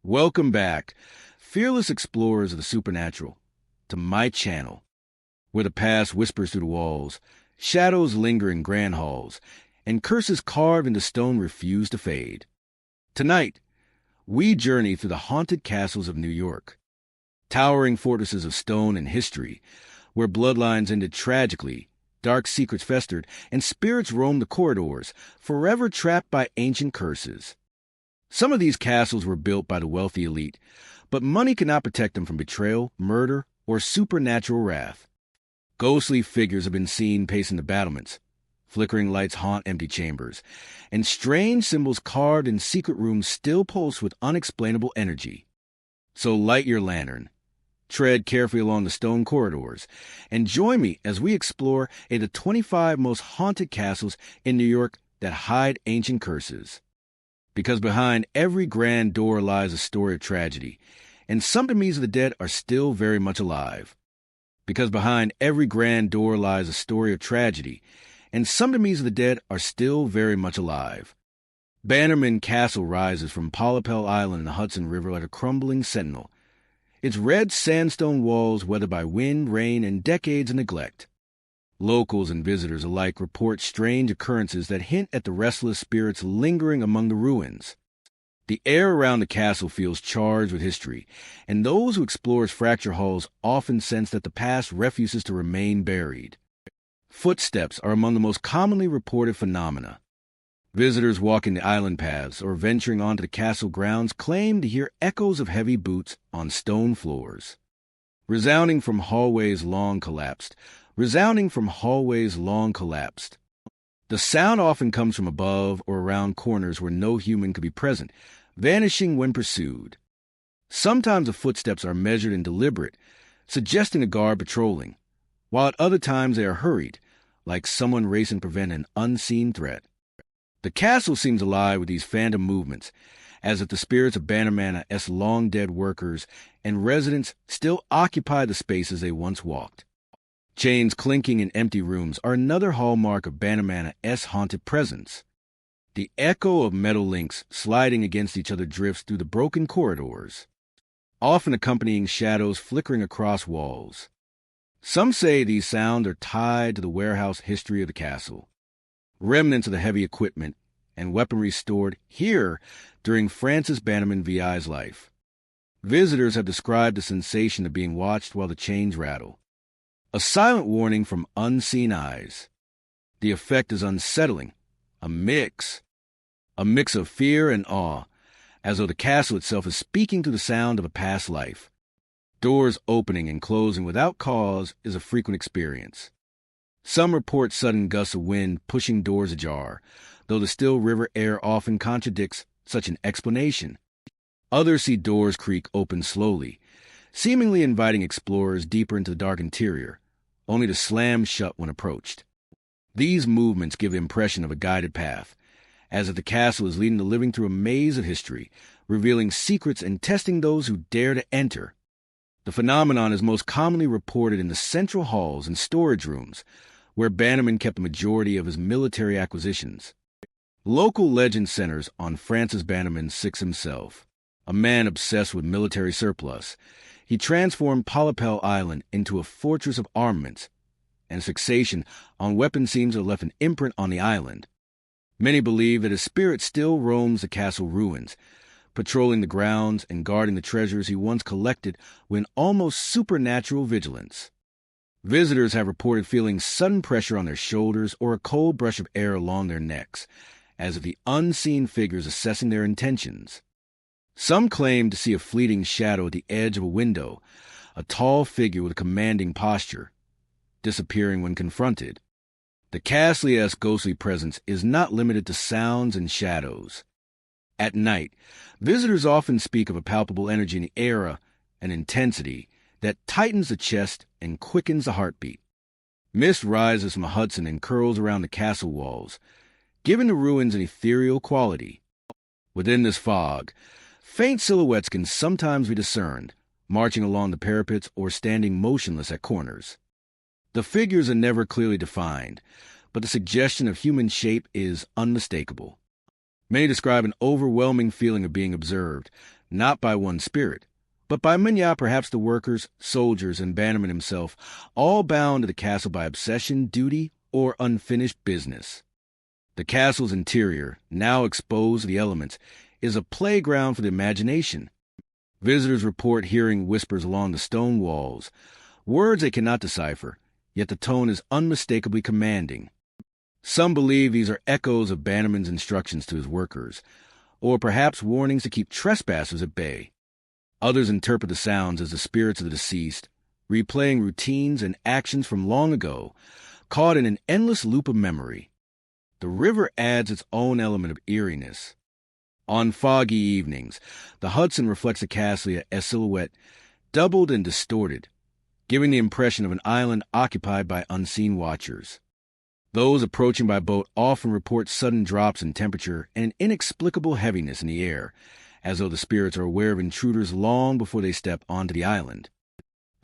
Welcome back, fearless explorers of the supernatural, to my channel, where the past whispers through the walls, shadows linger in grand halls, and curses carved into stone refuse to fade. Tonight, we journey through the haunted castles of New York, towering fortresses of stone and history, where bloodlines ended tragically, dark secrets festered, and spirits roamed the corridors, forever trapped by ancient curses. Some of these castles were built by the wealthy elite, but money could not protect them from betrayal, murder, or supernatural wrath. Ghostly figures have been seen pacing the battlements. Flickering lights haunt empty chambers, and strange symbols carved in secret rooms still pulse with unexplainable energy. So light your lantern, tread carefully along the stone corridors, and join me as we explore the 25 most haunted castles in New York that hide ancient curses. Because behind every grand door lies a story of tragedy, and some enemies of the dead are still very much alive. Because behind every grand door lies a story of tragedy, and some enemies of the dead are still very much alive. Bannerman Castle rises from Polypel Island in the Hudson River like a crumbling sentinel, its red sandstone walls weathered by wind, rain, and decades of neglect. Locals and visitors alike report strange occurrences that hint at the restless spirits lingering among the ruins. The air around the castle feels charged with history, and those who explore its fractured halls often sense that the past refuses to remain buried. Footsteps are among the most commonly reported phenomena. Visitors walking the island paths or venturing onto the castle grounds claim to hear echoes of heavy boots on stone floors. Resounding from hallways long collapsed. The sound often comes from above or around corners where no human could be present, vanishing when pursued. Sometimes the footsteps are measured and deliberate, suggesting a guard patrolling, while at other times they are hurried, like someone racing to prevent an unseen threat. The castle seems alive with these phantom movements, as if the spirits of Bannerman's long-dead workers and residents still occupy the spaces they once walked. Chains clinking in empty rooms are another hallmark of Bannerman's haunted presence. The echo of metal links sliding against each other drifts through the broken corridors, often accompanying shadows flickering across walls. Some say these sounds are tied to the warehouse history of the castle, remnants of the heavy equipment and weaponry stored here during Francis Bannerman VI's life. Visitors have described the sensation of being watched while the chains rattle. A silent warning from unseen eyes. The effect is unsettling, a mix of fear and awe, as though the castle itself is speaking to the sound of a past life. Doors opening and closing without cause is a frequent experience. Some report sudden gusts of wind pushing doors ajar, though the still river air often contradicts such an explanation. Others see doors creak open slowly, seemingly inviting explorers deeper into the dark interior, only to slam shut when approached. These movements give the impression of a guided path, as if the castle is leading the living through a maze of history, revealing secrets and testing those who dare to enter. The phenomenon is most commonly reported in the central halls and storage rooms, where Bannerman kept the majority of his military acquisitions. Local legend centers on Francis Bannerman VI himself, a man obsessed with military surplus. He transformed Polypel Island into a fortress of armaments, and his fixation on weapons seems to have left an imprint on the island. Many believe that his spirit still roams the castle ruins, patrolling the grounds and guarding the treasures he once collected with almost supernatural vigilance. Visitors have reported feeling sudden pressure on their shoulders or a cold brush of air along their necks, as if the unseen figure is assessing their intentions. Some claim to see a fleeting shadow at the edge of a window, a tall figure with a commanding posture, disappearing when confronted. The castle's ghostly presence is not limited to sounds and shadows. At night, visitors often speak of a palpable energy in the air, an intensity that tightens the chest and quickens the heartbeat. Mist rises from the Hudson and curls around the castle walls, giving the ruins an ethereal quality. Within this fog, faint silhouettes can sometimes be discerned, marching along the parapets or standing motionless at corners. The figures are never clearly defined, but the suggestion of human shape is unmistakable. Many describe an overwhelming feeling of being observed, not by one spirit, but by many, perhaps the workers, soldiers, and Bannerman himself, all bound to the castle by obsession, duty, or unfinished business. The castle's interior, now exposed to the elements, is a playground for the imagination. Visitors report hearing whispers along the stone walls, words they cannot decipher, yet the tone is unmistakably commanding. Some believe these are echoes of Bannerman's instructions to his workers, or perhaps warnings to keep trespassers at bay. Others interpret the sounds as the spirits of the deceased, replaying routines and actions from long ago, caught in an endless loop of memory. The river adds its own element of eeriness. On foggy evenings, the Hudson reflects the castle as silhouette, doubled and distorted, giving the impression of an island occupied by unseen watchers. Those approaching by boat often report sudden drops in temperature and an inexplicable heaviness in the air, as though the spirits are aware of intruders long before they step onto the island.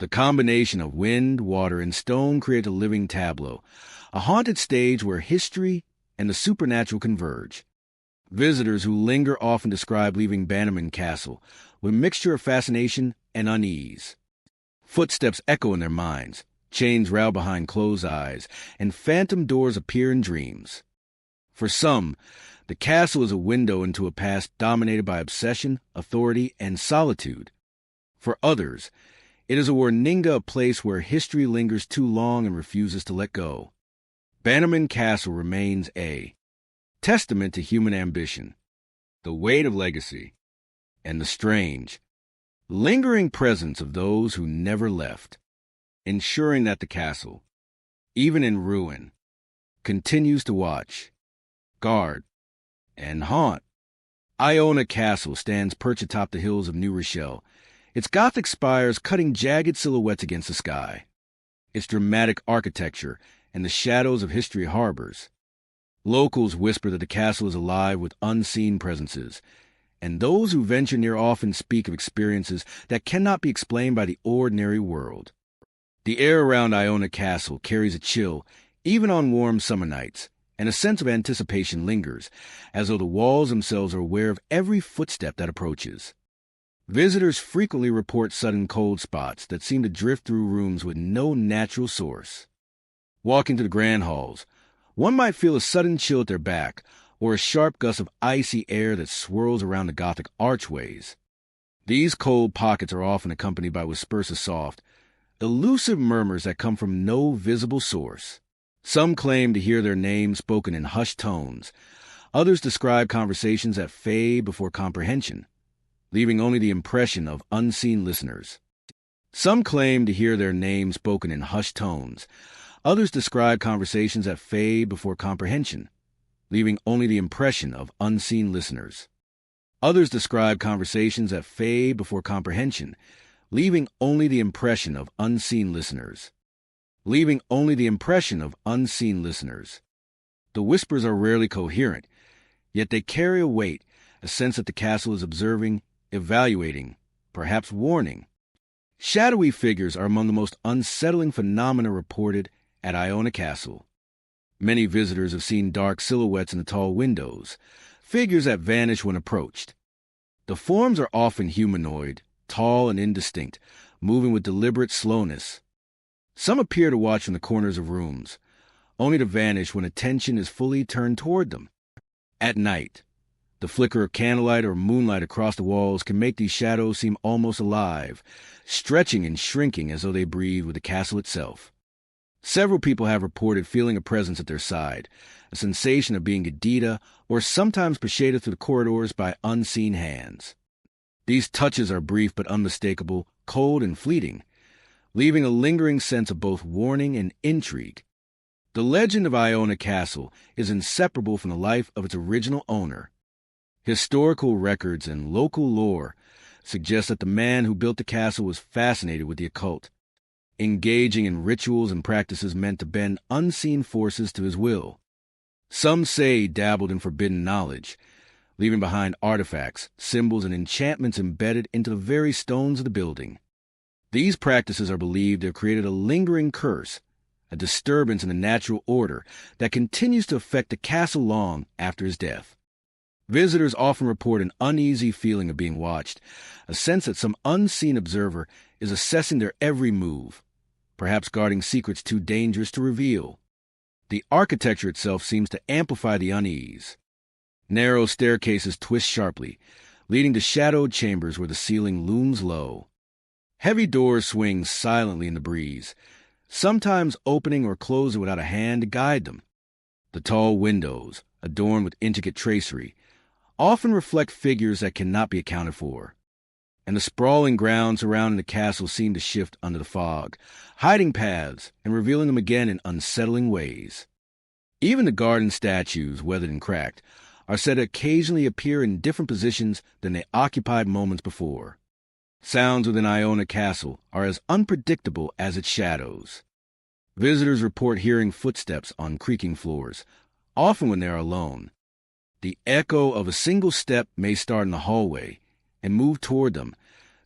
The combination of wind, water, and stone creates a living tableau, a haunted stage where history and the supernatural converge. Visitors who linger often describe leaving Bannerman Castle with a mixture of fascination and unease. Footsteps echo in their minds, chains rattle behind closed eyes, and phantom doors appear in dreams. For some, the castle is a window into a past dominated by obsession, authority, and solitude. For others, it is a warninga, a place where history lingers too long and refuses to let go. Bannerman Castle remains a testament to human ambition, the weight of legacy, and the strange, lingering presence of those who never left, ensuring that the castle, even in ruin, continues to watch, guard, and haunt. Iona Castle stands perched atop the hills of New Rochelle, its Gothic spires cutting jagged silhouettes against the sky. Its dramatic architecture and the shadows of history harbors. Locals whisper that the castle is alive with unseen presences, and those who venture near often speak of experiences that cannot be explained by the ordinary world. The air around Iona Castle carries a chill, even on warm summer nights, and a sense of anticipation lingers, as though the walls themselves are aware of every footstep that approaches. Visitors frequently report sudden cold spots that seem to drift through rooms with no natural source. Walking to the grand halls, one might feel a sudden chill at their back, or a sharp gust of icy air that swirls around the Gothic archways. These cold pockets are often accompanied by whispers of soft, elusive murmurs that come from no visible source. Some claim to hear their names spoken in hushed tones. Others describe conversations that fade before comprehension, leaving only the impression of unseen listeners. Some claim to hear their names spoken in hushed tones. Others describe conversations that fade before comprehension, leaving only the impression of unseen listeners. Others describe conversations that fade before comprehension, leaving only the impression of unseen listeners. Leaving only the impression of unseen listeners. The whispers are rarely coherent, yet they carry a weight, a sense that the castle is observing, evaluating, perhaps warning. Shadowy figures are among the most unsettling phenomena reported at Iona Castle. Many visitors have seen dark silhouettes in the tall windows, figures that vanish when approached. The forms are often humanoid, tall and indistinct, moving with deliberate slowness. Some appear to watch from the corners of rooms, only to vanish when attention is fully turned toward them. At night, the flicker of candlelight or moonlight across the walls can make these shadows seem almost alive, stretching and shrinking as though they breathe with the castle itself. Several people have reported feeling a presence at their side, a sensation of being guided or sometimes pushed through the corridors by unseen hands. These touches are brief but unmistakable, cold and fleeting, leaving a lingering sense of both warning and intrigue. The legend of Iona Castle is inseparable from the life of its original owner. Historical records and local lore suggest that the man who built the castle was fascinated with the occult, engaging in rituals and practices meant to bend unseen forces to his will. Some say he dabbled in forbidden knowledge, leaving behind artifacts, symbols, and enchantments embedded into the very stones of the building. These practices are believed to have created a lingering curse, a disturbance in the natural order that continues to affect the castle long after his death. Visitors often report an uneasy feeling of being watched, a sense that some unseen observer is assessing their every move, perhaps guarding secrets too dangerous to reveal. The architecture itself seems to amplify the unease. Narrow staircases twist sharply, leading to shadowed chambers where the ceiling looms low. Heavy doors swing silently in the breeze, sometimes opening or closing without a hand to guide them. The tall windows, adorned with intricate tracery, often reflect figures that cannot be accounted for. And the sprawling grounds surrounding the castle seem to shift under the fog, hiding paths and revealing them again in unsettling ways. Even the garden statues, weathered and cracked, are said to occasionally appear in different positions than they occupied moments before. Sounds within Iona Castle are as unpredictable as its shadows. Visitors report hearing footsteps on creaking floors, often when they are alone. The echo of a single step may start in the hallway and move toward them,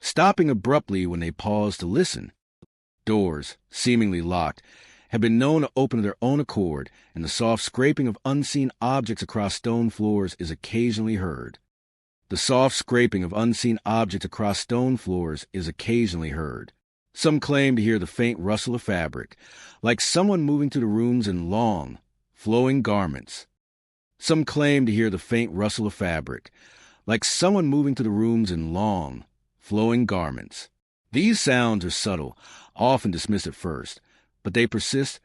stopping abruptly when they pause to listen. Doors, seemingly locked, have been known to open of their own accord, and the soft scraping of unseen objects across stone floors is occasionally heard. Some claim to hear the faint rustle of fabric, like someone moving through the rooms in long, flowing garments. These sounds are subtle, often dismissed at first, but they persist,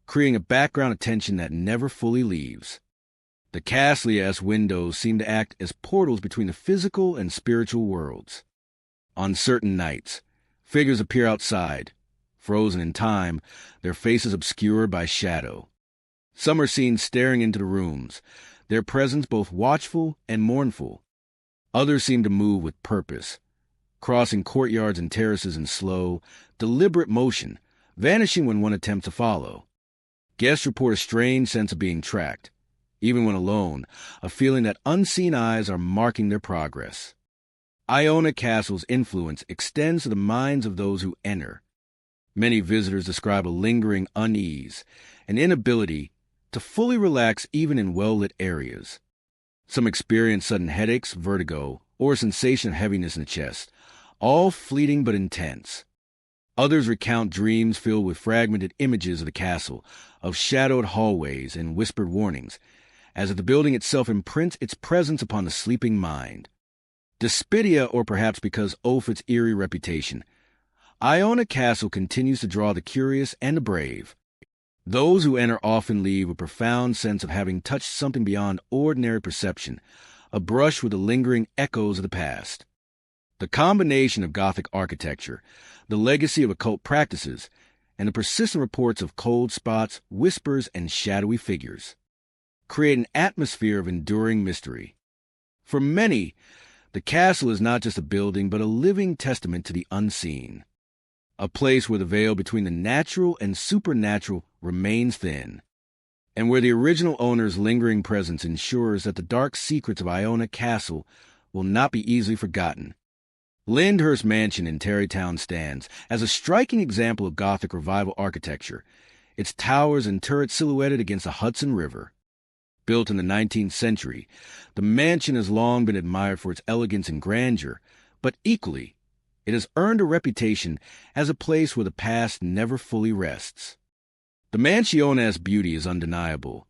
creating a background of tension that never fully leaves. The castle-esque windows seem to act as portals between the physical and spiritual worlds. On certain nights, figures appear outside, frozen in time, their faces obscured by shadow. Some are seen staring into the rooms, their presence both watchful and mournful. Others seem to move with purpose, crossing courtyards and terraces in slow, deliberate motion, vanishing when one attempts to follow. Guests report a strange sense of being tracked, even when alone, a feeling that unseen eyes are marking their progress. Iona Castle's influence extends to the minds of those who enter. Many visitors describe a lingering unease, an inability to fully relax even in well-lit areas. Some experience sudden headaches, vertigo, or a sensation of heaviness in the chest, all fleeting but intense. Others recount dreams filled with fragmented images of the castle, of shadowed hallways and whispered warnings, as if the building itself imprints its presence upon the sleeping mind. Despidia, or perhaps because of its eerie reputation, Iona Castle continues to draw the curious and the brave. Those who enter often leave with a profound sense of having touched something beyond ordinary perception, a brush with the lingering echoes of the past. The combination of Gothic architecture, the legacy of occult practices, and the persistent reports of cold spots, whispers, and shadowy figures create an atmosphere of enduring mystery. For many, the castle is not just a building, but a living testament to the unseen, a place where the veil between the natural and supernatural remains thin, and where the original owner's lingering presence ensures that the dark secrets of Iona Castle will not be easily forgotten. Lyndhurst Mansion in Tarrytown stands as a striking example of Gothic revival architecture, its towers and turrets silhouetted against the Hudson River. Built in the 19th century, the mansion has long been admired for its elegance and grandeur, but equally, it has earned a reputation as a place where the past never fully rests. The mansionesque beauty is undeniable,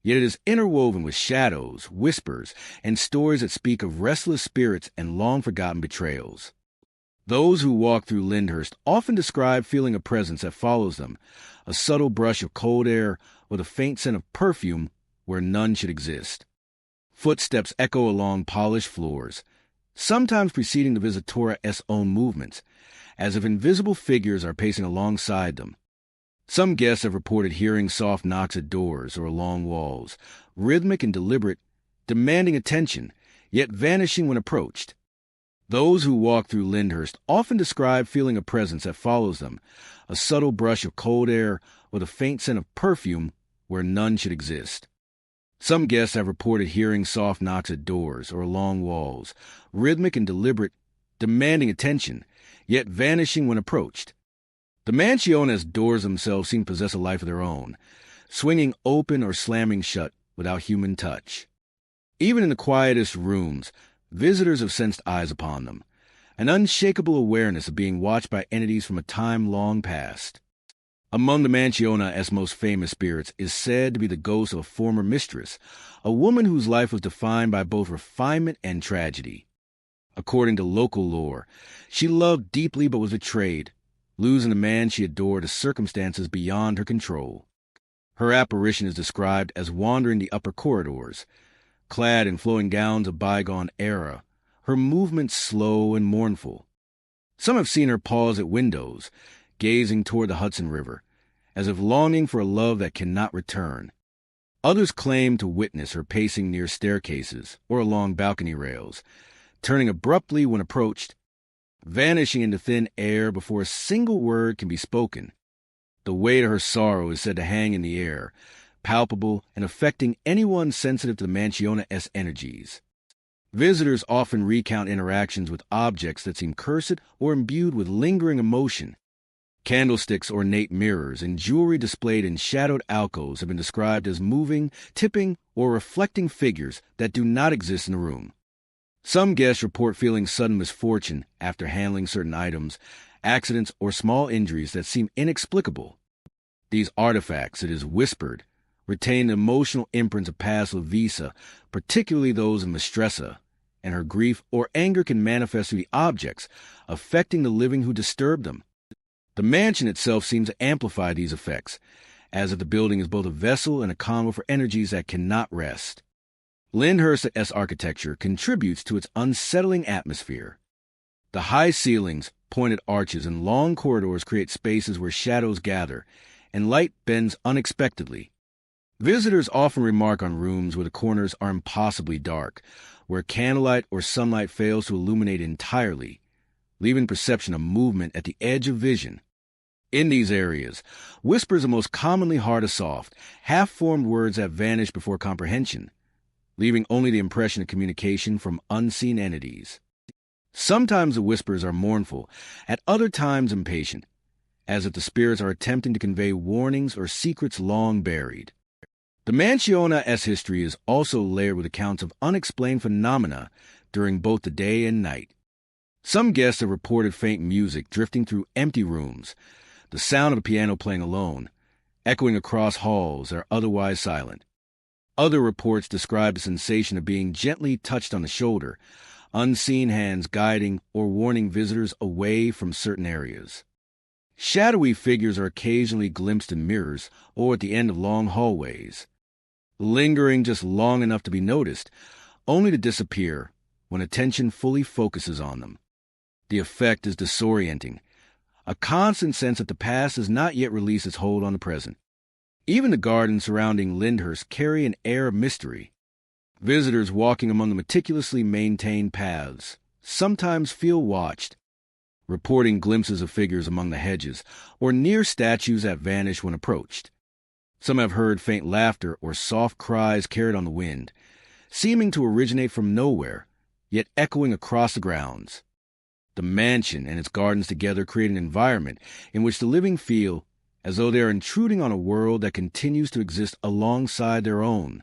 yet it is interwoven with shadows, whispers, and stories that speak of restless spirits and long-forgotten betrayals. Those who walk through Lyndhurst often describe feeling a presence that follows them, a subtle brush of cold air or the faint scent of perfume where none should exist. Footsteps echo along polished floors, sometimes preceding the visitor's own movements, as if invisible figures are pacing alongside them. Some guests have reported hearing soft knocks at doors or along walls, rhythmic and deliberate, demanding attention, yet vanishing when approached. Those who walk through Lyndhurst often describe feeling a presence that follows them, a subtle brush of cold air or the faint scent of perfume where none should exist. Some guests have reported hearing soft knocks at doors or along walls, rhythmic and deliberate, demanding attention, yet vanishing when approached. The mansionesque doors themselves seem to possess a life of their own, swinging open or slamming shut without human touch. Even in the quietest rooms, visitors have sensed eyes upon them, an unshakable awareness of being watched by entities from a time long past. Among the Mansiona's most famous spirits is said to be the ghost of a former mistress, a woman whose life was defined by both refinement and tragedy. According to local lore, she loved deeply but was betrayed, losing the man she adored to circumstances beyond her control. Her apparition is described as wandering the upper corridors, clad in flowing gowns of bygone era, her movements slow and mournful. Some have seen her pause at windows, gazing toward the Hudson River, as if longing for a love that cannot return. Others claim to witness her pacing near staircases or along balcony rails, turning abruptly when approached, vanishing into thin air before a single word can be spoken. The weight of her sorrow is said to hang in the air, palpable and affecting anyone sensitive to the Mansiona's energies. Visitors often recount interactions with objects that seem cursed or imbued with lingering emotion. Candlesticks, ornate mirrors, and jewelry displayed in shadowed alcoves have been described as moving, tipping, or reflecting figures that do not exist in the room. Some guests report feeling sudden misfortune after handling certain items, accidents, or small injuries that seem inexplicable. These artifacts, it is whispered, retain the emotional imprints of past Lavisa, particularly those of Mistressa, and her grief or anger can manifest through the objects, affecting the living who disturb them. The mansion itself seems to amplify these effects, as if the building is both a vessel and a conduit for energies that cannot rest. Lyndhurst's architecture contributes to its unsettling atmosphere. The high ceilings, pointed arches, and long corridors create spaces where shadows gather, and light bends unexpectedly. Visitors often remark on rooms where the corners are impossibly dark, where candlelight or sunlight fails to illuminate entirely, leaving perception of movement at the edge of vision. In these areas, whispers are most commonly hard or soft, half-formed words that vanish before comprehension, leaving only the impression of communication from unseen entities. Sometimes the whispers are mournful, at other times impatient, as if the spirits are attempting to convey warnings or secrets long buried. The Mansiona's history is also layered with accounts of unexplained phenomena during both the day and night. Some guests have reported faint music drifting through empty rooms, the sound of a piano playing alone, echoing across halls that are otherwise silent. Other reports describe the sensation of being gently touched on the shoulder, unseen hands guiding or warning visitors away from certain areas. Shadowy figures are occasionally glimpsed in mirrors or at the end of long hallways, lingering just long enough to be noticed, only to disappear when attention fully focuses on them. The effect is disorienting, a constant sense that the past has not yet released its hold on the present. Even the gardens surrounding Lyndhurst carry an air of mystery. Visitors walking among the meticulously maintained paths sometimes feel watched, reporting glimpses of figures among the hedges or near statues that vanish when approached. Some have heard faint laughter or soft cries carried on the wind, seeming to originate from nowhere, yet echoing across the grounds. The mansion and its gardens together create an environment in which the living feel as though they are intruding on a world that continues to exist alongside their own.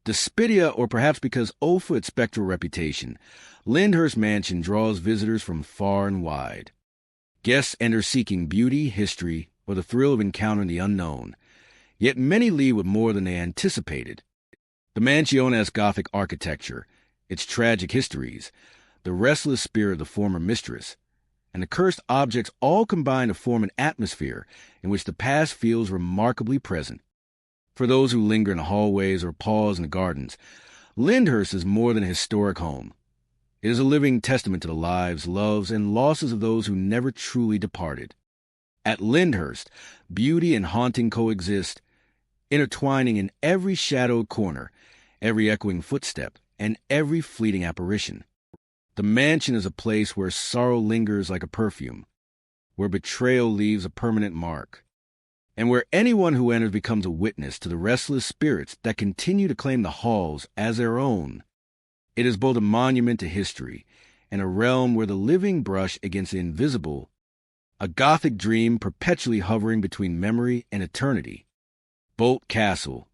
Despidia, or perhaps because owed its spectral reputation, Lyndhurst Mansion draws visitors from far and wide. Guests enter seeking beauty, history, or the thrill of encountering the unknown, yet many leave with more than they anticipated. The Mansiona's Gothic architecture, its tragic histories, the restless spirit of the former mistress, and the cursed objects all combine to form an atmosphere in which the past feels remarkably present. For those who linger in the hallways or pause in the gardens, Lyndhurst is more than a historic home. It is a living testament to the lives, loves, and losses of those who never truly departed. At Lyndhurst, beauty and haunting coexist, intertwining in every shadowed corner, every echoing footstep, and every fleeting apparition. The mansion is a place where sorrow lingers like a perfume, where betrayal leaves a permanent mark, and where anyone who enters becomes a witness to the restless spirits that continue to claim the halls as their own. It is both a monument to history and a realm where the living brush against the invisible, a Gothic dream perpetually hovering between memory and eternity. Bolt Castle,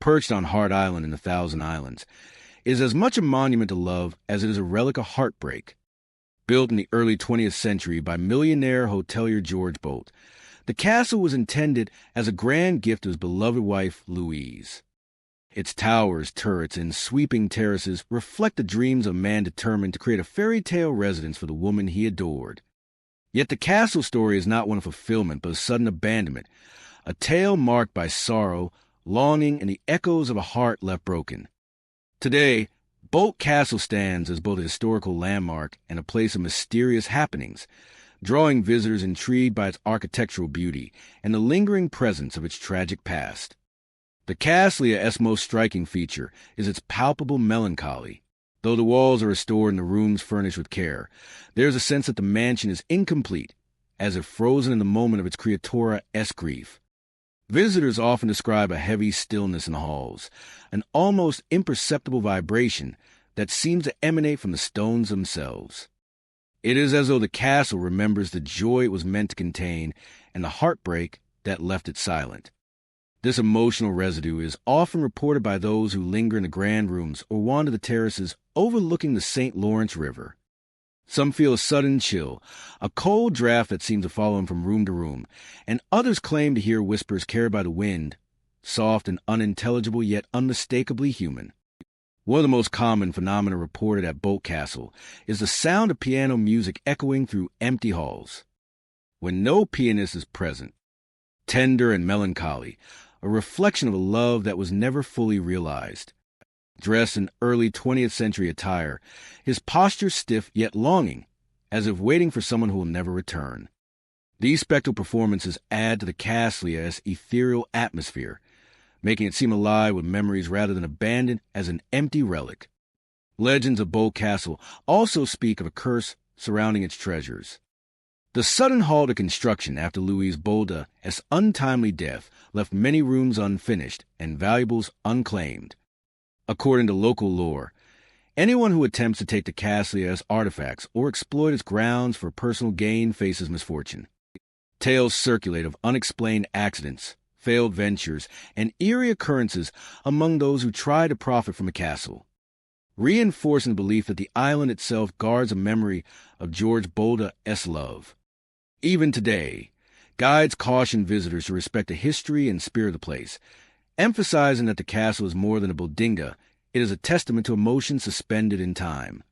perched on Hart Island in the Thousand Islands, is as much a monument to love as it is a relic of heartbreak. Built in the early 20th century by millionaire hotelier George Bolt, the castle was intended as a grand gift to his beloved wife, Louise. Its towers, turrets, and sweeping terraces reflect the dreams of a man determined to create a fairy tale residence for the woman he adored. Yet the castle story is not one of fulfillment, but a sudden abandonment, a tale marked by sorrow, longing, and the echoes of a heart left broken. Today, Bolt Castle stands as both a historical landmark and a place of mysterious happenings, drawing visitors intrigued by its architectural beauty and the lingering presence of its tragic past. The castle's most striking feature is its palpable melancholy. Though the walls are restored and the rooms furnished with care, there is a sense that the mansion is incomplete, as if frozen in the moment of its creatora-esque grief. Visitors often describe a heavy stillness in the halls, an almost imperceptible vibration that seems to emanate from the stones themselves. It is as though the castle remembers the joy it was meant to contain and the heartbreak that left it silent. This emotional residue is often reported by those who linger in the grand rooms or wander the terraces overlooking the St. Lawrence River. Some feel a sudden chill, a cold draft that seems to follow them from room to room, and others claim to hear whispers carried by the wind, soft and unintelligible yet unmistakably human. One of the most common phenomena reported at Bolt Castle is the sound of piano music echoing through empty halls. When no pianist is present, tender and melancholy, a reflection of a love that was never fully realized. Dressed in early 20th century attire, his posture stiff yet longing, as if waiting for someone who will never return. These spectral performances add to the castle's ethereal atmosphere, making it seem alive with memories rather than abandoned as an empty relic. Legends of Bolt Castle also speak of a curse surrounding its treasures. The sudden halt of construction after Louise Bolda's untimely death left many rooms unfinished and valuables unclaimed. According to local lore, anyone who attempts to take the castle's artifacts or exploit its grounds for personal gain faces misfortune. Tales circulate of unexplained accidents, failed ventures, and eerie occurrences among those who try to profit from the castle, reinforcing the belief that the island itself guards a memory of George Bolda's love. Even today, guides caution visitors to respect the history and spirit of the place, emphasizing that the castle is more than a bodega. It is a testament to emotion suspended in time.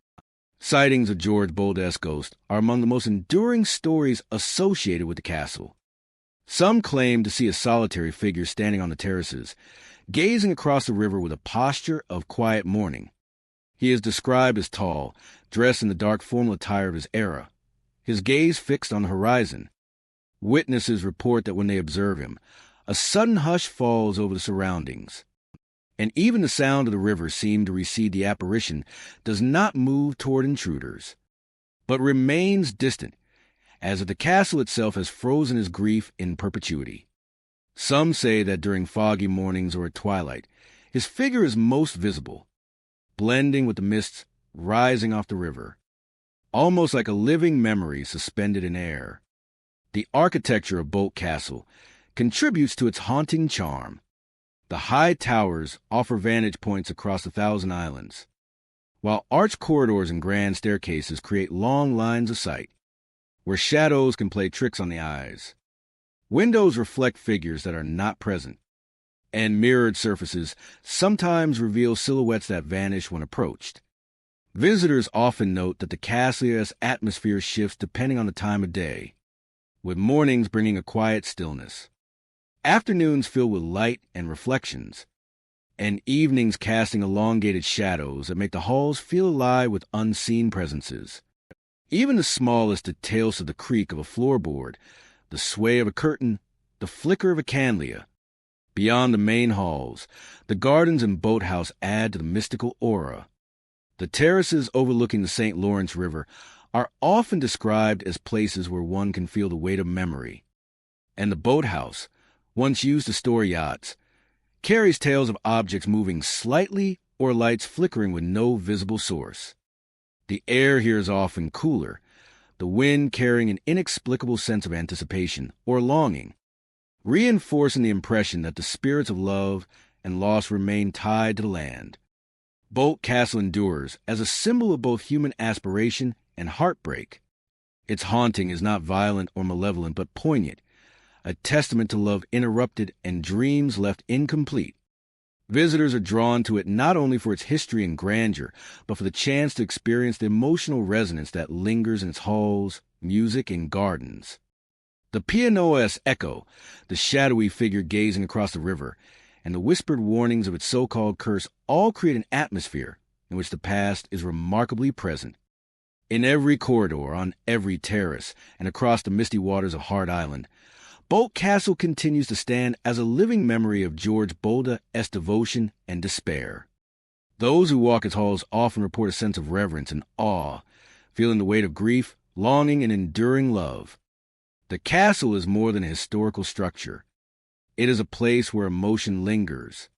Sightings of George Bolda's ghost are among the most enduring stories associated with the castle. Some claim to see a solitary figure standing on the terraces, gazing across the river with a posture of quiet mourning. He is described as tall, dressed in the dark formal attire of his era, his gaze fixed on the horizon. Witnesses report that when they observe him, a sudden hush falls over the surroundings, and even the sound of the river seems to recede. The apparition does not move toward intruders, but remains distant, as if the castle itself has frozen his grief in perpetuity. Some say that during foggy mornings or at twilight, his figure is most visible, blending with the mists rising off the river, almost like a living memory suspended in air. The architecture of Bolt Castle contributes to its haunting charm. The high towers offer vantage points across 1,000 islands, while arched corridors and grand staircases create long lines of sight, where shadows can play tricks on the eyes. Windows reflect figures that are not present, and mirrored surfaces sometimes reveal silhouettes that vanish when approached. Visitors often note that the castle's atmosphere shifts depending on the time of day, with mornings bringing a quiet stillness, afternoons filled with light and reflections, and evenings casting elongated shadows that make the halls feel alive with unseen presences. Even the smallest details of the creak of a floorboard, the sway of a curtain, the flicker of a candela. Beyond the main halls, the gardens and boathouse add to the mystical aura. The terraces overlooking the St. Lawrence River are often described as places where one can feel the weight of memory. And the boathouse, once used to store yachts, carries tales of objects moving slightly or lights flickering with no visible source. The air here is often cooler, the wind carrying an inexplicable sense of anticipation or longing, reinforcing the impression that the spirits of love and loss remain tied to the land. Boldt Castle endures as a symbol of both human aspiration and heartbreak. Its haunting is not violent or malevolent, but poignant, a testament to love interrupted and dreams left incomplete. Visitors are drawn to it not only for its history and grandeur, but for the chance to experience the emotional resonance that lingers in its halls, music, and gardens. The piano's echo, the shadowy figure gazing across the river, and the whispered warnings of its so-called curse all create an atmosphere in which the past is remarkably present. In every corridor, on every terrace, and across the misty waters of Hart Island, Boldt Castle continues to stand as a living memory of George Bold's devotion and despair. Those who walk its halls often report a sense of reverence and awe, feeling the weight of grief, longing, and enduring love. The castle is more than a historical structure. It is a place where emotion lingers,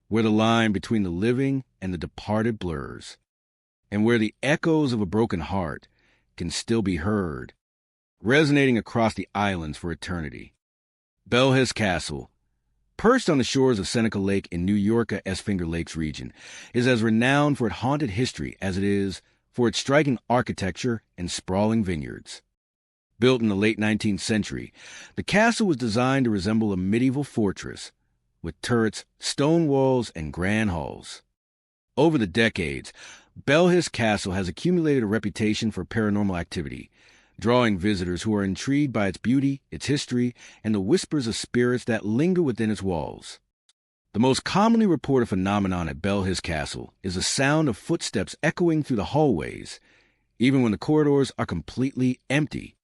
where the line between the living and the departed blurs, and where the echoes of a broken heart can still be heard, resonating across the islands for eternity. Belhez Castle, perched on the shores of Seneca Lake in New York's Finger Lakes region, is as renowned for its haunted history as it is for its striking architecture and sprawling vineyards. Built in the late 19th century, the castle was designed to resemble a medieval fortress, with turrets, stone walls, and grand halls. Over the decades, Belhez Castle has accumulated a reputation for paranormal activity, drawing visitors who are intrigued by its beauty, its history, and the whispers of spirits that linger within its walls. The most commonly reported phenomenon at Belhez Castle is the sound of footsteps echoing through the hallways, even when the corridors are completely empty.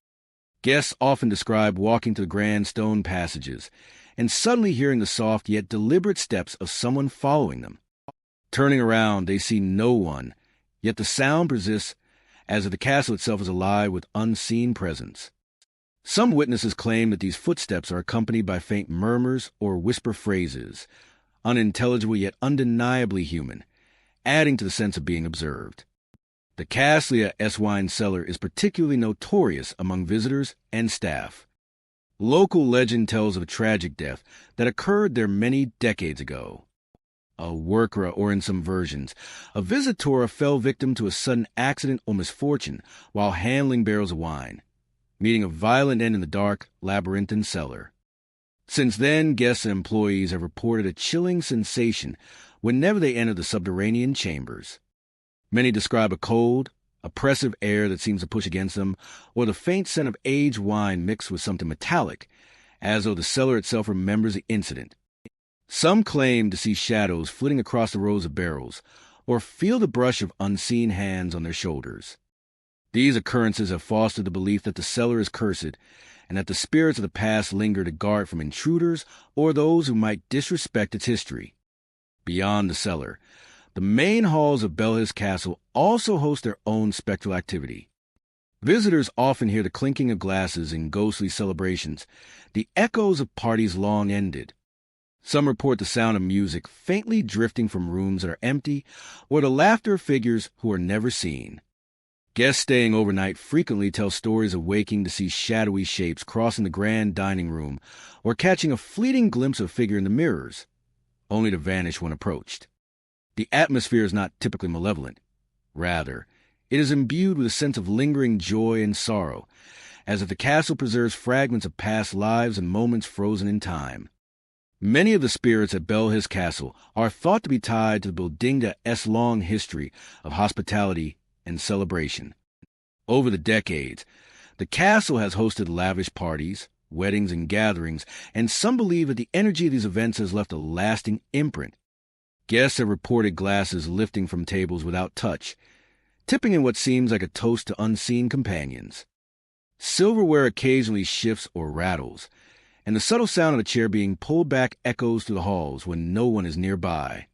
Guests often describe walking to the grand stone passages and suddenly hearing the soft yet deliberate steps of someone following them. Turning around, they see no one, yet the sound persists as if the castle itself is alive with unseen presence. Some witnesses claim that these footsteps are accompanied by faint murmurs or whisper phrases, unintelligible yet undeniably human, adding to the sense of being observed. The castle's wine cellar is particularly notorious among visitors and staff. Local legend tells of a tragic death that occurred there many decades ago. A worker, or in some versions, a visitor fell victim to a sudden accident or misfortune while handling barrels of wine, meeting a violent end in the dark, labyrinthine cellar. Since then, guests and employees have reported a chilling sensation whenever they enter the subterranean chambers. Many describe a cold, oppressive air that seems to push against them, or the faint scent of aged wine mixed with something metallic, as though the cellar itself remembers the incident. Some claim to see shadows flitting across the rows of barrels, or feel the brush of unseen hands on their shoulders. These occurrences have fostered the belief that the cellar is cursed, and that the spirits of the past linger to guard from intruders or those who might disrespect its history. Beyond the cellar, the main halls of Belhez Castle also host their own spectral activity. Visitors often hear the clinking of glasses in ghostly celebrations, the echoes of parties long ended. Some report the sound of music faintly drifting from rooms that are empty, or the laughter of figures who are never seen. Guests staying overnight frequently tell stories of waking to see shadowy shapes crossing the grand dining room, or catching a fleeting glimpse of a figure in the mirrors, only to vanish when approached. The atmosphere is not typically malevolent. Rather, it is imbued with a sense of lingering joy and sorrow, as if the castle preserves fragments of past lives and moments frozen in time. Many of the spirits at Belhez Castle are thought to be tied to the building's long history of hospitality and celebration. Over the decades, the castle has hosted lavish parties, weddings, and gatherings, and some believe that the energy of these events has left a lasting imprint. Guests have reported glasses lifting from tables without touch, tipping in what seems like a toast to unseen companions. Silverware occasionally shifts or rattles, and the subtle sound of a chair being pulled back echoes through the halls when no one is nearby.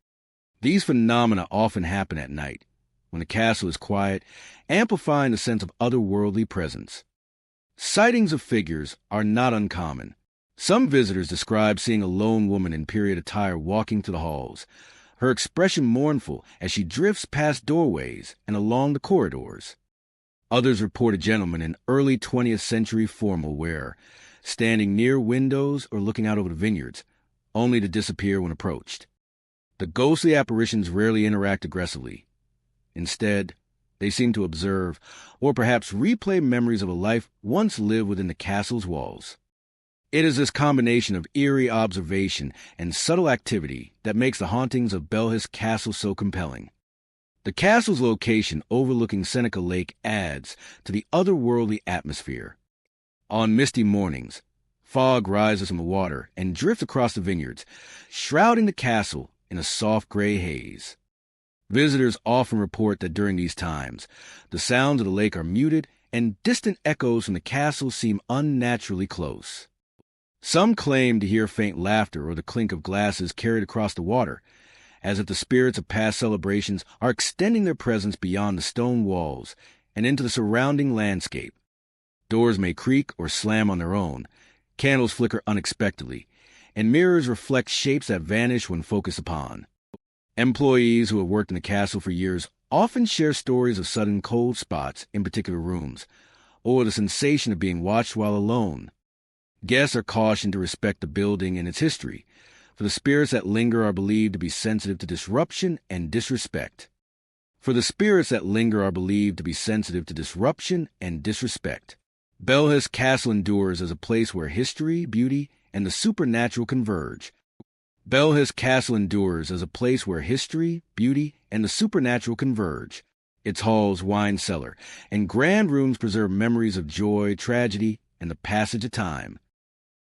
These phenomena often happen at night, when the castle is quiet, amplifying the sense of otherworldly presence. Sightings of figures are not uncommon. Some visitors describe seeing a lone woman in period attire walking through the halls, her expression mournful as she drifts past doorways and along the corridors. Others report a gentleman in early 20th century formal wear, standing near windows or looking out over the vineyards, only to disappear when approached. The ghostly apparitions rarely interact aggressively. Instead, they seem to observe, or perhaps replay memories of a life once lived within the castle's walls. It is this combination of eerie observation and subtle activity that makes the hauntings of Belhis Castle so compelling. The castle's location overlooking Seneca Lake adds to the otherworldly atmosphere. On misty mornings, fog rises from the water and drifts across the vineyards, shrouding the castle in a soft gray haze. Visitors often report that during these times, the sounds of the lake are muted and distant echoes from the castle seem unnaturally close. Some claim to hear faint laughter or the clink of glasses carried across the water, as if the spirits of past celebrations are extending their presence beyond the stone walls and into the surrounding landscape. Doors may creak or slam on their own, candles flicker unexpectedly, and mirrors reflect shapes that vanish when focused upon. Employees who have worked in the castle for years often share stories of sudden cold spots in particular rooms, or the sensation of being watched while alone. Guests are cautioned to respect the building and its history, for the spirits that linger are believed to be sensitive to disruption and disrespect. Belhis Castle endures as a place where history, beauty, and the supernatural converge.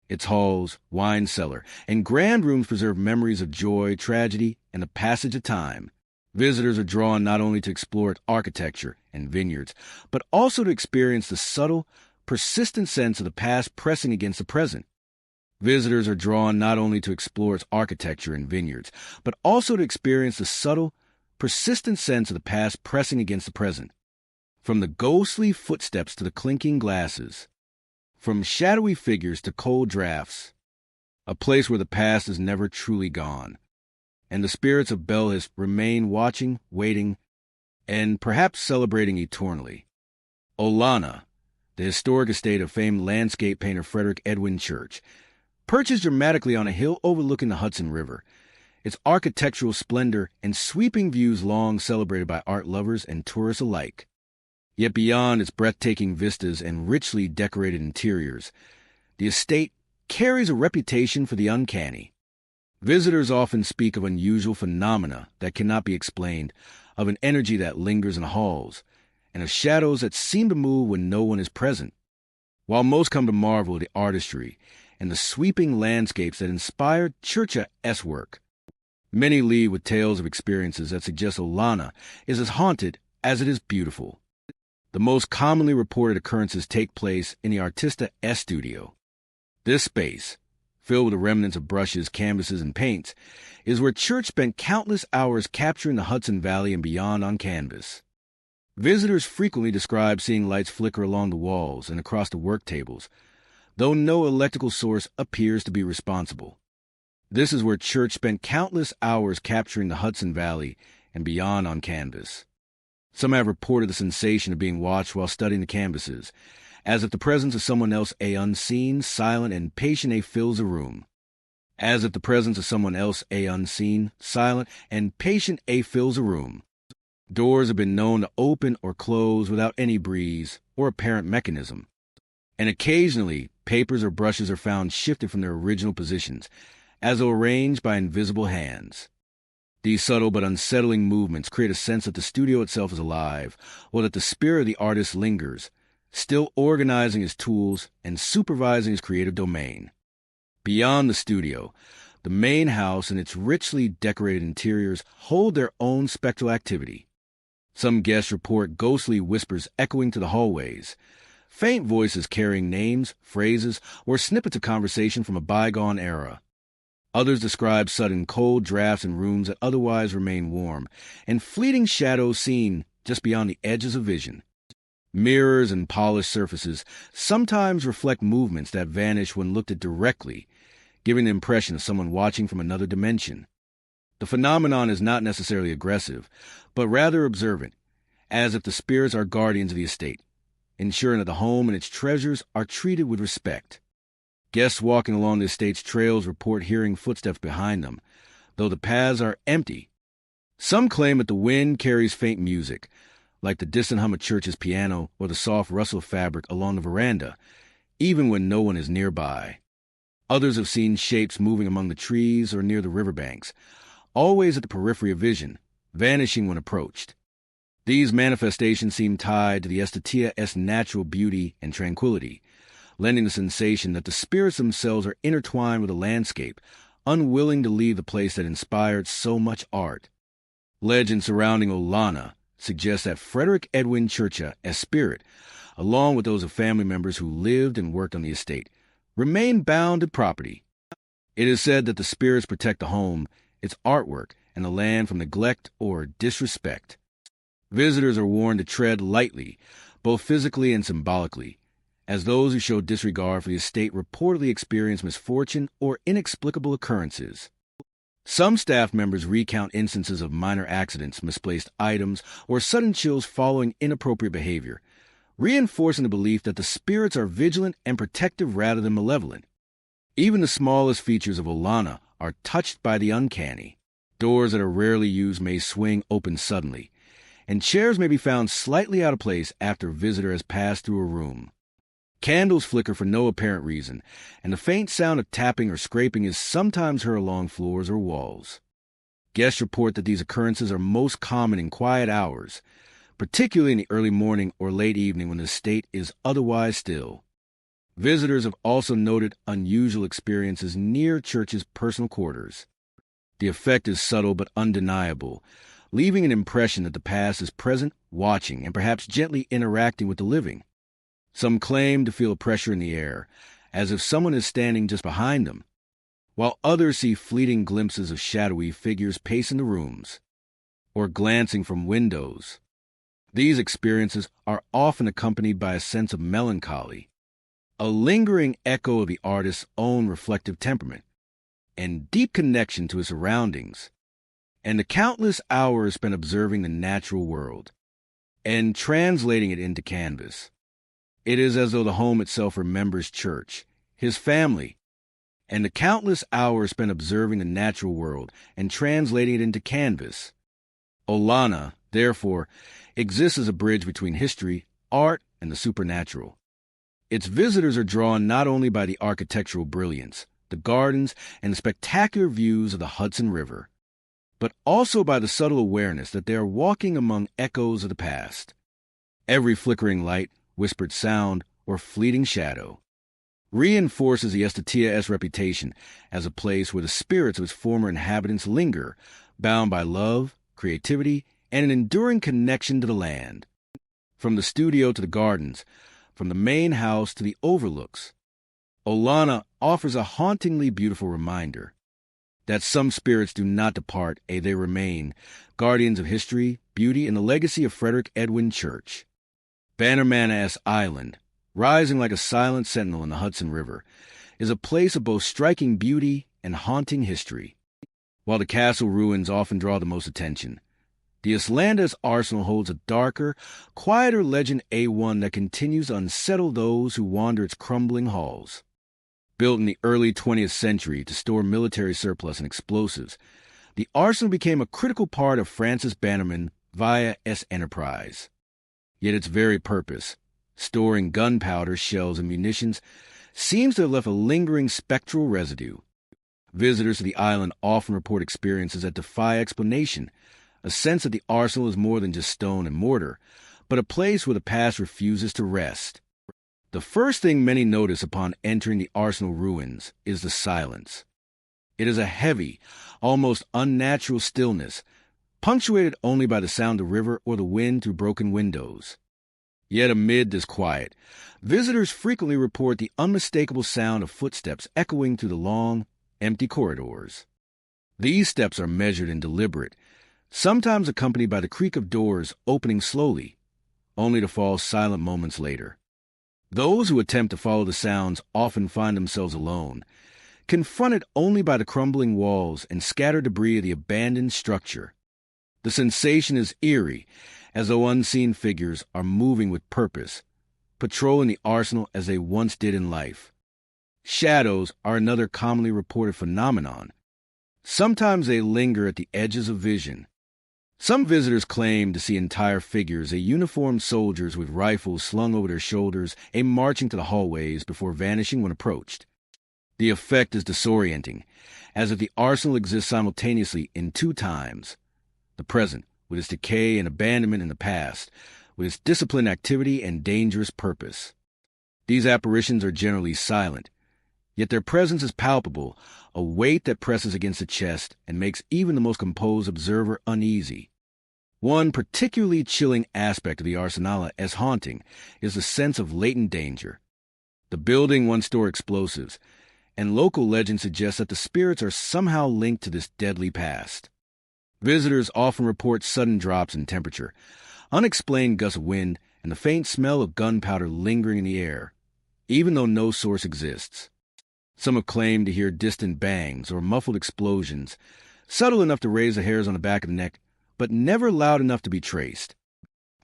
Its halls, wine cellar, and grand rooms preserve memories of joy, tragedy, and the passage of time. Visitors are drawn not only to explore its architecture and vineyards, but also to experience the subtle, persistent sense of the past pressing against the present. From the ghostly footsteps to the clinking glasses, from shadowy figures to cold draughts, a place where the past is never truly gone, and the spirits of Belhis remain watching, waiting, and perhaps celebrating eternally. Olana, the historic estate of famed landscape painter Frederick Edwin Church, perches dramatically on a hill overlooking the Hudson River, its architectural splendor and sweeping views long celebrated by art lovers and tourists alike. Yet beyond its breathtaking vistas and richly decorated interiors, the estate carries a reputation for the uncanny. Visitors often speak of unusual phenomena that cannot be explained, of an energy that lingers in the halls, and of shadows that seem to move when no one is present. While most come to marvel at the artistry and the sweeping landscapes that inspired Church's work, many leave with tales of experiences that suggest Olana is as haunted as it is beautiful. The most commonly reported occurrences take place in the Artista S studio. This space, filled with the remnants of brushes, canvases, and paints, is where Church spent countless hours capturing the Hudson Valley and beyond on canvas. Visitors frequently describe seeing lights flicker along the walls and across the work tables, though no electrical source appears to be responsible. This is where Church spent countless hours capturing the Hudson Valley and beyond on canvas. Some have reported the sensation of being watched while studying the canvases, as if the presence of someone else unseen, silent, and patient fills the room. Doors have been known to open or close without any breeze or apparent mechanism, and occasionally papers or brushes are found shifted from their original positions, as though arranged by invisible hands. These subtle but unsettling movements create a sense that the studio itself is alive, or that the spirit of the artist lingers, still organizing his tools and supervising his creative domain. Beyond the studio, the main house and its richly decorated interiors hold their own spectral activity. Some guests report ghostly whispers echoing to the hallways, faint voices carrying names, phrases, or snippets of conversation from a bygone era. Others describe sudden cold drafts in rooms that otherwise remain warm, and fleeting shadows seen just beyond the edges of vision. Mirrors and polished surfaces sometimes reflect movements that vanish when looked at directly, giving the impression of someone watching from another dimension. The phenomenon is not necessarily aggressive, but rather observant, as if the spirits are guardians of the estate, ensuring that the home and its treasures are treated with respect. Guests walking along the estate's trails report hearing footsteps behind them, though the paths are empty. Some claim that the wind carries faint music, like the distant hum of church's piano or the soft rustle of fabric along the veranda, even when no one is nearby. Others have seen shapes moving among the trees or near the riverbanks, always at the periphery of vision, vanishing when approached. These manifestations seem tied to the Estatia-esque natural beauty and tranquility, lending the sensation that the spirits themselves are intertwined with the landscape, unwilling to leave the place that inspired so much art. Legend surrounding Olana suggests that Frederick Edwin Churchill, as spirit, along with those of family members who lived and worked on the estate, remain bound to property. It is said that the spirits protect the home, its artwork, and the land from neglect or disrespect. Visitors are warned to tread lightly, both physically and symbolically, as those who show disregard for the estate reportedly experience misfortune or inexplicable occurrences. Some staff members recount instances of minor accidents, misplaced items, or sudden chills following inappropriate behavior, reinforcing the belief that the spirits are vigilant and protective rather than malevolent. Even the smallest features of Olana are touched by the uncanny. Doors that are rarely used may swing open suddenly, and chairs may be found slightly out of place after a visitor has passed through a room. Candles flicker for no apparent reason, and the faint sound of tapping or scraping is sometimes heard along floors or walls. Guests report that these occurrences are most common in quiet hours, particularly in the early morning or late evening when the estate is otherwise still. Visitors have also noted unusual experiences near Church's personal quarters. The effect is subtle but undeniable, leaving an impression that the past is present, watching, and perhaps gently interacting with the living. Some claim to feel a pressure in the air, as if someone is standing just behind them, while others see fleeting glimpses of shadowy figures pacing the rooms, or glancing from windows. These experiences are often accompanied by a sense of melancholy, a lingering echo of the artist's own reflective temperament, and deep connection to his surroundings, and the countless hours spent observing the natural world, and translating it into canvas. It is as though the home itself remembers Church, his family, and the countless hours spent observing the natural world and translating it into canvas. Olana, therefore, exists as a bridge between history, art, and the supernatural. Its visitors are drawn not only by the architectural brilliance, the gardens, and the spectacular views of the Hudson River, but also by the subtle awareness that they are walking among echoes of the past. Every flickering light, whispered sound, or fleeting shadow reinforces the Estatia-esque reputation as a place where the spirits of its former inhabitants linger, bound by love, creativity, and an enduring connection to the land. From the studio to the gardens, from the main house to the overlooks, Olana offers a hauntingly beautiful reminder that some spirits do not depart, they remain, guardians of history, beauty, and the legacy of Frederick Edwin Church. Bannerman-esque Island, rising like a silent sentinel in the Hudson River, is a place of both striking beauty and haunting history. While the castle ruins often draw the most attention, the Islanda's arsenal holds a darker, quieter legend A1 that continues to unsettle those who wander its crumbling halls. Built in the early 20th century to store military surplus and explosives, the arsenal became a critical part of Francis Bannerman via enterprise. Yet its very purpose, storing gunpowder, shells, and munitions, seems to have left a lingering spectral residue. Visitors to the island often report experiences that defy explanation, a sense that the arsenal is more than just stone and mortar, but a place where the past refuses to rest. The first thing many notice upon entering the arsenal ruins is the silence. It is a heavy, almost unnatural stillness, punctuated only by the sound of the river or the wind through broken windows. Yet amid this quiet, visitors frequently report the unmistakable sound of footsteps echoing through the long, empty corridors. These steps are measured and deliberate, sometimes accompanied by the creak of doors opening slowly, only to fall silent moments later. Those who attempt to follow the sounds often find themselves alone, confronted only by the crumbling walls and scattered debris of the abandoned structure. The sensation is eerie, as though unseen figures are moving with purpose, patrolling the arsenal as they once did in life. Shadows are another commonly reported phenomenon. Sometimes they linger at the edges of vision. Some visitors claim to see entire figures, uniformed soldiers with rifles slung over their shoulders, marching to the hallways before vanishing when approached. The effect is disorienting, as if the arsenal exists simultaneously in two times: the present, with its decay and abandonment, in the past, with its disciplined activity and dangerous purpose. These apparitions are generally silent, yet their presence is palpable, a weight that presses against the chest and makes even the most composed observer uneasy. One particularly chilling aspect of the Arsenal as haunting is the sense of latent danger. The building once stored explosives, and local legend suggests that the spirits are somehow linked to this deadly past. Visitors often report sudden drops in temperature, unexplained gusts of wind, and the faint smell of gunpowder lingering in the air, even though no source exists. Some have claimed to hear distant bangs or muffled explosions, subtle enough to raise the hairs on the back of the neck, but never loud enough to be traced.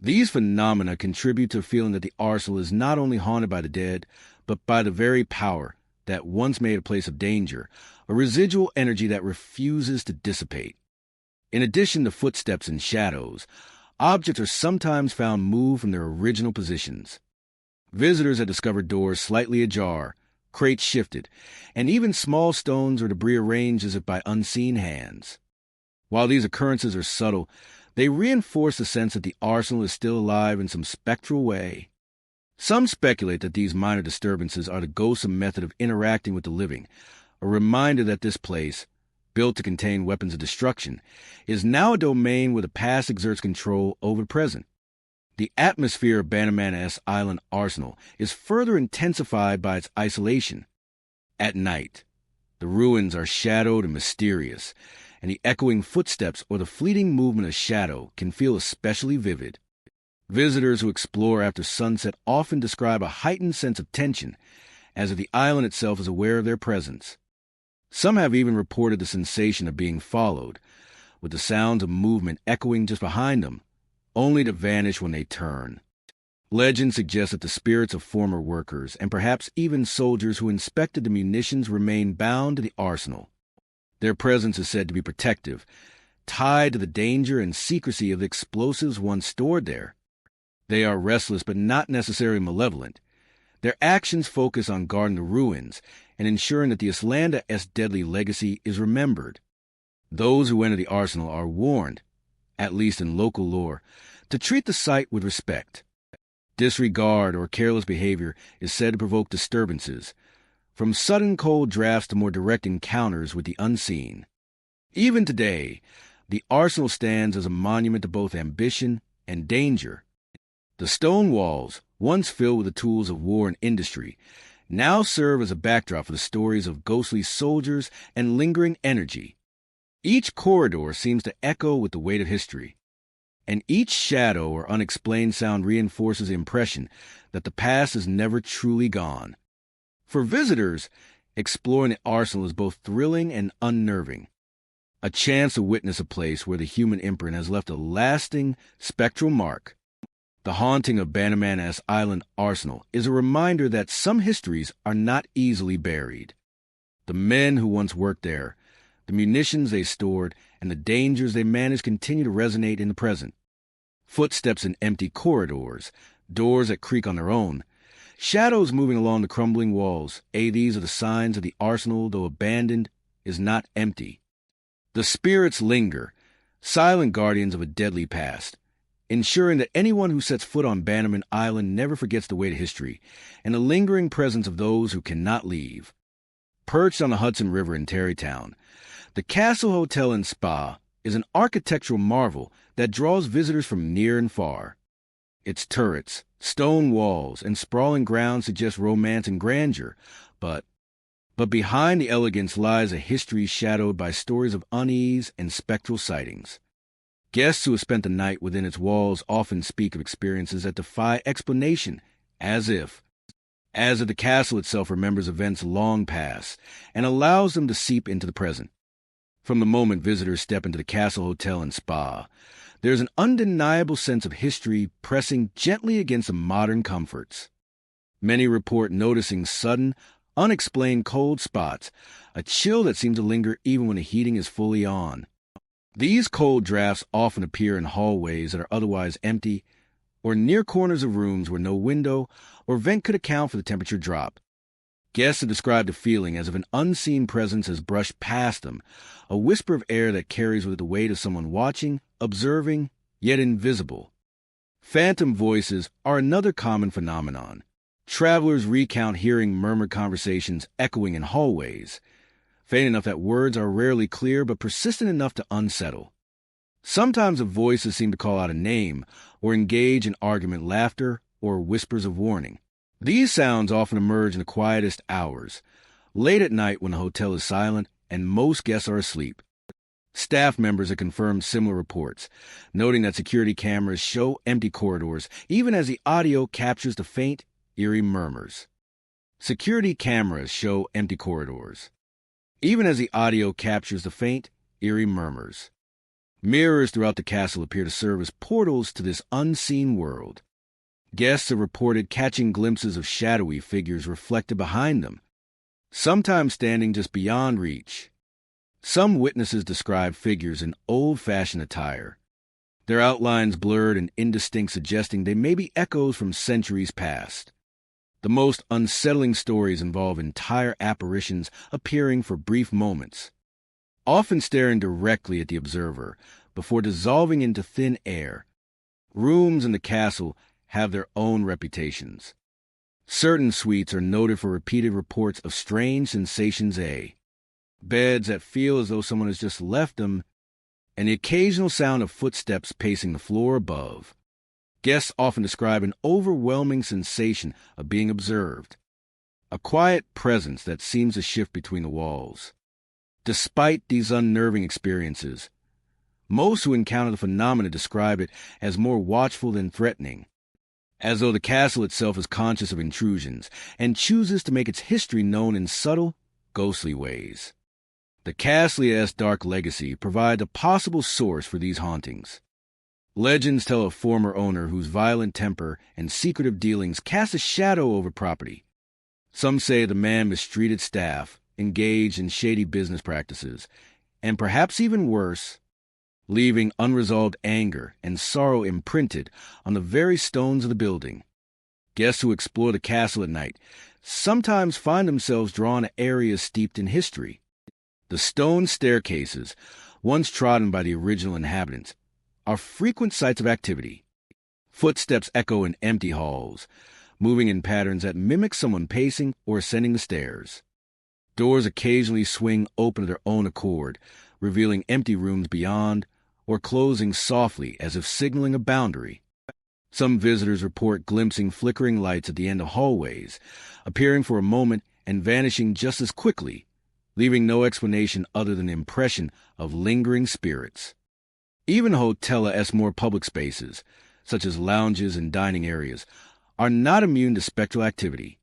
These phenomena contribute to a feeling that the arsenal is not only haunted by the dead, but by the very power that once made a place of danger, a residual energy that refuses to dissipate. In addition to footsteps and shadows, objects are sometimes found moved from their original positions. Visitors have discovered doors slightly ajar, crates shifted, and even small stones or debris arranged as if by unseen hands. While these occurrences are subtle, they reinforce the sense that the arsenal is still alive in some spectral way. Some speculate that these minor disturbances are the ghostly method of interacting with the living, a reminder that this place, built to contain weapons of destruction, is now a domain where the past exerts control over the present. The atmosphere of Bannerman Island Arsenal is further intensified by its isolation. At night, the ruins are shadowed and mysterious, and the echoing footsteps or the fleeting movement of shadow can feel especially vivid. Visitors who explore after sunset often describe a heightened sense of tension, as if the island itself is aware of their presence. Some have even reported the sensation of being followed, with the sounds of movement echoing just behind them, only to vanish when they turn. Legend suggests that the spirits of former workers, and perhaps even soldiers who inspected the munitions, remain bound to the arsenal. Their presence is said to be protective, tied to the danger and secrecy of the explosives once stored there. They are restless but not necessarily malevolent. Their actions focus on guarding the ruins and ensuring that the Islanda's deadly legacy is remembered. Those who enter the arsenal are warned, at least in local lore, to treat the site with respect. Disregard or careless behavior is said to provoke disturbances, from sudden cold drafts to more direct encounters with the unseen. Even today, the arsenal stands as a monument to both ambition and danger. The stone walls, once filled with the tools of war and industry, now serve as a backdrop for the stories of ghostly soldiers and lingering energy. Each corridor seems to echo with the weight of history, and each shadow or unexplained sound reinforces the impression that the past is never truly gone. For visitors, exploring the arsenal is both thrilling and unnerving. A chance to witness a place where the human imprint has left a lasting, spectral mark. The haunting of Bannerman Island Arsenal is a reminder that some histories are not easily buried. The men who once worked there, the munitions they stored, and the dangers they managed continue to resonate in the present. Footsteps in empty corridors, doors that creak on their own, shadows moving along the crumbling walls, these are the signs that the arsenal, though abandoned, is not empty. The spirits linger, silent guardians of a deadly past, ensuring that anyone who sets foot on Bannerman Island never forgets the weight of history and the lingering presence of those who cannot leave. Perched on the Hudson River in Tarrytown, the Castle Hotel and Spa is an architectural marvel that draws visitors from near and far. Its turrets, stone walls, and sprawling grounds suggest romance and grandeur, but behind the elegance lies a history shadowed by stories of unease and spectral sightings. Guests who have spent the night within its walls often speak of experiences that defy explanation, as if the castle itself remembers events long past and allows them to seep into the present. From the moment visitors step into the Castle Hotel and Spa, there's an undeniable sense of history pressing gently against the modern comforts. Many report noticing sudden, unexplained cold spots, a chill that seems to linger even when the heating is fully on. These cold drafts often appear in hallways that are otherwise empty, or near corners of rooms where no window or vent could account for the temperature drop. Guests have described the feeling as if an unseen presence has brushed past them, a whisper of air that carries with it the weight of someone watching, observing, yet invisible. Phantom voices are another common phenomenon. Travelers recount hearing murmured conversations echoing in hallways, faint enough that words are rarely clear but persistent enough to unsettle. Sometimes the voices seem to call out a name or engage in argument, laughter, or whispers of warning. These sounds often emerge in the quietest hours, late at night when the hotel is silent and most guests are asleep. Staff members have confirmed similar reports, noting that security cameras show empty corridors even as the audio captures the faint, eerie murmurs. Security cameras show empty corridors, even as the audio captures the faint, eerie murmurs. Mirrors throughout the castle appear to serve as portals to this unseen world. Guests have reported catching glimpses of shadowy figures reflected behind them, sometimes standing just beyond reach. Some witnesses describe figures in old-fashioned attire, their outlines blurred and indistinct, suggesting they may be echoes from centuries past. The most unsettling stories involve entire apparitions appearing for brief moments, often staring directly at the observer before dissolving into thin air. Rooms in the castle have their own reputations. Certain suites are noted for repeated reports of strange sensations, beds that feel as though someone has just left them, and the occasional sound of footsteps pacing the floor above. Guests often describe an overwhelming sensation of being observed, a quiet presence that seems to shift between the walls. Despite these unnerving experiences, most who encounter the phenomena describe it as more watchful than threatening, as though the castle itself is conscious of intrusions and chooses to make its history known in subtle, ghostly ways. The castle's dark legacy provides a possible source for these hauntings. Legends tell of a former owner whose violent temper and secretive dealings cast a shadow over property. Some say the man mistreated staff, engaged in shady business practices, and perhaps even worse, leaving unresolved anger and sorrow imprinted on the very stones of the building. Guests who explore the castle at night sometimes find themselves drawn to areas steeped in history. The stone staircases, once trodden by the original inhabitants, are frequent sites of activity. Footsteps echo in empty halls, moving in patterns that mimic someone pacing or ascending the stairs. Doors occasionally swing open of their own accord, revealing empty rooms beyond, or closing softly as if signaling a boundary. Some visitors report glimpsing flickering lights at the end of hallways, appearing for a moment and vanishing just as quickly, leaving no explanation other than the impression of lingering spirits. Even hotel-esque more public spaces, such as lounges and dining areas, are not immune to spectral activity.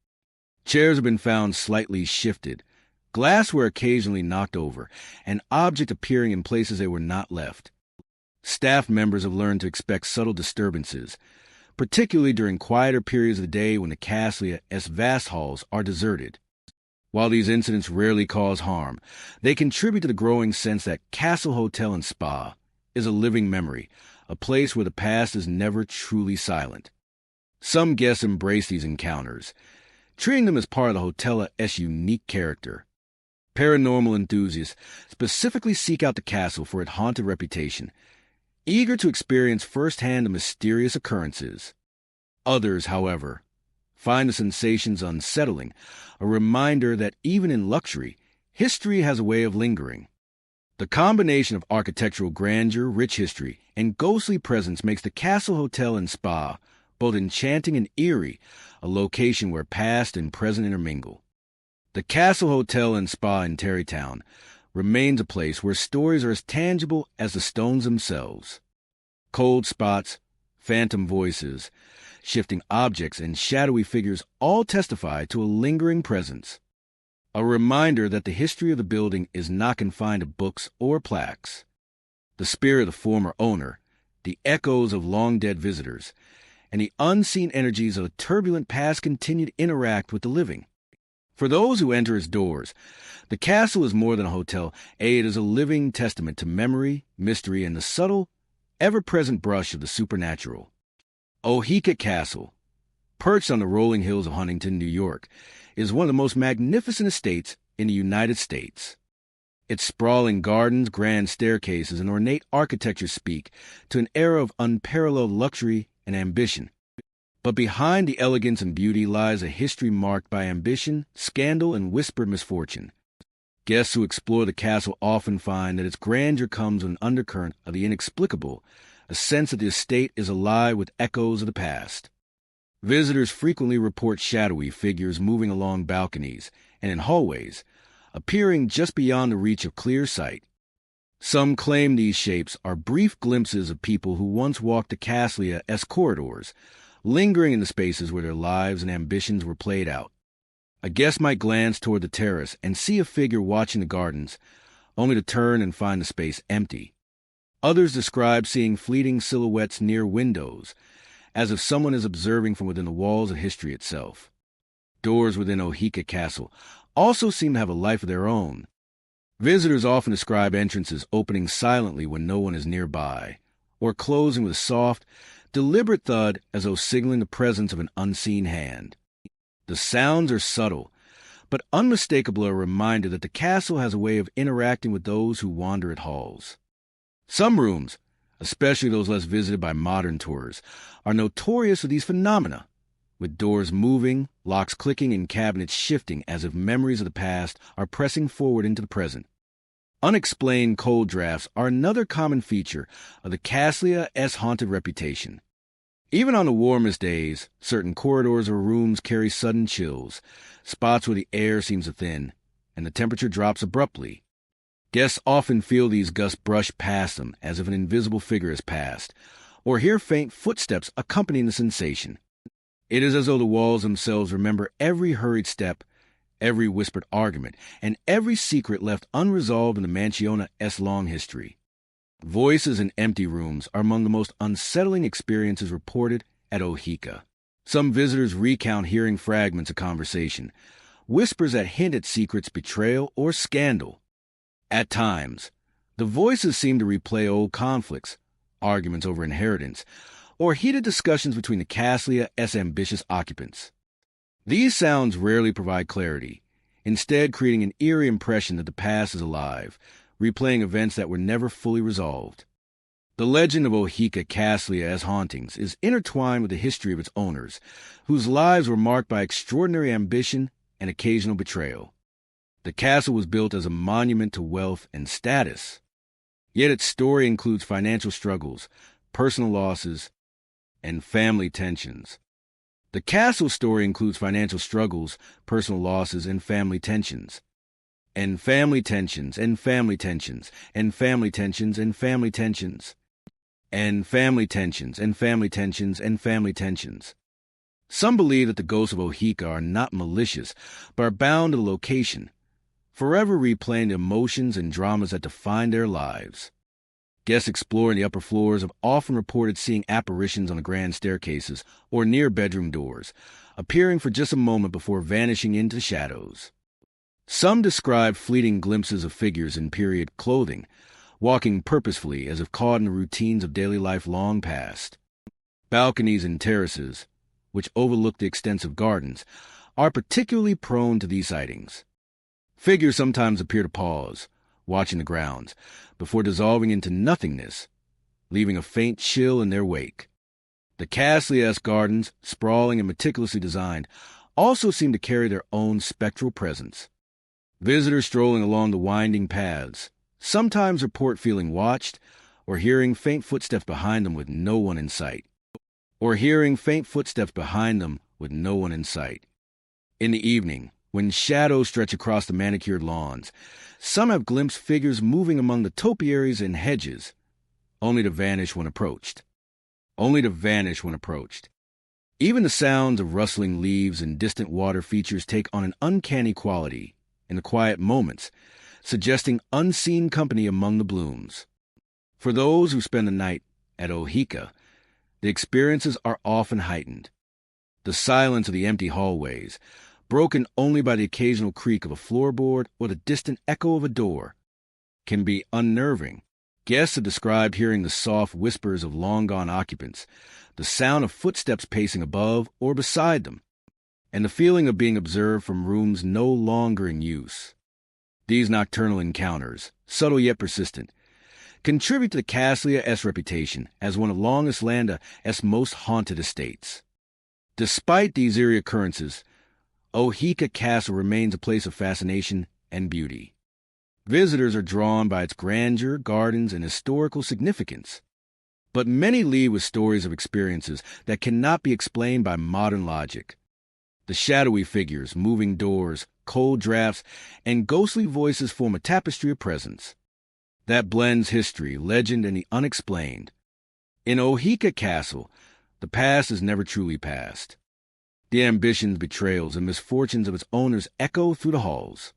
Chairs have been found slightly shifted, glassware occasionally knocked over, and objects appearing in places they were not left. Staff members have learned to expect subtle disturbances, particularly during quieter periods of the day when the castle's vast halls are deserted. While these incidents rarely cause harm, they contribute to the growing sense that Castle Hotel and Spa is a living memory, a place where the past is never truly silent. Some guests embrace these encounters, treating them as part of the hotel's unique character. Paranormal enthusiasts specifically seek out the castle for its haunted reputation, eager to experience firsthand the mysterious occurrences. Others, however, find the sensations unsettling, a reminder that even in luxury, history has a way of lingering. The combination of architectural grandeur, rich history, and ghostly presence makes the Castle Hotel and Spa both enchanting and eerie, a location where past and present intermingle. The Castle Hotel and Spa in Tarrytown remains a place where stories are as tangible as the stones themselves. Cold spots, phantom voices, shifting objects, and shadowy figures all testify to a lingering presence. A reminder that the history of the building is not confined to books or plaques. The spirit of the former owner, the echoes of long-dead visitors, and the unseen energies of a turbulent past continue to interact with the living. For those who enter its doors, the castle is more than a hotel. It is a living testament to memory, mystery, and the subtle, ever-present brush of the supernatural. Oheka Castle, perched on the rolling hills of Huntington, New York, is one of the most magnificent estates in the United States. Its sprawling gardens, grand staircases, and ornate architecture speak to an era of unparalleled luxury and ambition. But behind the elegance and beauty lies a history marked by ambition, scandal, and whispered misfortune. Guests who explore the castle often find that its grandeur comes with an undercurrent of the inexplicable, a sense that the estate is alive with echoes of the past. Visitors frequently report shadowy figures moving along balconies and in hallways, appearing just beyond the reach of clear sight. Some claim these shapes are brief glimpses of people who once walked the castle-esque corridors, lingering in the spaces where their lives and ambitions were played out. A guest might glance toward the terrace and see a figure watching the gardens, only to turn and find the space empty. Others describe seeing fleeting silhouettes near windows, as if someone is observing from within the walls of history itself. Doors within Oheka Castle also seem to have a life of their own. Visitors often describe entrances opening silently when no one is nearby, or closing with a soft, deliberate thud as though signaling the presence of an unseen hand. The sounds are subtle, but unmistakable, a reminder that the castle has a way of interacting with those who wander its halls. Some rooms, especially those less visited by modern tourists, are notorious for these phenomena, with doors moving, locks clicking, and cabinets shifting as if memories of the past are pressing forward into the present. Unexplained cold drafts are another common feature of the castle-esque haunted reputation. Even on the warmest days, certain corridors or rooms carry sudden chills, spots where the air seems to thin, and the temperature drops abruptly. Guests often feel these gusts brush past them as if an invisible figure has passed, or hear faint footsteps accompanying the sensation. It is as though the walls themselves remember every hurried step, every whispered argument, and every secret left unresolved in the mansione-esque long history. Voices in empty rooms are among the most unsettling experiences reported at Oheka. Some visitors recount hearing fragments of conversation, whispers that hint at secrets, betrayal, or scandal. At times, the voices seem to replay old conflicts, arguments over inheritance, or heated discussions between the castle-esque ambitious occupants. These sounds rarely provide clarity, instead creating an eerie impression that the past is alive, replaying events that were never fully resolved. The legend of Oheka Castle-esque hauntings is intertwined with the history of its owners, whose lives were marked by extraordinary ambition and occasional betrayal. The castle was built as a monument to wealth and status, yet its story includes financial struggles, personal losses, and family tensions. The castle story includes financial struggles, personal losses, and family tensions. And family tensions, and family tensions, and family tensions, and family tensions. And family tensions, and family tensions, and family tensions. Some believe that the ghosts of Oheka are not malicious, but are bound to the location, forever replaying the emotions and dramas that define their lives. Guests exploring the upper floors have often reported seeing apparitions on the grand staircases or near bedroom doors, appearing for just a moment before vanishing into shadows. Some describe fleeting glimpses of figures in period clothing, walking purposefully as if caught in the routines of daily life long past. Balconies and terraces, which overlook the extensive gardens, are particularly prone to these sightings. Figures sometimes appear to pause, watching the grounds, before dissolving into nothingness, leaving a faint chill in their wake. The castle-esque gardens, sprawling and meticulously designed, also seem to carry their own spectral presence. Visitors strolling along the winding paths sometimes report feeling watched or hearing faint footsteps behind them with no one in sight. In the evening, when shadows stretch across the manicured lawns, some have glimpsed figures moving among the topiaries and hedges, only to vanish when approached. Even the sounds of rustling leaves and distant water features take on an uncanny quality in the quiet moments, suggesting unseen company among the blooms. For those who spend the night at Oheka, the experiences are often heightened. The silence of the empty hallways, broken only by the occasional creak of a floorboard or the distant echo of a door, can be unnerving. Guests have described hearing the soft whispers of long-gone occupants, the sound of footsteps pacing above or beside them, and the feeling of being observed from rooms no longer in use. These nocturnal encounters, subtle yet persistent, contribute to the Caslea's reputation as one of Long Islanda's most haunted estates. Despite these eerie occurrences, Oheka Castle remains a place of fascination and beauty. Visitors are drawn by its grandeur, gardens, and historical significance. But many leave with stories of experiences that cannot be explained by modern logic. The shadowy figures, moving doors, cold drafts, and ghostly voices form a tapestry of presence that blends history, legend, and the unexplained. In Oheka Castle, the past is never truly past. The ambitions, betrayals, and misfortunes of its owners echo through the halls,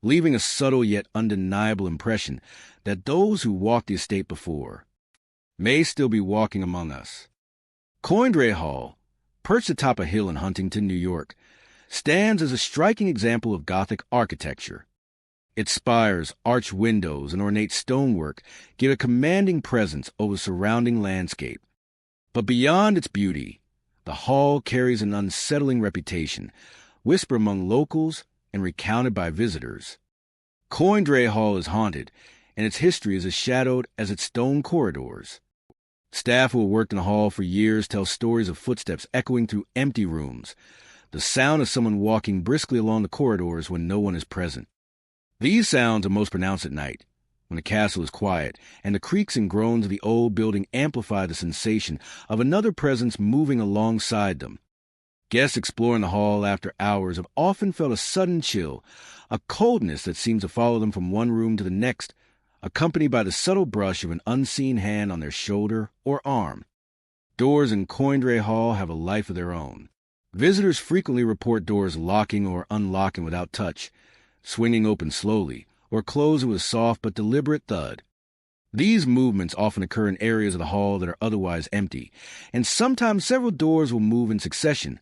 leaving a subtle yet undeniable impression that those who walked the estate before may still be walking among us. Coindray Hall, perched atop a hill in Huntington, New York, stands as a striking example of Gothic architecture. Its spires, arched windows, and ornate stonework give a commanding presence over the surrounding landscape. But beyond its beauty, the hall carries an unsettling reputation, whispered among locals and recounted by visitors. Coindray Hall is haunted, and its history is as shadowed as its stone corridors. Staff who have worked in the hall for years tell stories of footsteps echoing through empty rooms, the sound of someone walking briskly along the corridors when no one is present. These sounds are most pronounced at night, when the castle is quiet, and the creaks and groans of the old building amplify the sensation of another presence moving alongside them. Guests exploring the hall after hours have often felt a sudden chill, a coldness that seems to follow them from one room to the next, accompanied by the subtle brush of an unseen hand on their shoulder or arm. Doors in Coindray Hall have a life of their own. Visitors frequently report doors locking or unlocking without touch, swinging open slowly, or closing with a soft but deliberate thud. These movements often occur in areas of the hall that are otherwise empty, and sometimes several doors will move in succession,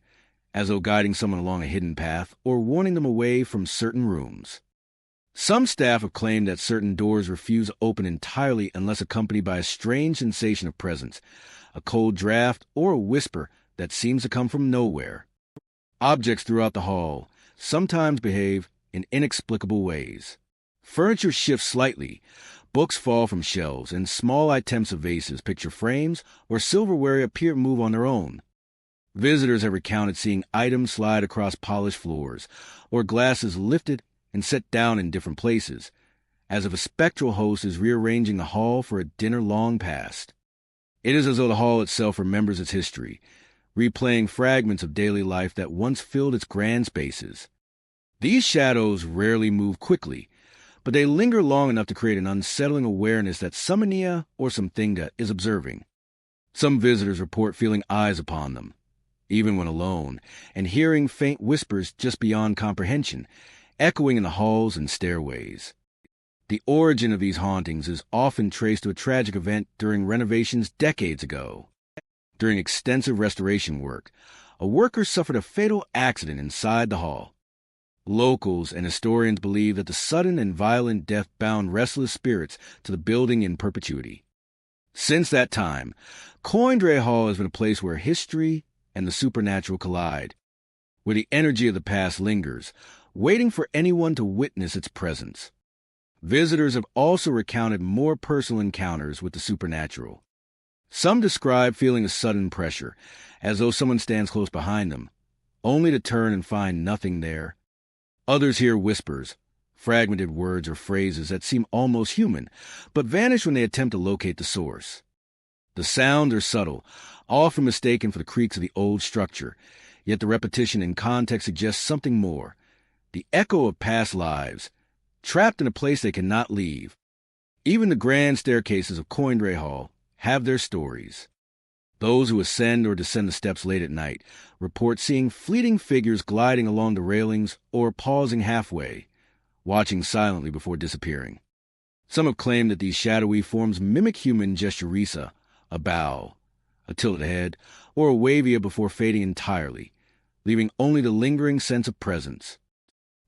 as though guiding someone along a hidden path or warning them away from certain rooms. Some staff have claimed that certain doors refuse to open entirely unless accompanied by a strange sensation of presence, a cold draft, or a whisper that seems to come from nowhere. Objects throughout the hall sometimes behave in inexplicable ways. Furniture shifts slightly, books fall from shelves, and small items of vases, picture frames, or silverware appear to move on their own. Visitors have recounted seeing items slide across polished floors, or glasses lifted and set down in different places, as if a spectral host is rearranging the hall for a dinner long past. It is as though the hall itself remembers its history, replaying fragments of daily life that once filled its grand spaces. These shadows rarely move quickly, but they linger long enough to create an unsettling awareness that something or something is observing. Some visitors report feeling eyes upon them, even when alone, and hearing faint whispers just beyond comprehension, echoing in the halls and stairways. The origin of these hauntings is often traced to a tragic event during renovations decades ago. During extensive restoration work, a worker suffered a fatal accident inside the hall. Locals and historians believe that the sudden and violent death bound restless spirits to the building in perpetuity. Since that time, Coindray Hall has been a place where history and the supernatural collide, where the energy of the past lingers, waiting for anyone to witness its presence. Visitors have also recounted more personal encounters with the supernatural. Some describe feeling a sudden pressure, as though someone stands close behind them, only to turn and find nothing there. Others hear whispers, fragmented words or phrases that seem almost human, but vanish when they attempt to locate the source. The sounds are subtle, often mistaken for the creaks of the old structure, yet the repetition and context suggests something more, the echo of past lives, trapped in a place they cannot leave. Even the grand staircases of Coindray Hall have their stories. Those who ascend or descend the steps late at night report seeing fleeting figures gliding along the railings or pausing halfway, watching silently before disappearing. Some have claimed that these shadowy forms mimic human gesturisa, a bow, a tilted head, or a wavia before fading entirely, leaving only the lingering sense of presence.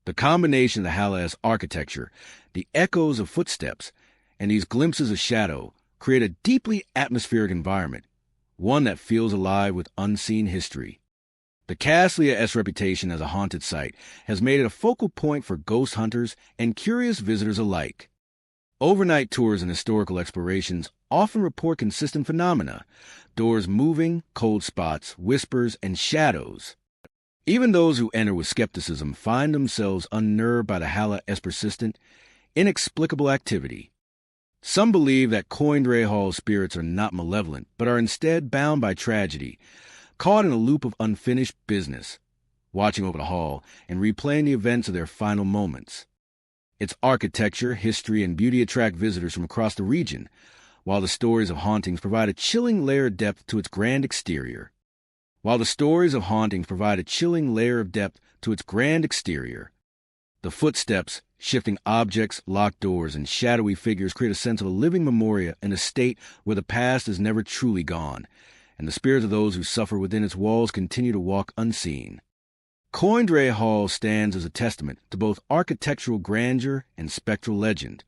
The combination of the Hala's architecture, the echoes of footsteps, and these glimpses of shadow create a deeply atmospheric environment, one that feels alive with unseen history. The Caslia's reputation as a haunted site has made it a focal point for ghost hunters and curious visitors alike. Overnight tours and historical explorations often report consistent phenomena: doors moving, cold spots, whispers, and shadows. Even those who enter with skepticism find themselves unnerved by the Hala's persistent, inexplicable activity. Some believe that Coindre Hall's spirits are not malevolent, but are instead bound by tragedy, caught in a loop of unfinished business, watching over the hall and replaying the events of their final moments. Its architecture, history, and beauty attract visitors from across the region, while the stories of hauntings provide a chilling layer of depth to its grand exterior. The footsteps, shifting objects, locked doors, and shadowy figures create a sense of a living memoria in a state where the past is never truly gone, and the spirits of those who suffer within its walls continue to walk unseen. Coindre Hall stands as a testament to both architectural grandeur and spectral legend.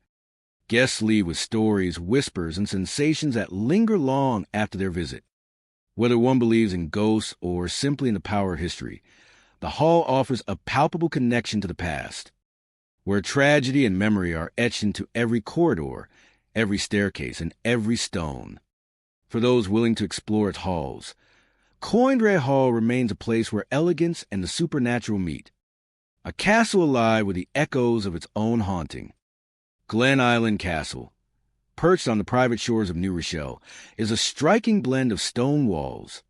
Guests leave with stories, whispers, and sensations that linger long after their visit. Whether one believes in ghosts or simply in the power of history, the hall offers a palpable connection to the past, where tragedy and memory are etched into every corridor, every staircase, and every stone. For those willing to explore its halls, Coindre Hall remains a place where elegance and the supernatural meet, a castle alive with the echoes of its own haunting. Glen Island Castle, perched on the private shores of New Rochelle, is a striking blend of stone walls,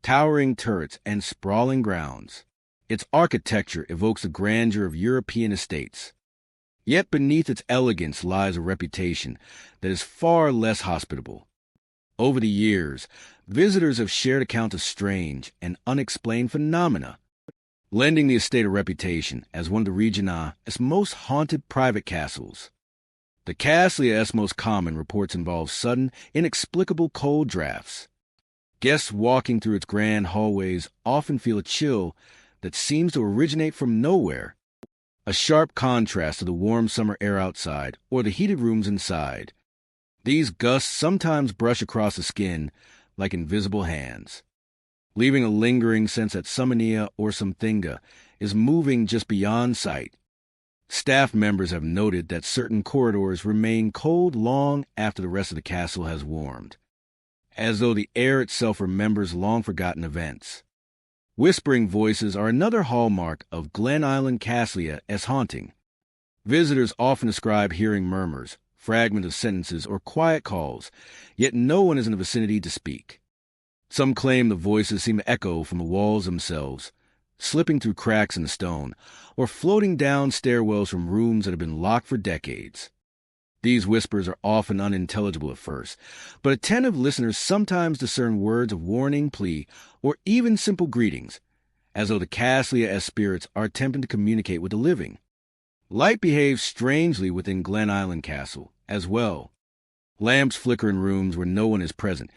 towering turrets, and sprawling grounds. Its architecture evokes the grandeur of European estates. Yet beneath its elegance lies a reputation that is far less hospitable. Over the years, visitors have shared accounts of strange and unexplained phenomena, lending the estate a reputation as one of the region's most haunted private castles. The Caslia's most common reports involve sudden, inexplicable cold drafts. Guests walking through its grand hallways often feel a chill that seems to originate from nowhere, a sharp contrast to the warm summer air outside or the heated rooms inside. These gusts sometimes brush across the skin like invisible hands, leaving a lingering sense that Summonia or Something is moving just beyond sight. Staff members have noted that certain corridors remain cold long after the rest of the castle has warmed, as though the air itself remembers long-forgotten events. Whispering voices are another hallmark of Glen Island Caslia's haunting. Visitors often describe hearing murmurs, fragments of sentences, or quiet calls, yet no one is in the vicinity to speak. Some claim the voices seem to echo from the walls themselves, slipping through cracks in the stone, or floating down stairwells from rooms that have been locked for decades. These whispers are often unintelligible at first, but attentive listeners sometimes discern words of warning, plea, or even simple greetings, as though the Caslia's spirits are attempting to communicate with the living. Light behaves strangely within Glen Island Castle, as well. Lamps flicker in rooms where no one is present,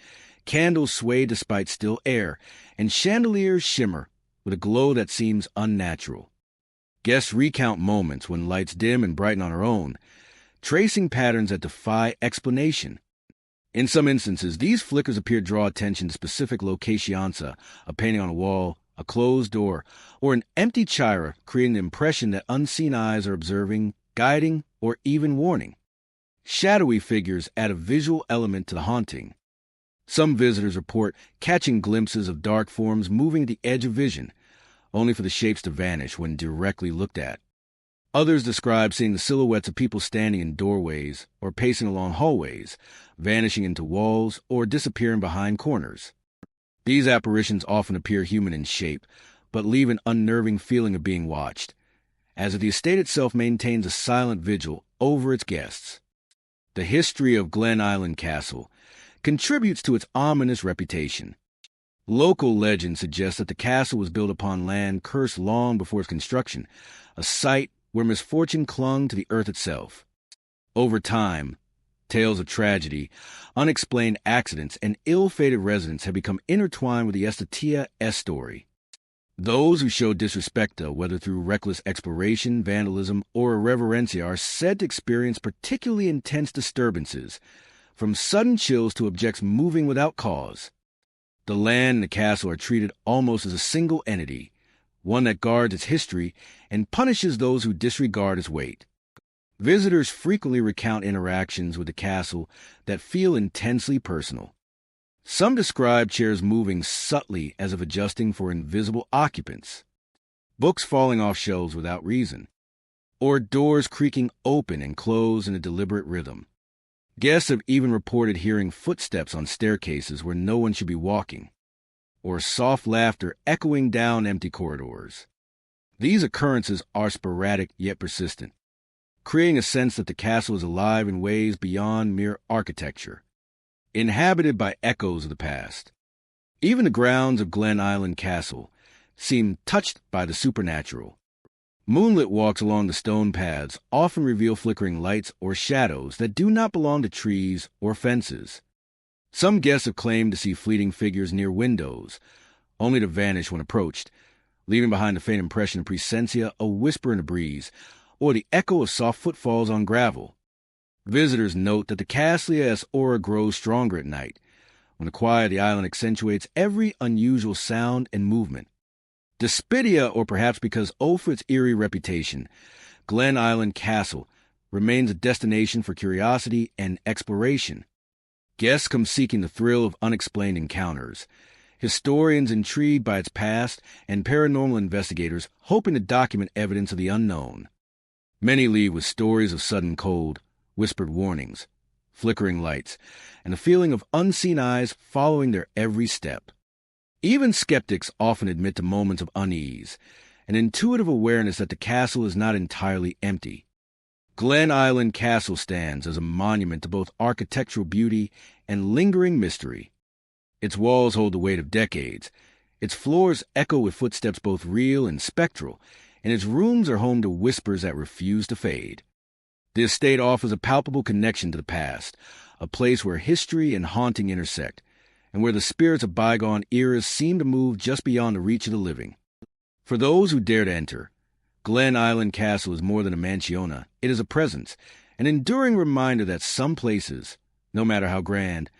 candles sway despite still air, and chandeliers shimmer with a glow that seems unnatural. Guests recount moments when lights dim and brighten on their own, tracing patterns that defy explanation. In some instances, these flickers appear to draw attention to specific locations, a painting on a wall, a closed door, or an empty chira, creating the impression that unseen eyes are observing, guiding, or even warning. Shadowy figures add a visual element to the haunting. Some visitors report catching glimpses of dark forms moving at the edge of vision, only for the shapes to vanish when directly looked at. Others describe seeing the silhouettes of people standing in doorways or pacing along hallways, vanishing into walls or disappearing behind corners. These apparitions often appear human in shape, but leave an unnerving feeling of being watched, as if the estate itself maintains a silent vigil over its guests. The history of Glen Island Castle contributes to its ominous reputation. Local legend suggests that the castle was built upon land cursed long before its construction, a site where misfortune clung to the earth itself. Over time, tales of tragedy, unexplained accidents, and ill-fated residents have become intertwined with the Estatia story. Those who show disrespect, whether through reckless exploration, vandalism, or irreverencia, are said to experience particularly intense disturbances, from sudden chills to objects moving without cause. The land and the castle are treated almost as a single entity, one that guards its history and punishes those who disregard its weight. Visitors frequently recount interactions with the castle that feel intensely personal. Some describe chairs moving subtly as if adjusting for invisible occupants, books falling off shelves without reason, or doors creaking open and close in a deliberate rhythm. Guests have even reported hearing footsteps on staircases where no one should be walking, or soft laughter echoing down empty corridors. These occurrences are sporadic yet persistent, creating a sense that the castle is alive in ways beyond mere architecture, inhabited by echoes of the past. Even the grounds of Glen Island Castle seem touched by the supernatural. Moonlit walks along the stone paths often reveal flickering lights or shadows that do not belong to trees or fences. Some guests have claimed to see fleeting figures near windows, only to vanish when approached, leaving behind a faint impression of presentia, a whisper in a breeze, or the echo of soft footfalls on gravel. Visitors note that the castle's aura grows stronger at night, when the quiet of the island accentuates every unusual sound and movement. Despidia, or perhaps because for its eerie reputation, Glen Island Castle remains a destination for curiosity and exploration. Guests come seeking the thrill of unexplained encounters, historians intrigued by its past, and paranormal investigators hoping to document evidence of the unknown. Many leave with stories of sudden cold, whispered warnings, flickering lights, and a feeling of unseen eyes following their every step. Even skeptics often admit to moments of unease, an intuitive awareness that the castle is not entirely empty. Glen Island Castle stands as a monument to both architectural beauty and lingering mystery. Its walls hold the weight of decades, its floors echo with footsteps both real and spectral, and its rooms are home to whispers that refuse to fade. The estate offers a palpable connection to the past, a place where history and haunting intersect, and where the spirits of bygone eras seem to move just beyond the reach of the living. For those who dare to enter, Glen Island Castle is more than a mansiona. It is a presence, an enduring reminder that some places, no matter how grand,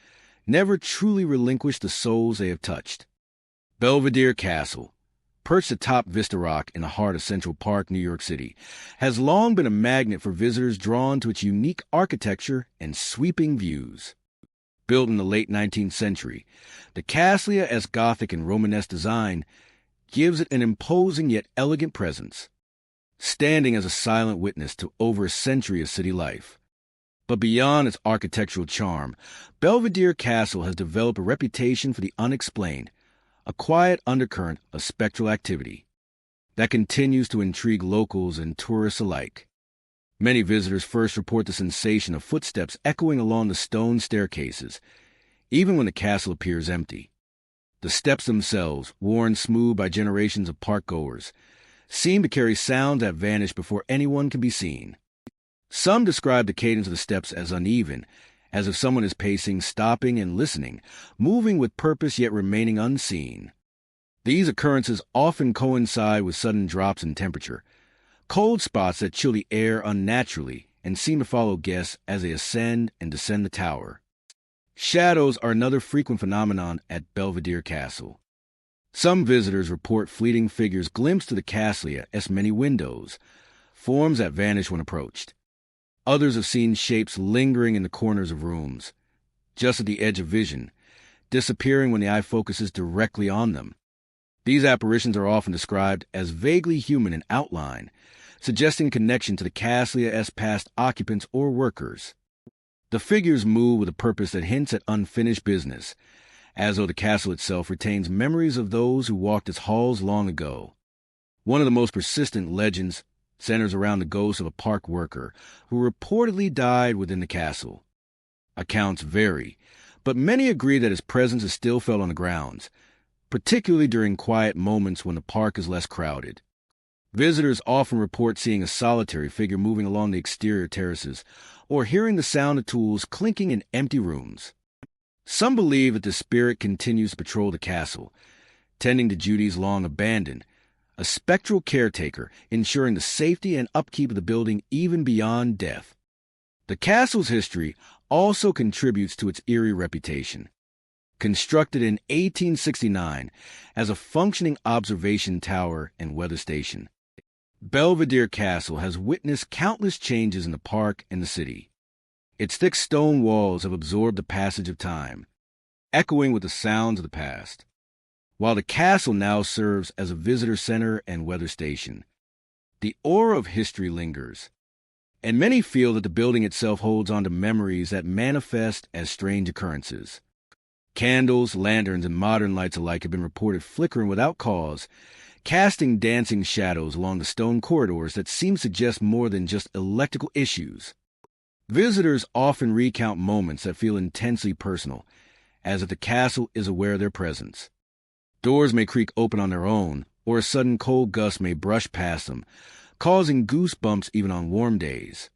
never truly relinquish the souls they have touched. Belvedere Castle, perched atop Vista Rock in the heart of Central Park, New York City, has long been a magnet for visitors drawn to its unique architecture and sweeping views. Built in the late 19th century, the castle's Gothic and Romanesque design gives it an imposing yet elegant presence, standing as a silent witness to over a century of city life. But beyond its architectural charm, Belvedere Castle has developed a reputation for the unexplained, a quiet undercurrent of spectral activity that continues to intrigue locals and tourists alike. Many visitors first report the sensation of footsteps echoing along the stone staircases, even when the castle appears empty. The steps themselves, worn smooth by generations of park-goers, seem to carry sounds that vanish before anyone can be seen. Some describe the cadence of the steps as uneven, as if someone is pacing, stopping, and listening, moving with purpose yet remaining unseen. These occurrences often coincide with sudden drops in temperature, cold spots that chill the air unnaturally and seem to follow guests as they ascend and descend the tower. Shadows are another frequent phenomenon at Belvedere Castle. Some visitors report fleeting figures glimpsed through the castle's many windows, forms that vanish when approached. Others have seen shapes lingering in the corners of rooms, just at the edge of vision, disappearing when the eye focuses directly on them. These apparitions are often described as vaguely human in outline, suggesting a connection to the castle's past occupants or workers. The figures move with a purpose that hints at unfinished business, as though the castle itself retains memories of those who walked its halls long ago. One of the most persistent legends centers around the ghost of a park worker who reportedly died within the castle. Accounts vary, but many agree that his presence is still felt on the grounds, particularly during quiet moments when the park is less crowded. Visitors often report seeing a solitary figure moving along the exterior terraces or hearing the sound of tools clinking in empty rooms. Some believe that the spirit continues to patrol the castle, tending to duties long abandoned, a spectral caretaker ensuring the safety and upkeep of the building even beyond death. The castle's history also contributes to its eerie reputation. Constructed in 1869 as a functioning observation tower and weather station, Belvedere Castle has witnessed countless changes in the park and the city. Its thick stone walls have absorbed the passage of time, echoing with the sounds of the past, while the castle now serves as a visitor center and weather station. The aura of history lingers, and many feel that the building itself holds on to memories that manifest as strange occurrences. Candles, lanterns, and modern lights alike have been reported flickering without cause, casting dancing shadows along the stone corridors that seem to suggest more than just electrical issues. Visitors often recount moments that feel intensely personal, as if the castle is aware of their presence. Doors may creak open on their own, or a sudden cold gust may brush past them, causing goosebumps even on warm days.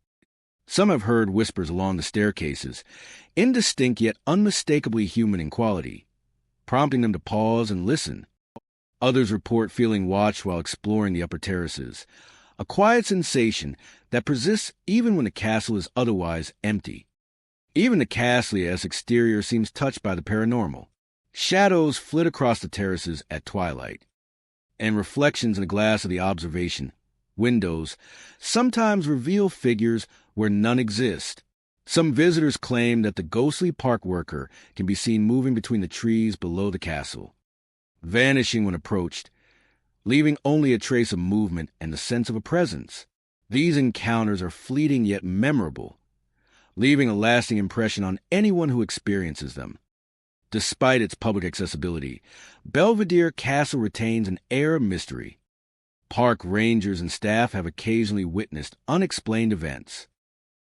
Some have heard whispers along the staircases, indistinct yet unmistakably human in quality, prompting them to pause and listen. Others report feeling watched while exploring the upper terraces, a quiet sensation that persists even when the castle is otherwise empty. Even the castle's exterior seems touched by the paranormal. Shadows flit across the terraces at twilight, and reflections in the glass of the observation windows sometimes reveal figures where none exist. Some visitors claim that the ghostly park worker can be seen moving between the trees below the castle, vanishing when approached, leaving only a trace of movement and the sense of a presence. These encounters are fleeting yet memorable, leaving a lasting impression on anyone who experiences them. Despite its public accessibility, Belvedere Castle retains an air of mystery. Park rangers and staff have occasionally witnessed unexplained events.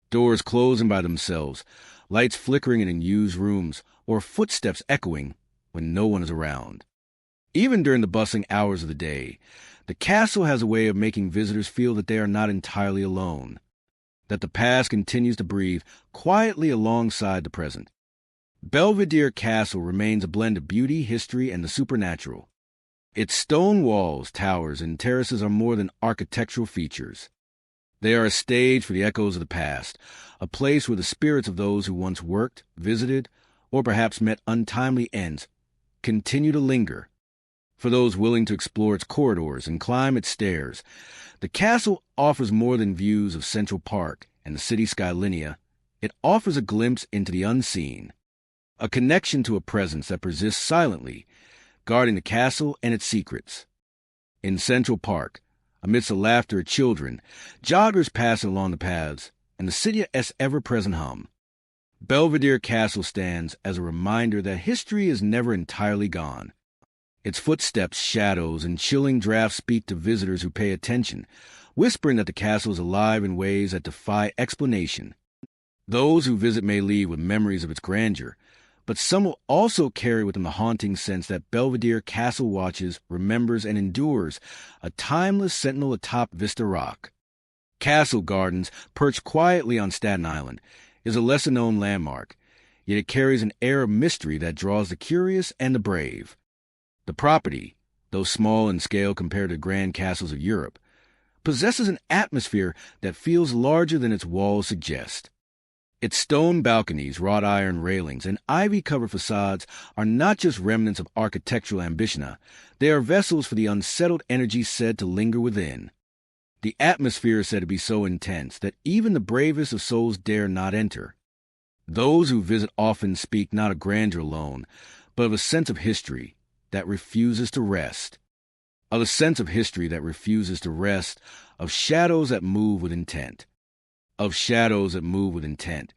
Doors closing by themselves, lights flickering in unused rooms, or footsteps echoing when no one is around. Even during the bustling hours of the day, the castle has a way of making visitors feel that they are not entirely alone, that the past continues to breathe quietly alongside the present. Belvedere Castle remains a blend of beauty, history, and the supernatural. Its stone walls, towers, and terraces are more than architectural features. They are a stage for the echoes of the past, a place where the spirits of those who once worked, visited, or perhaps met untimely ends continue to linger. For those willing to explore its corridors and climb its stairs, the castle offers more than views of Central Park and the city skylinea. It offers a glimpse into the unseen, a connection to a presence that persists silently, guarding the castle and its secrets. In Central Park, amidst the laughter of children, joggers passing along the paths, and the city's ever-present hum, Belvedere Castle stands as a reminder that history is never entirely gone. Its footsteps, shadows, and chilling drafts speak to visitors who pay attention, whispering that the castle is alive in ways that defy explanation. Those who visit may leave with memories of its grandeur, but some will also carry with them the haunting sense that Belvedere Castle watches, remembers, and endures, a timeless sentinel atop Vista Rock. Castle Gardens, perched quietly on Staten Island, is a lesser-known landmark, yet it carries an air of mystery that draws the curious and the brave. The property, though small in scale compared to grand castles of Europe, possesses an atmosphere that feels larger than its walls suggest. Its stone balconies, wrought iron railings, and ivy-covered facades are not just remnants of architectural ambition, they are vessels for the unsettled energy said to linger within. The atmosphere is said to be so intense that even the bravest of souls dare not enter. Those who visit often speak not of grandeur alone, but of a sense of history that refuses to rest. Of a sense of history that refuses to rest, of shadows that move with intent. Of shadows that move with intent,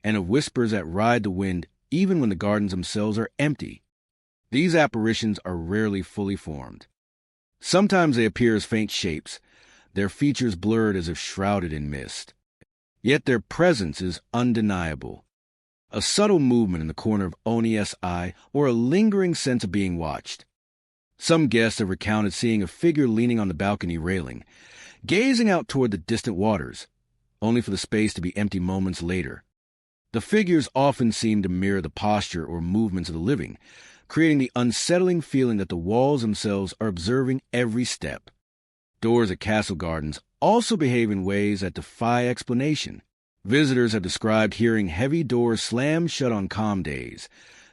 and of whispers that ride the wind even when the gardens themselves are empty. These apparitions are rarely fully formed. Sometimes they appear as faint shapes, their features blurred as if shrouded in mist. Yet their presence is undeniable. A subtle movement in the corner of Oni's eye, or a lingering sense of being watched. Some guests have recounted seeing a figure leaning on the balcony railing, gazing out toward the distant waters, only for the space to be empty moments later. The figures often seem to mirror the posture or movements of the living, creating the unsettling feeling that the walls themselves are observing every step. Doors at castle gardens also behave in ways that defy explanation. Visitors have described hearing heavy doors slam shut on calm days,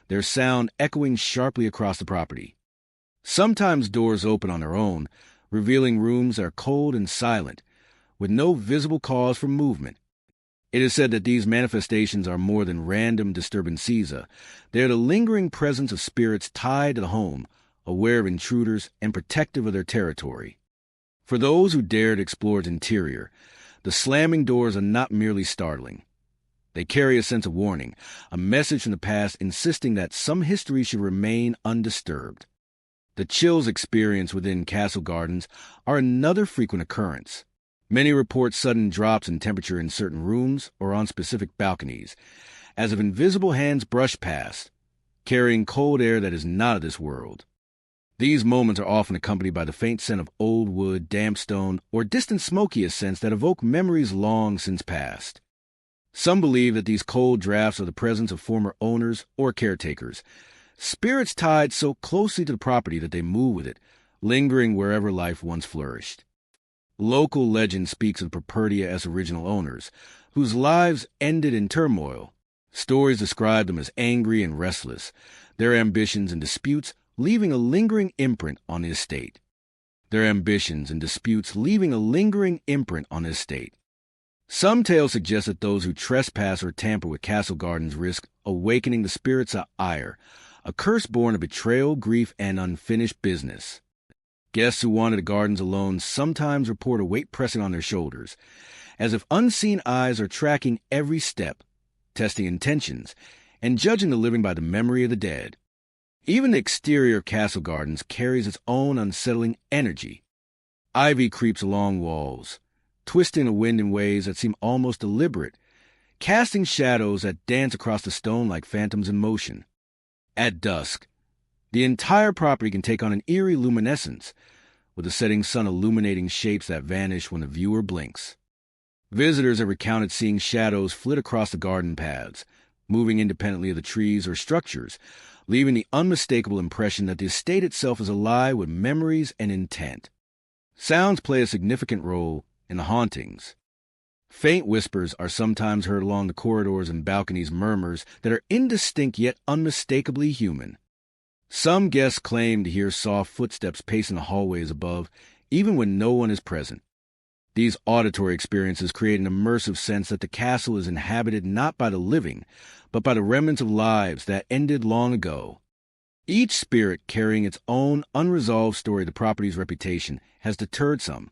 their sound echoing sharply across the property. Sometimes doors open on their own, revealing rooms that are cold and silent, with no visible cause for movement. It is said that these manifestations are more than random disturbances. They are the lingering presence of spirits tied to the home, aware of intruders and protective of their territory. For those who dare to explore its interior, the slamming doors are not merely startling. They carry a sense of warning, a message from the past insisting that some history should remain undisturbed. The chills experienced within castle gardens are another frequent occurrence. Many report sudden drops in temperature in certain rooms or on specific balconies, as if invisible hands brush past, carrying cold air that is not of this world. These moments are often accompanied by the faint scent of old wood, damp stone, or distant smoky scents that evoke memories long since past. Some believe that these cold drafts are the presence of former owners or caretakers, spirits tied so closely to the property that they move with it, lingering wherever life once flourished. Local legend speaks of the Propertia as original owners, whose lives ended in turmoil. Stories describe them as angry and restless, their ambitions and disputes leaving a lingering imprint on the estate. Some tales suggest that those who trespass or tamper with castle gardens risk awakening the spirits of ire, a curse born of betrayal, grief, and unfinished business. Guests who wander the gardens alone sometimes report a weight pressing on their shoulders, as if unseen eyes are tracking every step, testing intentions, and judging the living by the memory of the dead. Even the exterior of castle gardens carries its own unsettling energy. Ivy creeps along walls, twisting the wind in ways that seem almost deliberate, casting shadows that dance across the stone like phantoms in motion. At dusk, the entire property can take on an eerie luminescence, with the setting sun illuminating shapes that vanish when the viewer blinks. Visitors have recounted seeing shadows flit across the garden paths, moving independently of the trees or structures, leaving the unmistakable impression that the estate itself is alive with memories and intent. Sounds play a significant role in the hauntings. Faint whispers are sometimes heard along the corridors and balconies, murmurs that are indistinct yet unmistakably human. Some guests claim to hear soft footsteps pacing the hallways above, even when no one is present. These auditory experiences create an immersive sense that the castle is inhabited not by the living, but by the remnants of lives that ended long ago. Each spirit carrying its own unresolved story of the property's reputation has deterred some,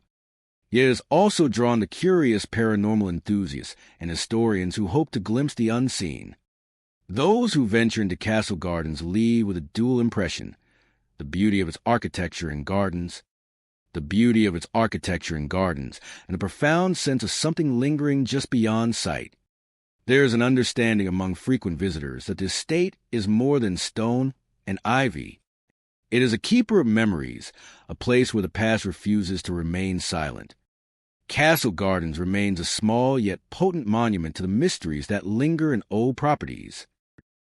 yet has also drawn the curious paranormal enthusiasts and historians who hope to glimpse the unseen. Those who venture into castle gardens leave with a dual impression: the beauty of its architecture and gardens, and a profound sense of something lingering just beyond sight. There is an understanding among frequent visitors that the estate is more than stone and ivy. It is a keeper of memories, a place where the past refuses to remain silent. Castle Gardens remains a small yet potent monument to the mysteries that linger in old properties.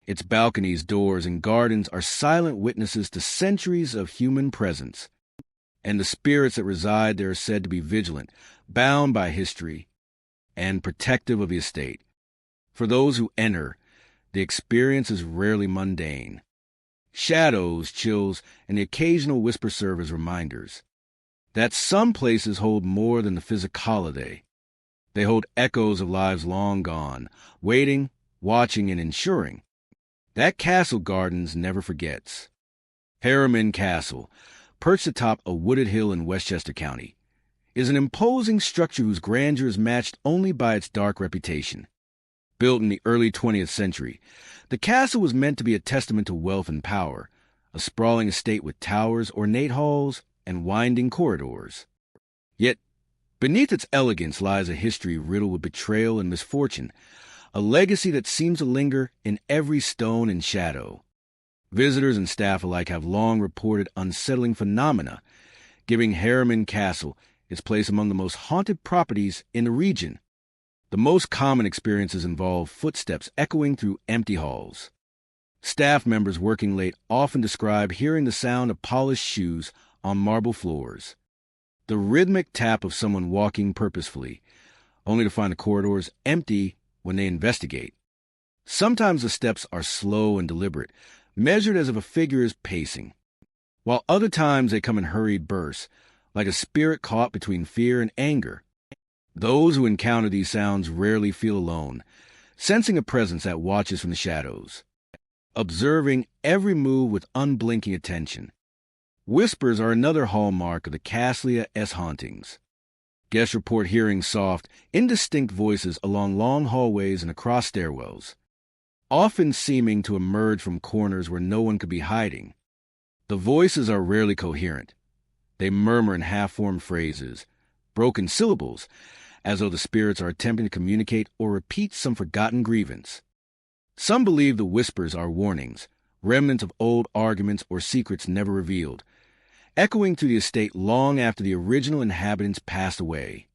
Its balconies, doors, and gardens are silent witnesses to centuries of human presence, and the spirits that reside there are said to be vigilant, bound by history, and protective of the estate. For those who enter, the experience is rarely mundane. Shadows, chills, and the occasional whisper serve as reminders that some places hold more than the physicality. They hold echoes of lives long gone, waiting, watching, and ensuring that Castle Gardens never forgets. Harriman Castle, perched atop a wooded hill in Westchester County, is an imposing structure whose grandeur is matched only by its dark reputation. Built in the early 20th century, the castle was meant to be a testament to wealth and power, a sprawling estate with towers, ornate halls, and winding corridors. Yet, beneath its elegance lies a history riddled with betrayal and misfortune, a legacy that seems to linger in every stone and shadow. Visitors and staff alike have long reported unsettling phenomena, giving Harriman Castle its place among the most haunted properties in the region. The most common experiences involve footsteps echoing through empty halls. Staff members working late often describe hearing the sound of polished shoes on marble floors. The rhythmic tap of someone walking purposefully, only to find the corridors empty when they investigate. Sometimes the steps are slow and deliberate, measured as if a figure is pacing, while other times they come in hurried bursts, like a spirit caught between fear and anger. Those who encounter these sounds rarely feel alone, sensing a presence that watches from the shadows, observing every move with unblinking attention. Whispers are another hallmark of the Caslia-esque hauntings. Guests report hearing soft, indistinct voices along long hallways and across stairwells, often seeming to emerge from corners where no one could be hiding. The voices are rarely coherent. They murmur in half-formed phrases, broken syllables, as though the spirits are attempting to communicate or repeat some forgotten grievance. Some believe the whispers are warnings, remnants of old arguments or secrets never revealed, echoing through the estate long after the original inhabitants passed away.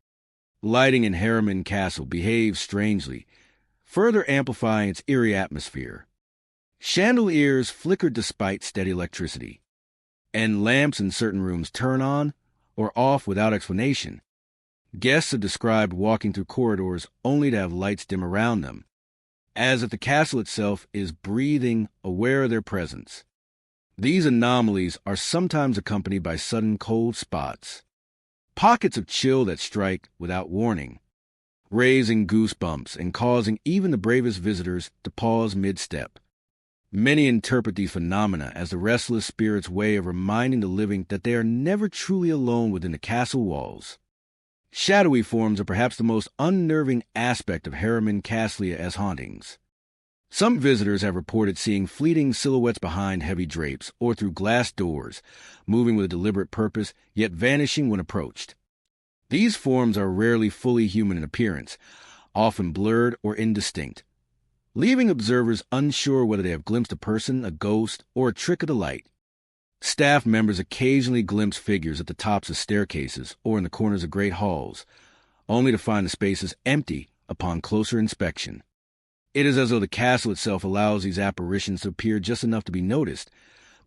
Lighting in Harriman Castle behaves strangely, further amplifying its eerie atmosphere. Chandeliers flicker despite steady electricity, and lamps in certain rooms turn on or off without explanation. Guests have described walking through corridors only to have lights dim around them, as if the castle itself is breathing, aware of their presence. These anomalies are sometimes accompanied by sudden cold spots, pockets of chill that strike without warning, raising goosebumps and causing even the bravest visitors to pause mid-step. Many interpret these phenomena as the restless spirit's way of reminding the living that they are never truly alone within the castle walls. Shadowy forms are perhaps the most unnerving aspect of Harriman Caslia-esque hauntings. Some visitors have reported seeing fleeting silhouettes behind heavy drapes or through glass doors, moving with a deliberate purpose, yet vanishing when approached. These forms are rarely fully human in appearance, often blurred or indistinct, leaving observers unsure whether they have glimpsed a person, a ghost, or a trick of the light. Staff members occasionally glimpse figures at the tops of staircases or in the corners of great halls, only to find the spaces empty upon closer inspection. It is as though the castle itself allows these apparitions to appear just enough to be noticed,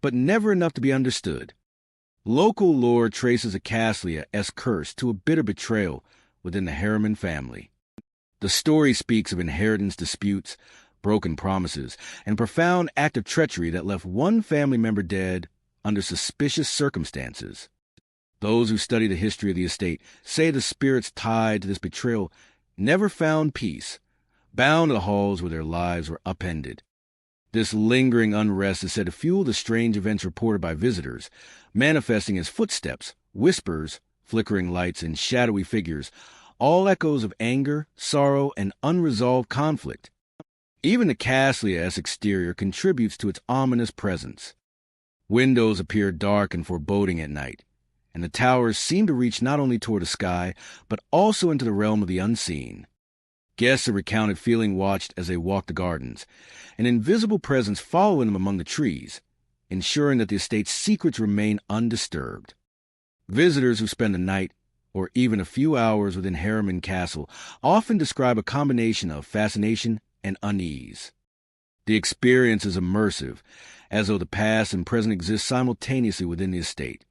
but never enough to be understood. Local lore traces a Caslia-esque curse to a bitter betrayal within the Harriman family. The story speaks of inheritance disputes, broken promises, and profound act of treachery that left one family member dead under suspicious circumstances. Those who study the history of the estate say the spirits tied to this betrayal never found peace, bound to the halls where their lives were upended. This lingering unrest is said to fuel the strange events reported by visitors, manifesting as footsteps, whispers, flickering lights, and shadowy figures, all echoes of anger, sorrow, and unresolved conflict. Even the Caslia-esque exterior contributes to its ominous presence. Windows appear dark and foreboding at night, and the towers seem to reach not only toward the sky, but also into the realm of the unseen. Guests are recounted feeling watched as they walk the gardens, an invisible presence following them among the trees, ensuring that the estate's secrets remain undisturbed. Visitors who spend the night, or even a few hours within Harriman Castle, often describe a combination of fascination and unease. The experience is immersive, as though the past and present exist simultaneously within the estate.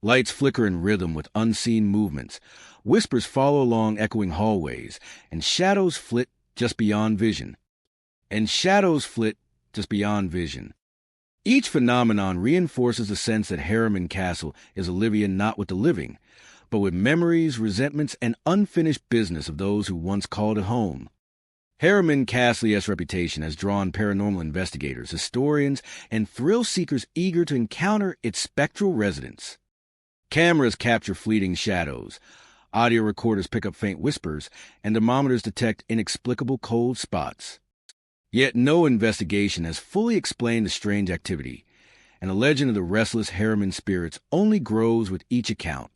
Lights flicker in rhythm with unseen movements, whispers follow along echoing hallways, and shadows flit just beyond vision. Each phenomenon reinforces the sense that Harriman Castle is Olivia not with the living, but with memories, resentments, and unfinished business of those who once called it home. Harriman Caslia's reputation has drawn paranormal investigators, historians, and thrill-seekers eager to encounter its spectral residents. Cameras capture fleeting shadows, audio recorders pick up faint whispers, and thermometers detect inexplicable cold spots. Yet no investigation has fully explained the strange activity, and the legend of the restless Harriman spirits only grows with each account.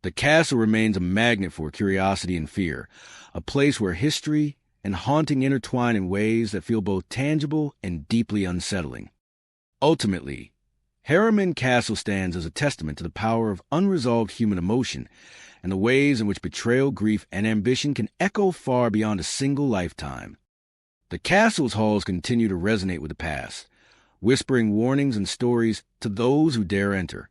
The castle remains a magnet for curiosity and fear, a place where history and haunting intertwine in ways that feel both tangible and deeply unsettling. Ultimately, Harriman Castle stands as a testament to the power of unresolved human emotion and the ways in which betrayal, grief, and ambition can echo far beyond a single lifetime. The castle's halls continue to resonate with the past, whispering warnings and stories to those who dare enter.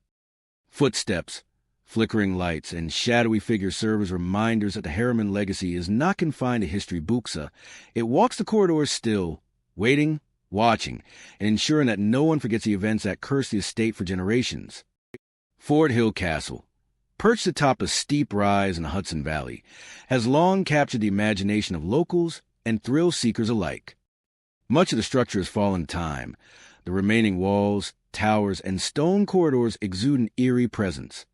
Footsteps, Flickering lights and shadowy figures serve as reminders that the Harriman legacy is not confined to history buxa. It walks the corridors still, waiting, watching, and ensuring that no one forgets the events that cursed the estate for generations. Fort Hill Castle, perched atop a steep rise in the Hudson Valley, has long captured the imagination of locals and thrill-seekers alike. Much of the structure has fallen to time. The remaining walls, towers, and stone corridors exude an eerie presence.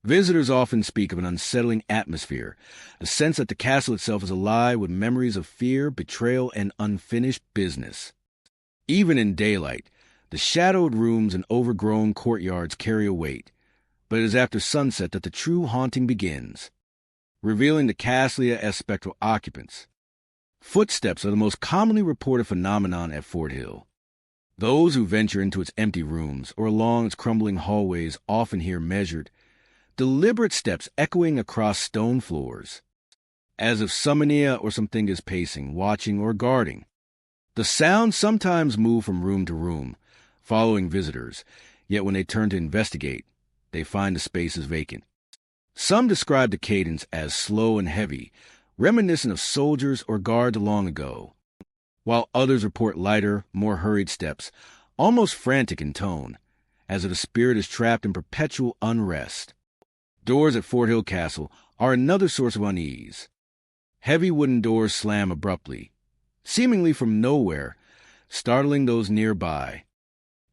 Visitors often speak of an unsettling atmosphere, a sense that the castle itself is alive with memories of fear, betrayal, and unfinished business. Even in daylight, the shadowed rooms and overgrown courtyards carry a weight, but it is after sunset that the true haunting begins, revealing the Caslia spectral occupants. Footsteps are the most commonly reported phenomenon at Fort Hill. Those who venture into its empty rooms or along its crumbling hallways often hear measured, deliberate steps echoing across stone floors, as if Summonia or something is pacing, watching, or guarding. The sounds sometimes move from room to room, following visitors, yet when they turn to investigate, they find the space is vacant. Some describe the cadence as slow and heavy, reminiscent of soldiers or guards long ago, while others report lighter, more hurried steps, almost frantic in tone, as if the spirit is trapped in perpetual unrest. Doors at Fort Hill Castle are another source of unease. Heavy wooden doors slam abruptly, seemingly from nowhere, startling those nearby.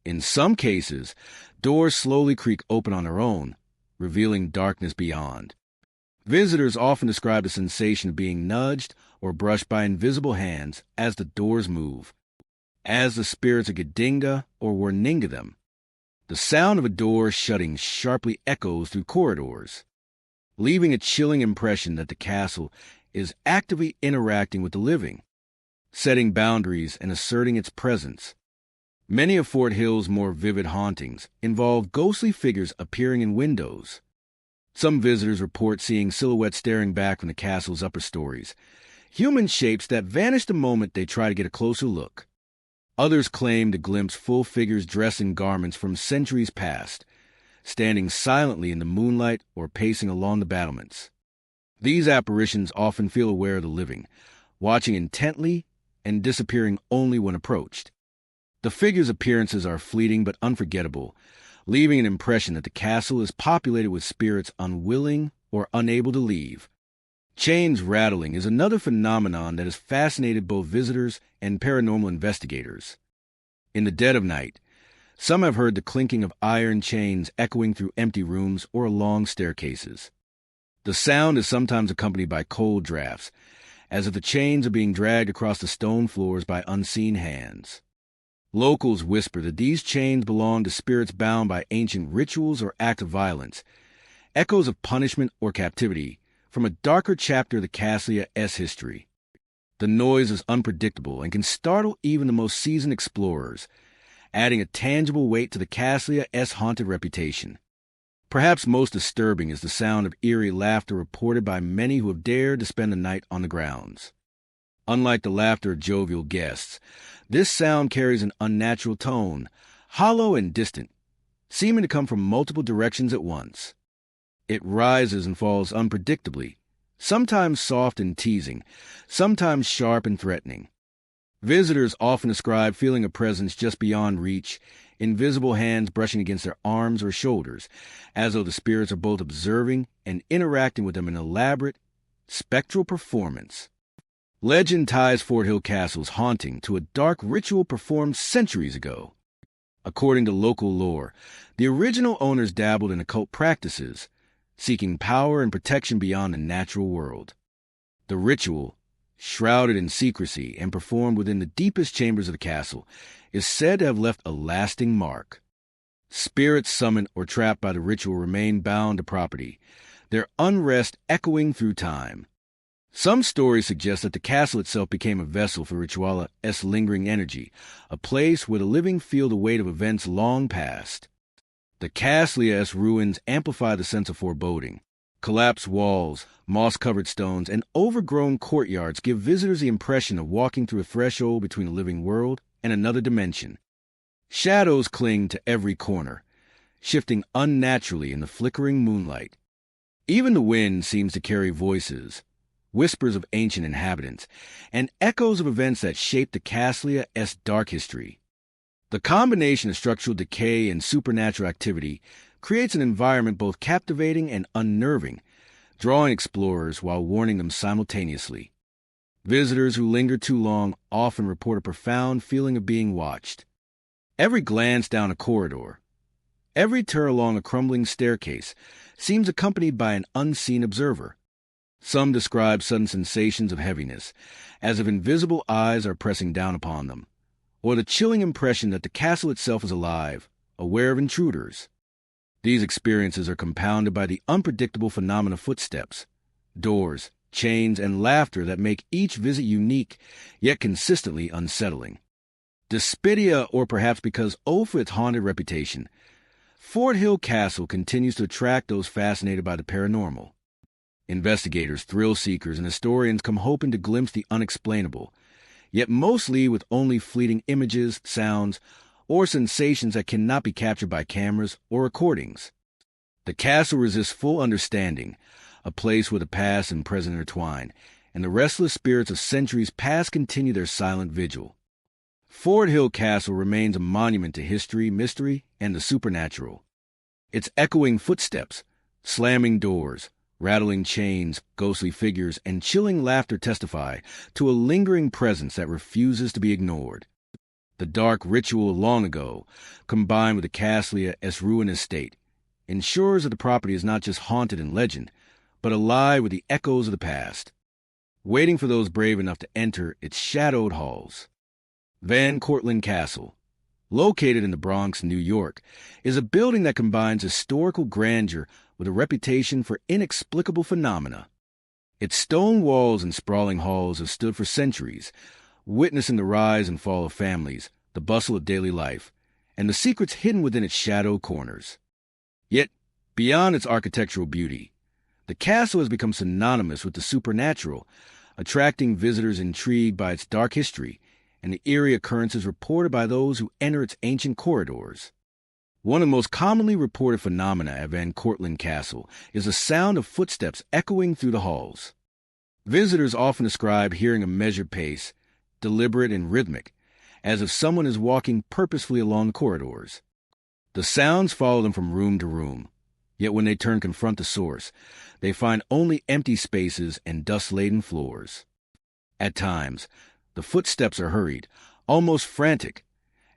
In some cases, doors slowly creak open on their own, revealing darkness beyond. Visitors often describe the sensation of being nudged or brushed by invisible hands as the doors move, as the spirits of Gedinga or Warninga them. The sound of a door shutting sharply echoes through corridors, leaving a chilling impression that the castle is actively interacting with the living, setting boundaries and asserting its presence. Many of Fort Hill's more vivid hauntings involve ghostly figures appearing in windows. Some visitors report seeing silhouettes staring back from the castle's upper stories, human shapes that vanish the moment they try to get a closer look. Others claim to glimpse full figures dressed in garments from centuries past, standing silently in the moonlight or pacing along the battlements. These apparitions often feel aware of the living, watching intently and disappearing only when approached. The figures' appearances are fleeting but unforgettable, leaving an impression that the castle is populated with spirits unwilling or unable to leave. Chains rattling is another phenomenon that has fascinated both visitors and paranormal investigators. In the dead of night, some have heard the clinking of iron chains echoing through empty rooms or along staircases. The sound is sometimes accompanied by cold drafts, as if the chains are being dragged across the stone floors by unseen hands. Locals whisper that these chains belong to spirits bound by ancient rituals or acts of violence, echoes of punishment or captivity, from a darker chapter of the Caslia-S history. The noise is unpredictable and can startle even the most seasoned explorers, adding a tangible weight to the Caslia-S haunted reputation. Perhaps most disturbing is the sound of eerie laughter reported by many who have dared to spend the night on the grounds. Unlike the laughter of jovial guests, this sound carries an unnatural tone, hollow and distant, seeming to come from multiple directions at once. It rises and falls unpredictably, sometimes soft and teasing, sometimes sharp and threatening. Visitors often describe feeling a presence just beyond reach, invisible hands brushing against their arms or shoulders, as though the spirits are both observing and interacting with them in an elaborate, spectral performance. Legend ties Fort Hill Castle's haunting to a dark ritual performed centuries ago. According to local lore, the original owners dabbled in occult practices, seeking power and protection beyond the natural world. The ritual, shrouded in secrecy and performed within the deepest chambers of the castle, is said to have left a lasting mark. Spirits summoned or trapped by the ritual remain bound to property, their unrest echoing through time. Some stories suggest that the castle itself became a vessel for Rituala-S lingering energy, a place where the living feel the weight of events long past. The Caslia-S ruins amplify the sense of foreboding. Collapsed walls, moss-covered stones, and overgrown courtyards give visitors the impression of walking through a threshold between the living world and another dimension. Shadows cling to every corner, shifting unnaturally in the flickering moonlight. Even the wind seems to carry voices, whispers of ancient inhabitants, and echoes of events that shaped the Caslia-esque dark history. The combination of structural decay and supernatural activity creates an environment both captivating and unnerving, drawing explorers while warning them simultaneously. Visitors who linger too long often report a profound feeling of being watched. Every glance down a corridor, every turn along a crumbling staircase seems accompanied by an unseen observer. Some describe sudden sensations of heaviness, as if invisible eyes are pressing down upon them, or the chilling impression that the castle itself is alive, aware of intruders. These experiences are compounded by the unpredictable phenomena of footsteps, doors, chains, and laughter that make each visit unique, yet consistently unsettling. Despidia, or perhaps because for its haunted reputation, Fort Hill Castle continues to attract those fascinated by the paranormal. Investigators, thrill seekers, and historians come hoping to glimpse the unexplainable, yet most leave with only fleeting images, sounds, or sensations that cannot be captured by cameras or recordings. The castle resists full understanding, a place where the past and present intertwine, and the restless spirits of centuries past continue their silent vigil. Fort Hill Castle remains a monument to history, mystery, and the supernatural. Its echoing footsteps, slamming doors, rattling chains, ghostly figures, and chilling laughter testify to a lingering presence that refuses to be ignored. The dark ritual of long ago, combined with the Caslia-esque ruinous state, ensures that the property is not just haunted in legend, but alive with the echoes of the past, waiting for those brave enough to enter its shadowed halls. Van Cortlandt Castle, located in the Bronx, New York, is a building that combines historical grandeur with a reputation for inexplicable phenomena. Its stone walls and sprawling halls have stood for centuries, witnessing the rise and fall of families, the bustle of daily life, and the secrets hidden within its shadowed corners. Yet, beyond its architectural beauty, the castle has become synonymous with the supernatural, attracting visitors intrigued by its dark history and the eerie occurrences reported by those who enter its ancient corridors. One of the most commonly reported phenomena at Van Cortlandt Castle is the sound of footsteps echoing through the halls. Visitors often describe hearing a measured pace, deliberate and rhythmic, as if someone is walking purposefully along the corridors. The sounds follow them from room to room, yet when they turn to confront the source, they find only empty spaces and dust-laden floors. At times, the footsteps are hurried, almost frantic,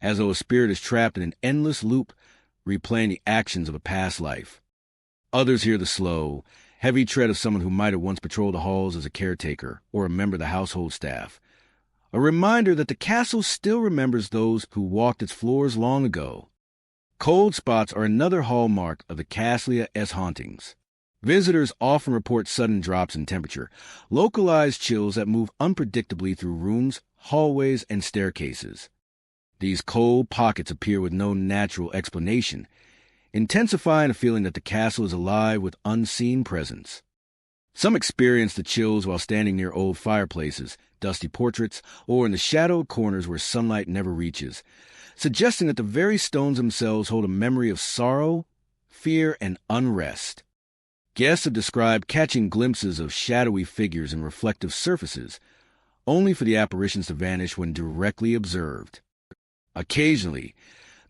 as though a spirit is trapped in an endless loop, replaying the actions of a past life. Others hear the slow, heavy tread of someone who might have once patrolled the halls as a caretaker or a member of the household staff, a reminder that the castle still remembers those who walked its floors long ago. Cold spots are another hallmark of the Caslia-esque hauntings. Visitors often report sudden drops in temperature, localized chills that move unpredictably through rooms, hallways, and staircases. These cold pockets appear with no natural explanation, intensifying a feeling that the castle is alive with unseen presence. Some experience the chills while standing near old fireplaces, dusty portraits, or in the shadowed corners where sunlight never reaches, suggesting that the very stones themselves hold a memory of sorrow, fear, and unrest. Guests have described catching glimpses of shadowy figures and reflective surfaces, only for the apparitions to vanish when directly observed. Occasionally,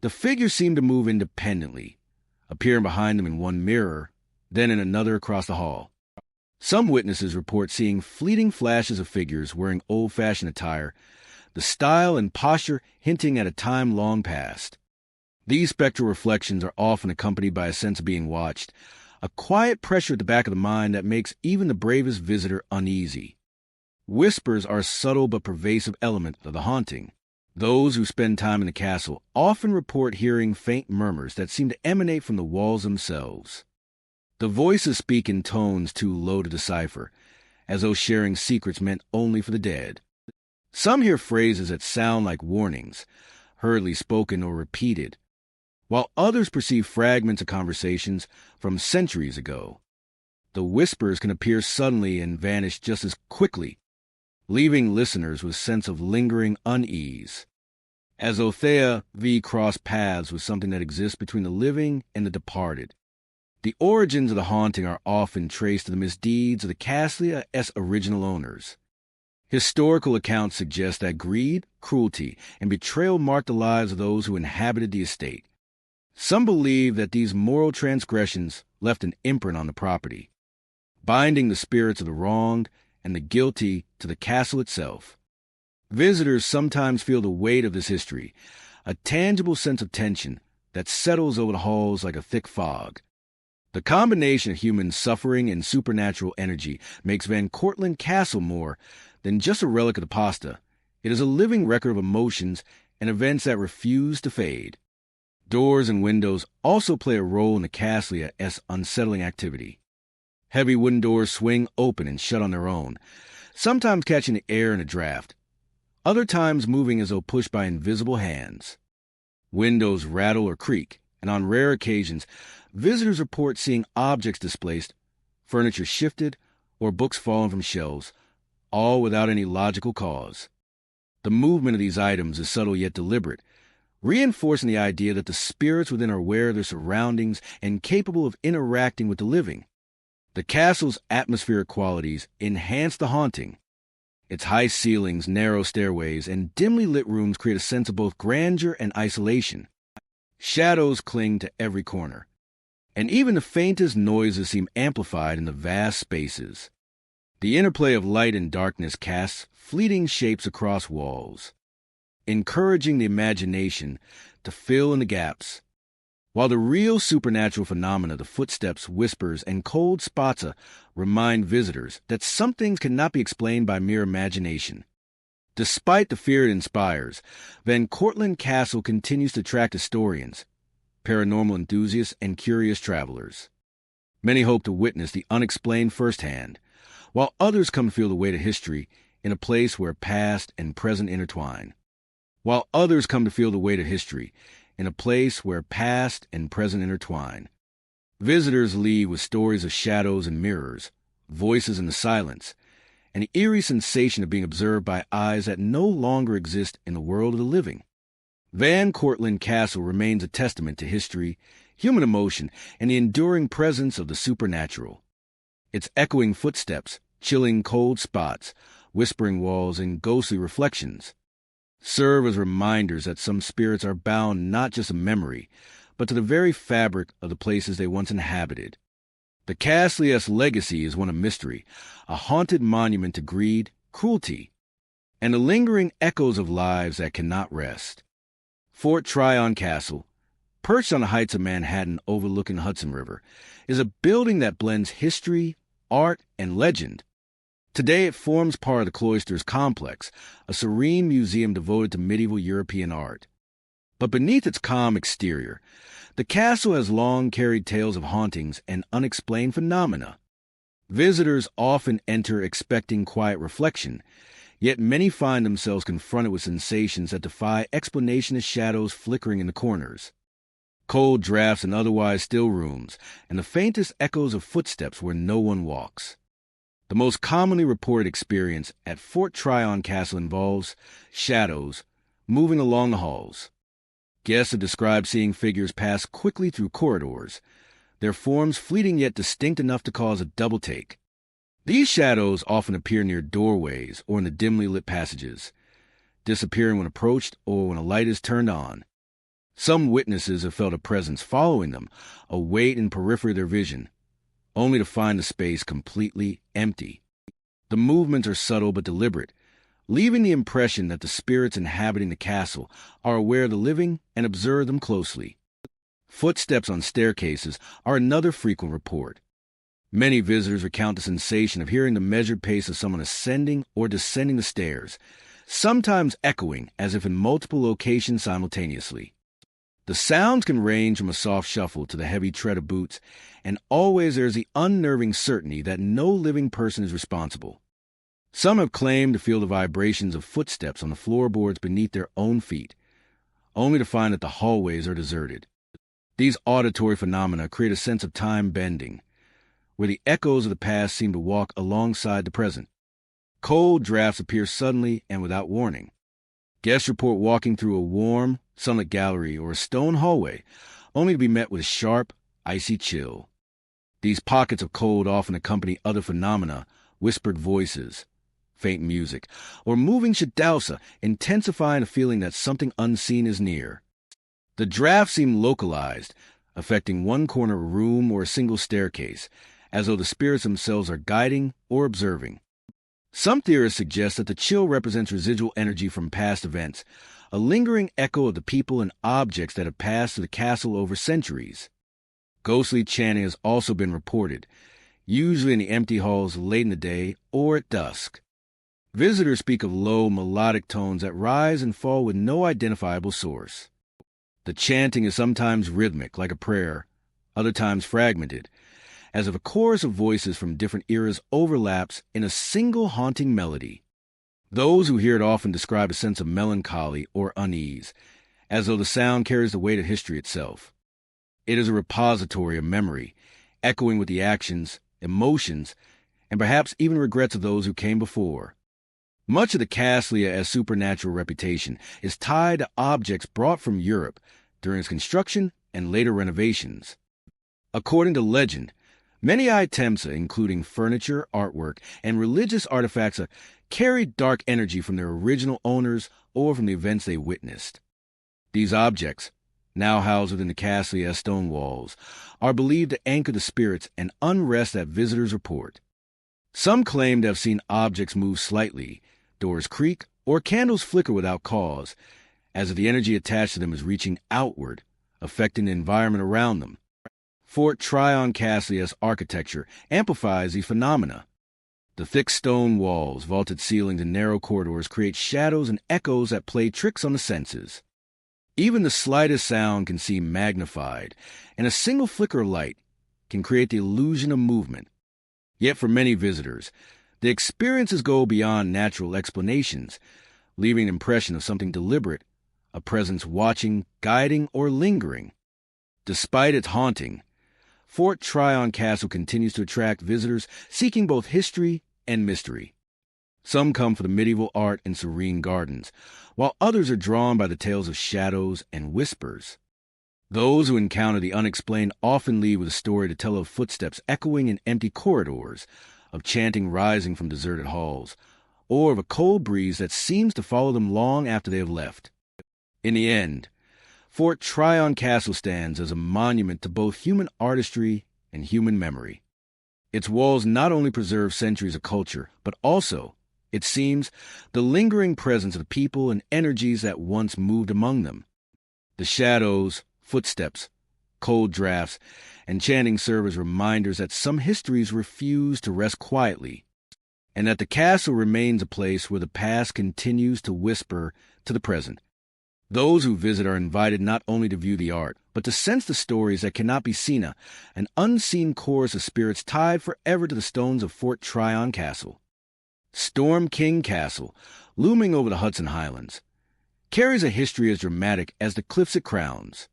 the figures seem to move independently, appearing behind them in one mirror, then in another across the hall. Some witnesses report seeing fleeting flashes of figures wearing old-fashioned attire, the style and posture hinting at a time long past. These spectral reflections are often accompanied by a sense of being watched, a quiet pressure at the back of the mind that makes even the bravest visitor uneasy. Whispers are a subtle but pervasive element of the haunting. Those who spend time in the castle often report hearing faint murmurs that seem to emanate from the walls themselves. The voices speak in tones too low to decipher, as though sharing secrets meant only for the dead. Some hear phrases that sound like warnings, hurriedly spoken or repeated, while others perceive fragments of conversations from centuries ago. The whispers can appear suddenly and vanish just as quickly, leaving listeners with a sense of lingering unease. as Othea V cross paths with something that exists between the living and the departed. The origins of the haunting are often traced to the misdeeds of the Caslea's original owners. Historical accounts suggest that greed, cruelty, and betrayal marked the lives of those who inhabited the estate. Some believe that these moral transgressions left an imprint on the property, binding the spirits of the wronged and the guilty to the castle itself. Visitors sometimes feel the weight of this history, a tangible sense of tension that settles over the halls like a thick fog. The combination of human suffering and supernatural energy makes Van Cortlandt Castle more than just a relic of the pasta. It is a living record of emotions and events that refuse to fade. Doors and windows also play a role in the Caslea's unsettling activity. Heavy wooden doors swing open and shut on their own, sometimes catching the air in a draft, other times moving as though pushed by invisible hands. Windows rattle or creak, and on rare occasions, visitors report seeing objects displaced, furniture shifted, or books fallen from shelves, all without any logical cause. The movement of these items is subtle yet deliberate, reinforcing the idea that the spirits within are aware of their surroundings and capable of interacting with the living. The castle's atmospheric qualities enhance the haunting. Its high ceilings, narrow stairways, and dimly lit rooms create a sense of both grandeur and isolation. Shadows cling to every corner, and even the faintest noises seem amplified in the vast spaces. The interplay of light and darkness casts fleeting shapes across walls, encouraging the imagination to fill in the gaps. While the real supernatural phenomena, the footsteps, whispers, and cold spots remind visitors that some things cannot be explained by mere imagination. Despite the fear it inspires, Van Cortlandt Castle continues to attract historians, paranormal enthusiasts, and curious travelers. Many hope to witness the unexplained firsthand, while others come to feel the weight of history in a place where past and present intertwine. Visitors leave with stories of shadows and mirrors, voices in the silence, and the eerie sensation of being observed by eyes that no longer exist in the world of the living. Van Cortlandt Castle remains a testament to history, human emotion, and the enduring presence of the supernatural. Its echoing footsteps, chilling cold spots, whispering walls, and ghostly reflections serve as reminders that some spirits are bound not just to memory, but to the very fabric of the places they once inhabited. The Caslea's legacy is one of mystery, a haunted monument to greed, cruelty, and the lingering echoes of lives that cannot rest. Fort Tryon Castle, perched on the heights of Manhattan overlooking the Hudson River, is a building that blends history, art, and legend. Today it forms part of the Cloisters Complex, a serene museum devoted to medieval European art. But beneath its calm exterior, the castle has long carried tales of hauntings and unexplained phenomena. Visitors often enter expecting quiet reflection, yet many find themselves confronted with sensations that defy explanation as shadows flickering in the corners, cold drafts in otherwise still rooms, and the faintest echoes of footsteps where no one walks. The most commonly reported experience at Fort Tryon Castle involves shadows moving along the halls. Guests have described seeing figures pass quickly through corridors, their forms fleeting yet distinct enough to cause a double-take. These shadows often appear near doorways or in the dimly lit passages, disappearing when approached or when a light is turned on. Some witnesses have felt a presence following them, a weight in periphery of their vision, only to find the space completely empty. The movements are subtle but deliberate, leaving the impression that the spirits inhabiting the castle are aware of the living and observe them closely. Footsteps on staircases are another frequent report. Many visitors recount the sensation of hearing the measured pace of someone ascending or descending the stairs, sometimes echoing as if in multiple locations simultaneously. The sounds can range from a soft shuffle to the heavy tread of boots, and always there is the unnerving certainty that no living person is responsible. Some have claimed to feel the vibrations of footsteps on the floorboards beneath their own feet, only to find that the hallways are deserted. These auditory phenomena create a sense of time bending, where the echoes of the past seem to walk alongside the present. Cold drafts appear suddenly and without warning. Guests report walking through a warm, sunlit gallery or a stone hallway, only to be met with a sharp, icy chill. These pockets of cold often accompany other phenomena, whispered voices, faint music, or moving shadowsa, intensifying a feeling that something unseen is near. The drafts seem localized, affecting one corner of a room or a single staircase, as though the spirits themselves are guiding or observing. Some theorists suggest that the chill represents residual energy from past events, a lingering echo of the people and objects that have passed through the castle over centuries. Ghostly chanting has also been reported, usually in the empty halls late in the day or at dusk. Visitors speak of low, melodic tones that rise and fall with no identifiable source. The chanting is sometimes rhythmic, like a prayer, other times fragmented, as if a chorus of voices from different eras overlaps in a single haunting melody. Those who hear it often describe a sense of melancholy or unease, as though the sound carries the weight of history itself. It is a repository of memory, echoing with the actions, emotions, and perhaps even regrets of those who came before. Much of the Caslia supernatural reputation is tied to objects brought from Europe during its construction and later renovations. According to legend, many items, including furniture, artwork, and religious artifacts, carried dark energy from their original owners or from the events they witnessed. These objects, now housed within the Caslia stone walls, are believed to anchor the spirits and unrest that visitors report. Some claim to have seen objects move slightly, doors creak, or candles flicker without cause, as if the energy attached to them is reaching outward, affecting the environment around them. Fort Tryon Caslia's architecture amplifies the phenomena. The thick stone walls, vaulted ceilings, and narrow corridors create shadows and echoes that play tricks on the senses. Even the slightest sound can seem magnified, and a single flicker of light can create the illusion of movement. Yet for many visitors, the experiences go beyond natural explanations, leaving an impression of something deliberate, a presence watching, guiding, or lingering. Despite its haunting, Fort Tryon Castle continues to attract visitors seeking both history and mystery. Some come for the medieval art and serene gardens, while others are drawn by the tales of shadows and whispers. Those who encounter the unexplained often leave with a story to tell of footsteps echoing in empty corridors, of chanting rising from deserted halls, or of a cold breeze that seems to follow them long after they have left. In the end, Fort Tryon Castle stands as a monument to both human artistry and human memory. Its walls not only preserve centuries of culture, but also, it seems, the lingering presence of the people and energies that once moved among them. The shadows, footsteps, cold drafts, and chanting serve as reminders that some histories refuse to rest quietly, and that the castle remains a place where the past continues to whisper to the present. Those who visit are invited not only to view the art, but to sense the stories that cannot be seen, an unseen chorus of spirits tied forever to the stones of Fort Tryon Castle. Storm King Castle, looming over the Hudson Highlands, carries a history as dramatic as the cliffs it crowns.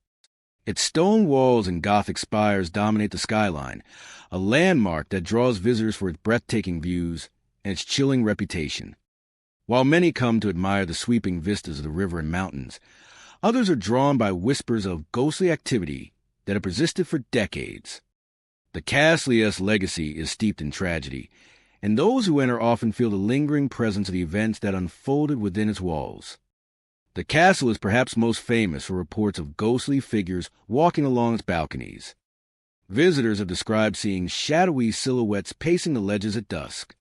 Its stone walls and Gothic spires dominate the skyline, a landmark that draws visitors for its breathtaking views and its chilling reputation. While many come to admire the sweeping vistas of the river and mountains, others are drawn by whispers of ghostly activity that have persisted for decades. The Caslia's legacy is steeped in tragedy, and those who enter often feel the lingering presence of the events that unfolded within its walls. The castle is perhaps most famous for reports of ghostly figures walking along its balconies. Visitors have described seeing shadowy silhouettes pacing the ledges at dusk,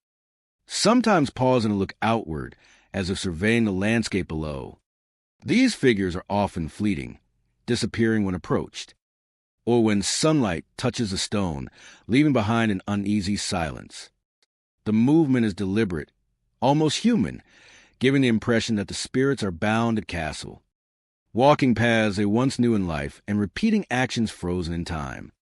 sometimes pausing to look outward as if surveying the landscape below. These figures are often fleeting, disappearing when approached, or when sunlight touches a stone, leaving behind an uneasy silence. The movement is deliberate, almost human, giving the impression that the spirits are bound to the castle, walking paths they once knew in life and repeating actions frozen in time.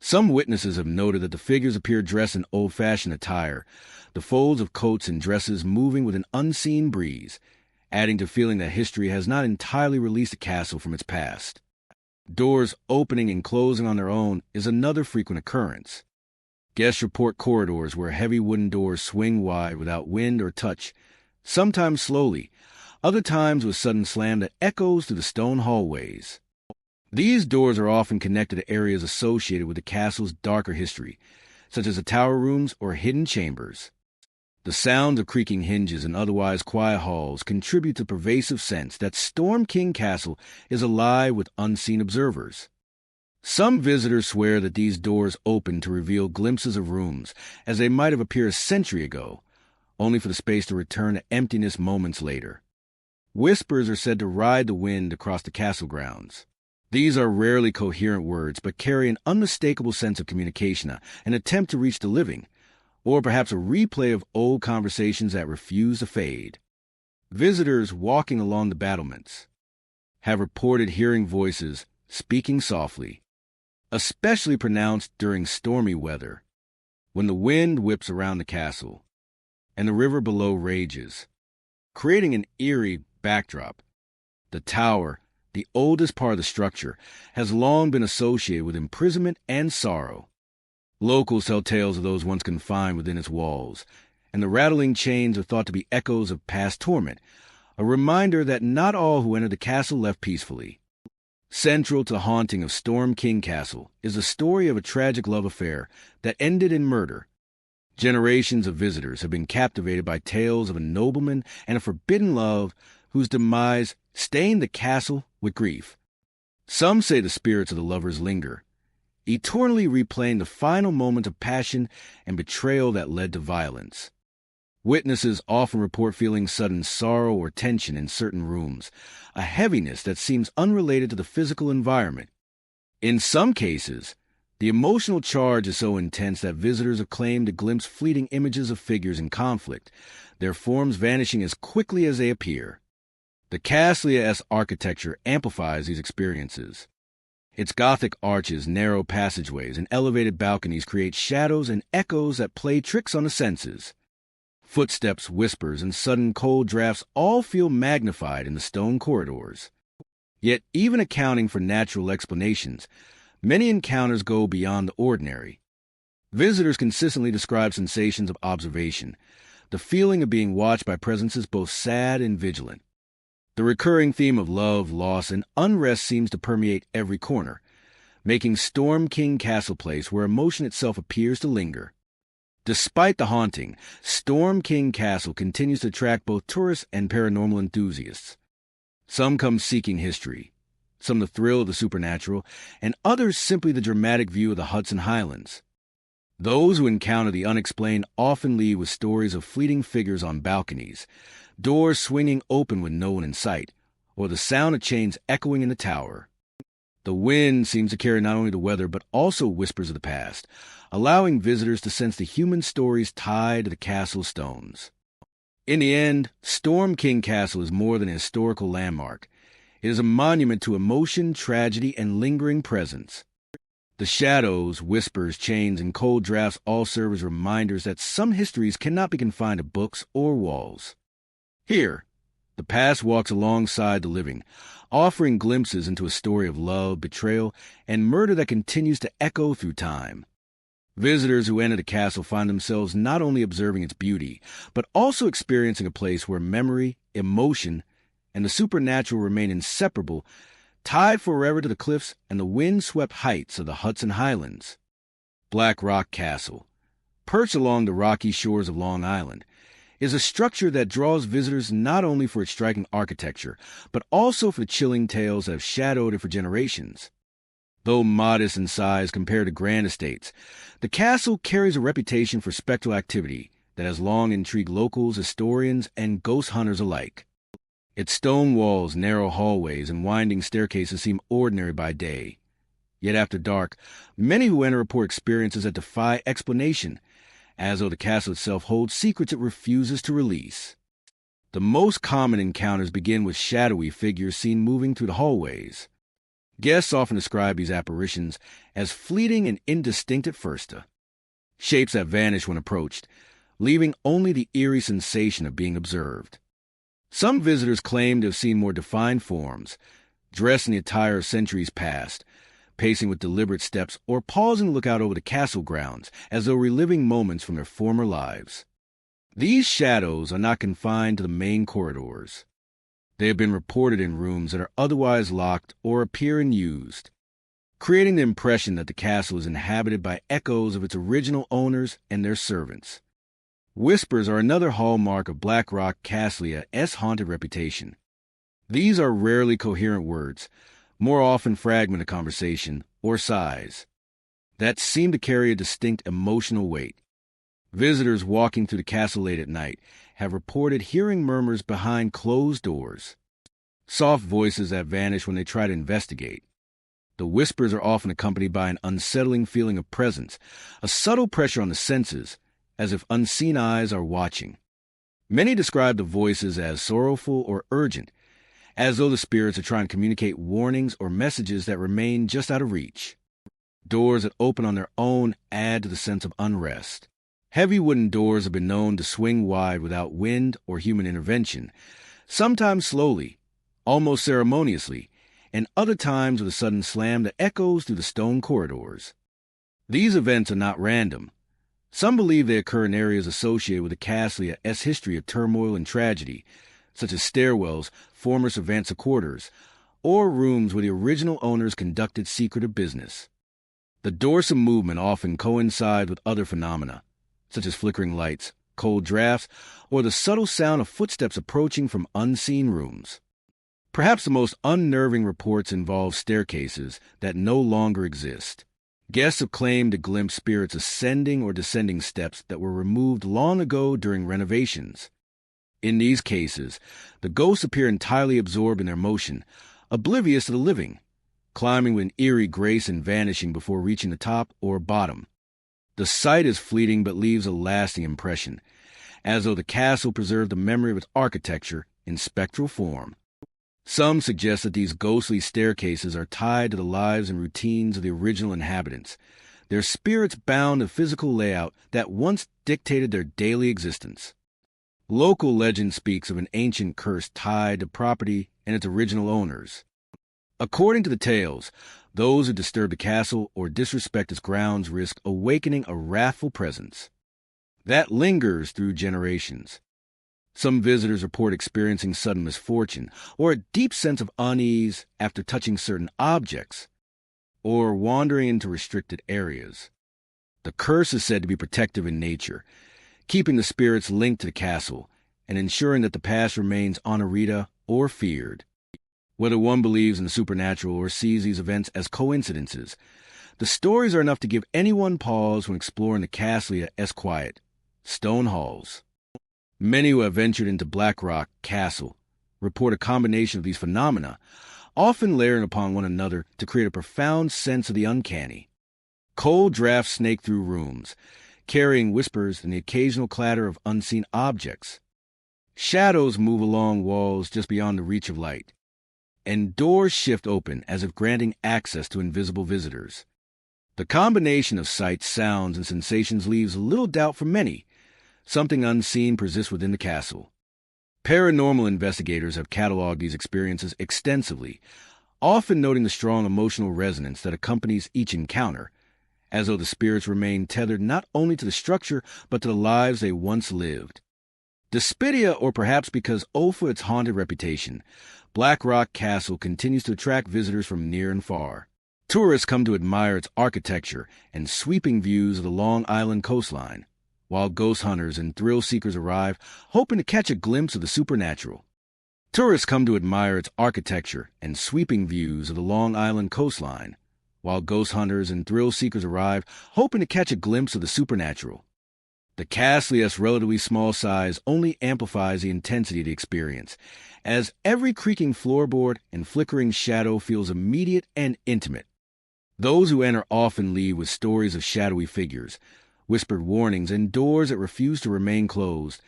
Some witnesses have noted that the figures appear dressed in old-fashioned attire, the folds of coats and dresses moving with an unseen breeze, adding to feeling that history has not entirely released the castle from its past. Doors opening and closing on their own is another frequent occurrence. Guests report corridors where heavy wooden doors swing wide without wind or touch, sometimes slowly, other times with sudden slam that echoes through the stone hallways. These doors are often connected to areas associated with the castle's darker history, such as the tower rooms or hidden chambers. The sound of creaking hinges and otherwise quiet halls contribute to the pervasive sense that Storm King Castle is alive with unseen observers. Some visitors swear that these doors open to reveal glimpses of rooms as they might have appeared a century ago, only for the space to return to emptiness moments later. Whispers are said to ride the wind across the castle grounds. These are rarely coherent words, but carry an unmistakable sense of communication, an attempt to reach the living, or perhaps a replay of old conversations that refuse to fade. Visitors walking along the battlements have reported hearing voices speaking softly, especially pronounced during stormy weather, when the wind whips around the castle and the river below rages, creating an eerie backdrop. The tower, the oldest part of the structure, has long been associated with imprisonment and sorrow. Locals tell tales of those once confined within its walls, and the rattling chains are thought to be echoes of past torment, a reminder that not all who entered the castle left peacefully. Central to the haunting of Storm King Castle is the story of a tragic love affair that ended in murder. Generations of visitors have been captivated by tales of a nobleman and a forbidden love whose demise stained the castle with grief. Some say the spirits of the lovers linger, eternally replaying the final moment of passion and betrayal that led to violence. Witnesses often report feeling sudden sorrow or tension in certain rooms, a heaviness that seems unrelated to the physical environment. In some cases, the emotional charge is so intense that visitors have claimed to glimpse fleeting images of figures in conflict, their forms vanishing as quickly as they appear. The castle-esque architecture amplifies these experiences. Its Gothic arches, narrow passageways, and elevated balconies create shadows and echoes that play tricks on the senses. Footsteps, whispers, and sudden cold drafts all feel magnified in the stone corridors. Yet, even accounting for natural explanations, many encounters go beyond the ordinary. Visitors consistently describe sensations of observation, the feeling of being watched by presences both sad and vigilant. The recurring theme of love, loss, and unrest seems to permeate every corner, making Storm King Castle place where emotion itself appears to linger. Despite the haunting, Storm King Castle continues to attract both tourists and paranormal enthusiasts. Some come seeking history, some the thrill of the supernatural, and others simply the dramatic view of the Hudson Highlands. Those who encounter the unexplained often leave with stories of fleeting figures on balconies, doors swinging open with no one in sight, or the sound of chains echoing in the tower. The wind seems to carry not only the weather but also whispers of the past, allowing visitors to sense the human stories tied to the castle's stones. In the end, Storm King Castle is more than a historical landmark. It is a monument to emotion, tragedy, and lingering presence. The shadows, whispers, chains, and cold drafts all serve as reminders that some histories cannot be confined to books or walls. Here, the past walks alongside the living, offering glimpses into a story of love, betrayal, and murder that continues to echo through time. Visitors who enter the castle find themselves not only observing its beauty, but also experiencing a place where memory, emotion, and the supernatural remain inseparable, tied forever to the cliffs and the wind-swept heights of the Hudson Highlands. Black Rock Castle, perched along the rocky shores of Long Island, is a structure that draws visitors not only for its striking architecture, but also for the chilling tales that have shadowed it for generations. Though modest in size compared to grand estates, the castle carries a reputation for spectral activity that has long intrigued locals, historians, and ghost hunters alike. Its stone walls, narrow hallways, and winding staircases seem ordinary by day. Yet after dark, many who enter report experiences that defy explanation, as though the castle itself holds secrets it refuses to release. The most common encounters begin with shadowy figures seen moving through the hallways. Guests often describe these apparitions as fleeting and indistinct at first, shapes that vanish when approached, leaving only the eerie sensation of being observed. Some visitors claim to have seen more defined forms, dressed in the attire of centuries past, pacing with deliberate steps or pausing to look out over the castle grounds as though reliving moments from their former lives. These shadows are not confined to the main corridors. They have been reported in rooms that are otherwise locked or appear unused, creating the impression that the castle is inhabited by echoes of its original owners and their servants. Whispers are another hallmark of Black Rock Castle's haunted reputation. These are rarely coherent words, more often fragmented conversation or sighs, that seem to carry a distinct emotional weight. Visitors walking through the castle late at night have reported hearing murmurs behind closed doors, soft voices that vanish when they try to investigate. The whispers are often accompanied by an unsettling feeling of presence, a subtle pressure on the senses, as if unseen eyes are watching. Many describe the voices as sorrowful or urgent, as though the spirits are trying to communicate warnings or messages that remain just out of reach. Doors that open on their own add to the sense of unrest. Heavy wooden doors have been known to swing wide without wind or human intervention, sometimes slowly, almost ceremoniously, and other times with a sudden slam that echoes through the stone corridors. These events are not random. Some believe they occur in areas associated with the castle's history of turmoil and tragedy, such as stairwells, former servants' quarters, or rooms where the original owners conducted secretive business. The dorsum movement often coincides with other phenomena, such as flickering lights, cold drafts, or the subtle sound of footsteps approaching from unseen rooms. Perhaps the most unnerving reports involve staircases that no longer exist. Guests have claimed to glimpse spirits ascending or descending steps that were removed long ago during renovations. In these cases, the ghosts appear entirely absorbed in their motion, oblivious to the living, climbing with an eerie grace and vanishing before reaching the top or bottom. The sight is fleeting but leaves a lasting impression, as though the castle preserved the memory of its architecture in spectral form. Some suggest that these ghostly staircases are tied to the lives and routines of the original inhabitants, their spirits bound to physical layout that once dictated their daily existence. Local legend speaks of an ancient curse tied to property and its original owners. According to the tales, those who disturb the castle or disrespect its grounds risk awakening a wrathful presence that lingers through generations. Some visitors report experiencing sudden misfortune or a deep sense of unease after touching certain objects or wandering into restricted areas. The curse is said to be protective in nature, keeping the spirits linked to the castle and ensuring that the past remains honorita or feared. Whether one believes in the supernatural or sees these events as coincidences, the stories are enough to give anyone pause when exploring the castle's quiet stone halls. Many who have ventured into Black Rock Castle report a combination of these phenomena, often layering upon one another to create a profound sense of the uncanny. Cold drafts snake through rooms, carrying whispers and the occasional clatter of unseen objects. Shadows move along walls just beyond the reach of light, and doors shift open as if granting access to invisible visitors. The combination of sights, sounds, and sensations leaves little doubt for many. Something unseen persists within the castle. Paranormal investigators have cataloged these experiences extensively, often noting the strong emotional resonance that accompanies each encounter, as though the spirits remain tethered not only to the structure but to the lives they once lived. Despidia, or perhaps because for its haunted reputation, Black Rock Castle continues to attract visitors from near and far. Tourists come to admire its architecture and sweeping views of the Long Island coastline, while ghost hunters and thrill seekers arrive, hoping to catch a glimpse of the supernatural. Tourists come to admire its architecture and sweeping views of the Long Island coastline, while ghost hunters and thrill seekers arrive, hoping to catch a glimpse of the supernatural. The castle's relatively small size only amplifies the intensity of the experience, as every creaking floorboard and flickering shadow feels immediate and intimate. Those who enter often leave with stories of shadowy figures, whispered warnings, and doors that refuse to remain closed,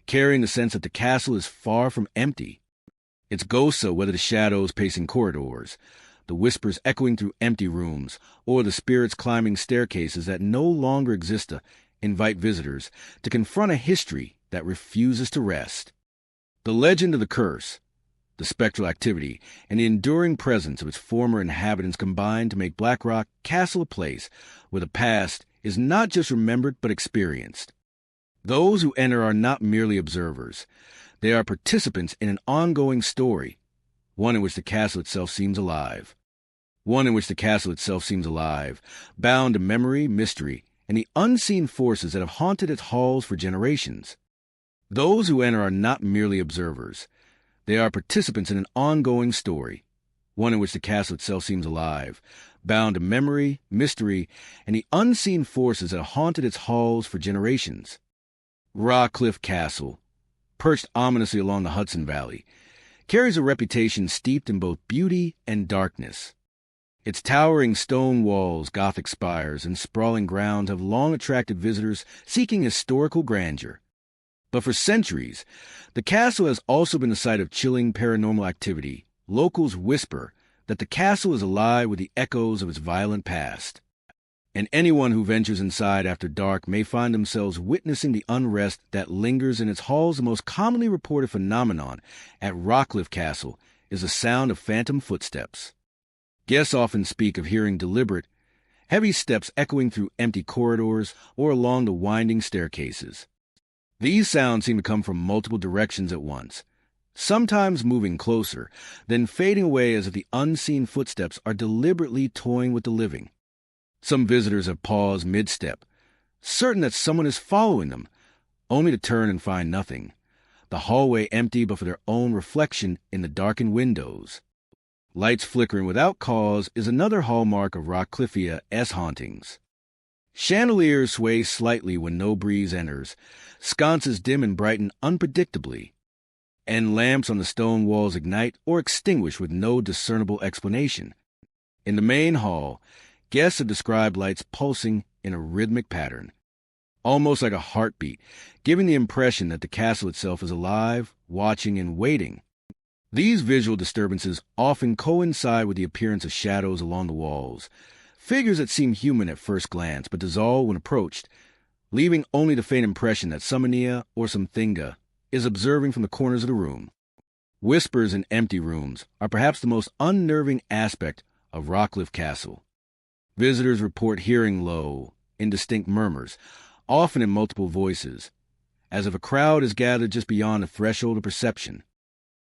carrying the sense that the castle is far from empty. Its ghosts, whether the shadows pacing corridors, the whispers echoing through empty rooms, or the spirits climbing staircases that no longer exist, invite visitors to confront a history that refuses to rest. The legend of the curse, the spectral activity, and the enduring presence of its former inhabitants combine to make Black Rock Castle a place where the past is not just remembered but experienced. Those who enter are not merely observers. They are participants in an ongoing story, one in which the castle itself seems alive. Bound to memory, mystery, and the unseen forces that have haunted its halls for generations. Those who enter are not merely observers. They are participants in an ongoing story, one in which the castle itself seems alive, bound to memory, mystery, and the unseen forces that have haunted its halls for generations. Rockcliffe Castle, perched ominously along the Hudson Valley, carries a reputation steeped in both beauty and darkness. Its towering stone walls, gothic spires, and sprawling grounds have long attracted visitors seeking historical grandeur. But for centuries, the castle has also been the site of chilling paranormal activity. Locals whisper that the castle is alive with the echoes of its violent past. And anyone who ventures inside after dark may find themselves witnessing the unrest that lingers in its halls. The most commonly reported phenomenon at Rockcliffe Castle is the sound of phantom footsteps. Guests often speak of hearing deliberate, heavy steps echoing through empty corridors or along the winding staircases. These sounds seem to come from multiple directions at once, sometimes moving closer, then fading away as if the unseen footsteps are deliberately toying with the living. Some visitors have paused mid-step, certain that someone is following them, only to turn and find nothing, the hallway empty but for their own reflection in the darkened windows. Lights flickering without cause is another hallmark of Rockcliffia-esque hauntings. Chandeliers sway slightly when no breeze enters, sconces dim and brighten unpredictably, and lamps on the stone walls ignite or extinguish with no discernible explanation. In the main hall, guests have described lights pulsing in a rhythmic pattern, almost like a heartbeat, giving the impression that the castle itself is alive, watching, and waiting. These visual disturbances often coincide with the appearance of shadows along the walls, figures that seem human at first glance but dissolve when approached, leaving only the faint impression that Summonia or Something is observing from the corners of the room. Whispers in empty rooms are perhaps the most unnerving aspect of Rockcliffe Castle. Visitors report hearing low, indistinct murmurs, often in multiple voices, as if a crowd is gathered just beyond the threshold of perception.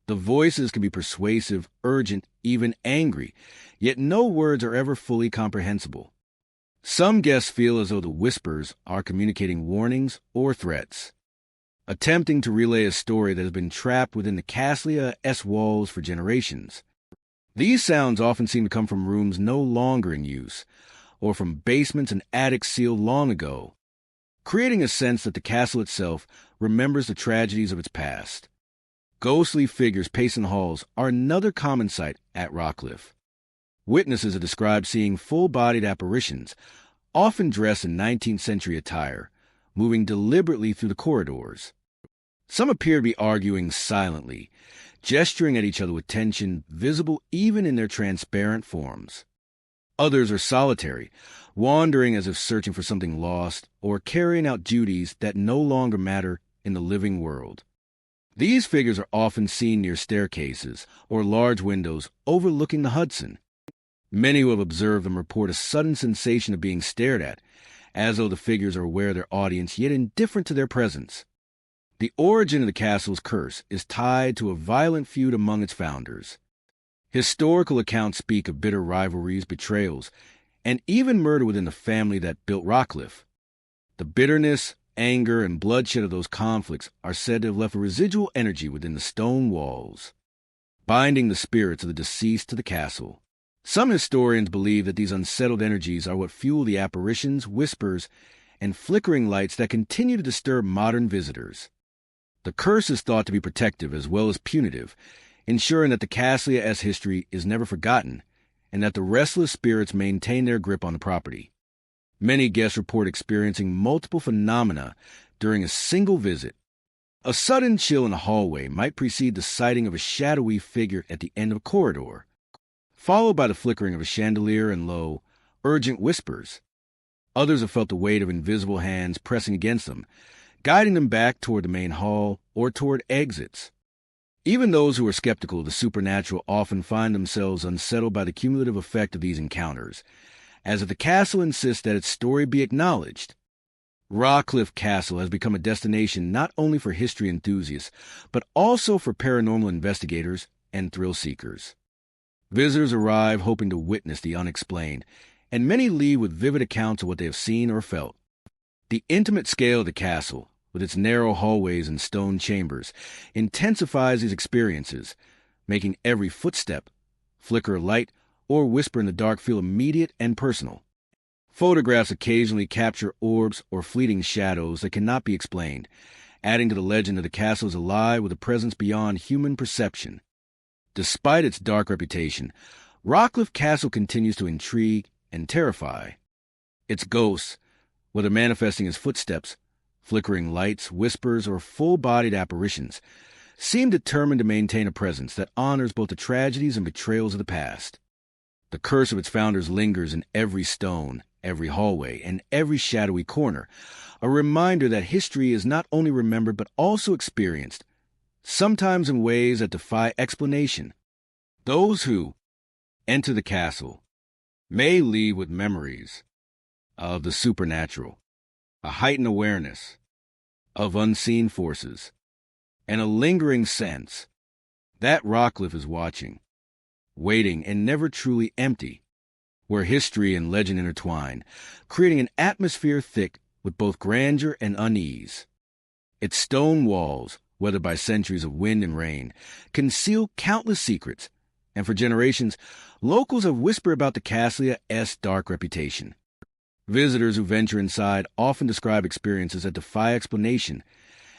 The voices can be persuasive, urgent, even angry, yet no words are ever fully comprehensible. Some guests feel as though the whispers are communicating warnings or threats, attempting to relay a story that has been trapped within the Castle-esque walls for generations. These sounds often seem to come from rooms no longer in use, or from basements and attics sealed long ago, creating a sense that the castle itself remembers the tragedies of its past. Ghostly figures pacing the halls are another common sight at Rockcliffe. Witnesses are described seeing full-bodied apparitions, often dressed in 19th century attire, moving deliberately through the corridors. Some appear to be arguing silently, gesturing at each other with tension visible even in their transparent forms. Others are solitary, wandering as if searching for something lost or carrying out duties that no longer matter in the living world. These figures are often seen near staircases or large windows overlooking the Hudson. Many who have observed them report a sudden sensation of being stared at, as though the figures are aware of their audience yet indifferent to their presence. The origin of the castle's curse is tied to a violent feud among its founders. Historical accounts speak of bitter rivalries, betrayals, and even murder within the family that built Rockcliffe. The bitterness, anger, and bloodshed of those conflicts are said to have left a residual energy within the stone walls, binding the spirits of the deceased to the castle. Some historians believe that these unsettled energies are what fuel the apparitions, whispers, and flickering lights that continue to disturb modern visitors. The curse is thought to be protective as well as punitive, ensuring that the Castle-esque history is never forgotten and that the restless spirits maintain their grip on the property. Many guests report experiencing multiple phenomena during a single visit. A sudden chill in the hallway might precede the sighting of a shadowy figure at the end of a corridor, followed by the flickering of a chandelier and low, urgent whispers. Others have felt the weight of invisible hands pressing against them, guiding them back toward the main hall or toward exits. Even those who are skeptical of the supernatural often find themselves unsettled by the cumulative effect of these encounters, as if the castle insists that its story be acknowledged. Rockcliffe Castle has become a destination not only for history enthusiasts, but also for paranormal investigators and thrill seekers. Visitors arrive hoping to witness the unexplained, and many leave with vivid accounts of what they have seen or felt. The intimate scale of the castle, with its narrow hallways and stone chambers, intensifies these experiences, making every footstep, flicker of light, or whisper in the dark feel immediate and personal. Photographs occasionally capture orbs or fleeting shadows that cannot be explained, adding to the legend that the castle is alive with a presence beyond human perception. Despite its dark reputation, Rockcliffe Castle continues to intrigue and terrify. Its ghosts, whether manifesting as footsteps, flickering lights, whispers, or full-bodied apparitions, seem determined to maintain a presence that honors both the tragedies and betrayals of the past. The curse of its founders lingers in every stone, every hallway, and every shadowy corner, a reminder that history is not only remembered but also experienced, sometimes in ways that defy explanation. Those who enter the castle may leave with memories of the supernatural, a heightened awareness of unseen forces, and a lingering sense that Rockcliffe is watching, waiting, and never truly empty, where history and legend intertwine, creating an atmosphere thick with both grandeur and unease. Its stone walls, weathered by centuries of wind and rain, conceal countless secrets, and for generations, locals have whispered about the castle's dark reputation. Visitors who venture inside often describe experiences that defy explanation,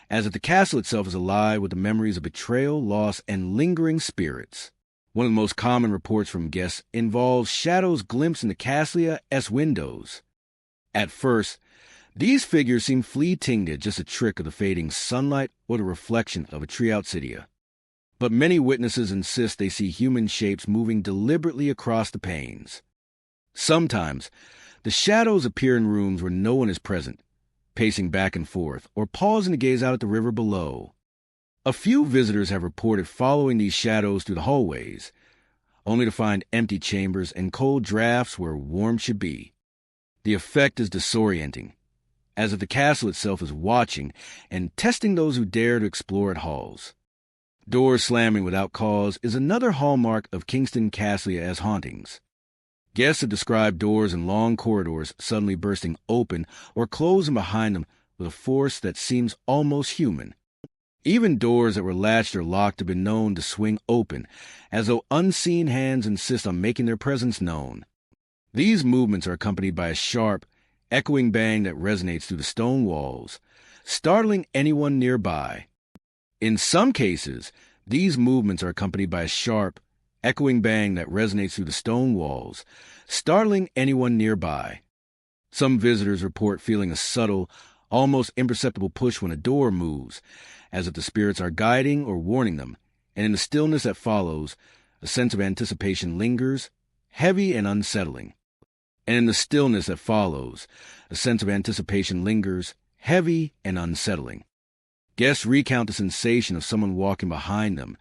as if the castle itself is alive with the memories of betrayal, loss, and lingering spirits. One of the most common reports from guests involves shadows glimpsed in the castle's windows. At first, these figures seem fleeting, just a trick of the fading sunlight or the reflection of a tree outsidia. But many witnesses insist they see human shapes moving deliberately across the panes. Sometimes, the shadows appear in rooms where no one is present, pacing back and forth, or pausing to gaze out at the river below. A few visitors have reported following these shadows through the hallways, only to find empty chambers and cold drafts where warmth should be. The effect is disorienting, as if the castle itself is watching and testing those who dare to explore its halls. Doors slamming without cause is another hallmark of Kingston Castle's hauntings. Guests have described doors in long corridors suddenly bursting open or closing behind them with a force that seems almost human. Even doors that were latched or locked have been known to swing open, as though unseen hands insist on making their presence known. These movements are accompanied by a sharp, echoing bang that resonates through the stone walls, startling anyone nearby. In some cases, these movements are accompanied by a sharp, echoing bang that resonates through the stone walls, startling anyone nearby. Some visitors report feeling a subtle, almost imperceptible push when a door moves, as if the spirits are guiding or warning them, and in the stillness that follows, a sense of anticipation lingers, heavy and unsettling. And in the stillness that follows, a sense of anticipation lingers, heavy and unsettling. Guests recount the sensation of someone walking behind them,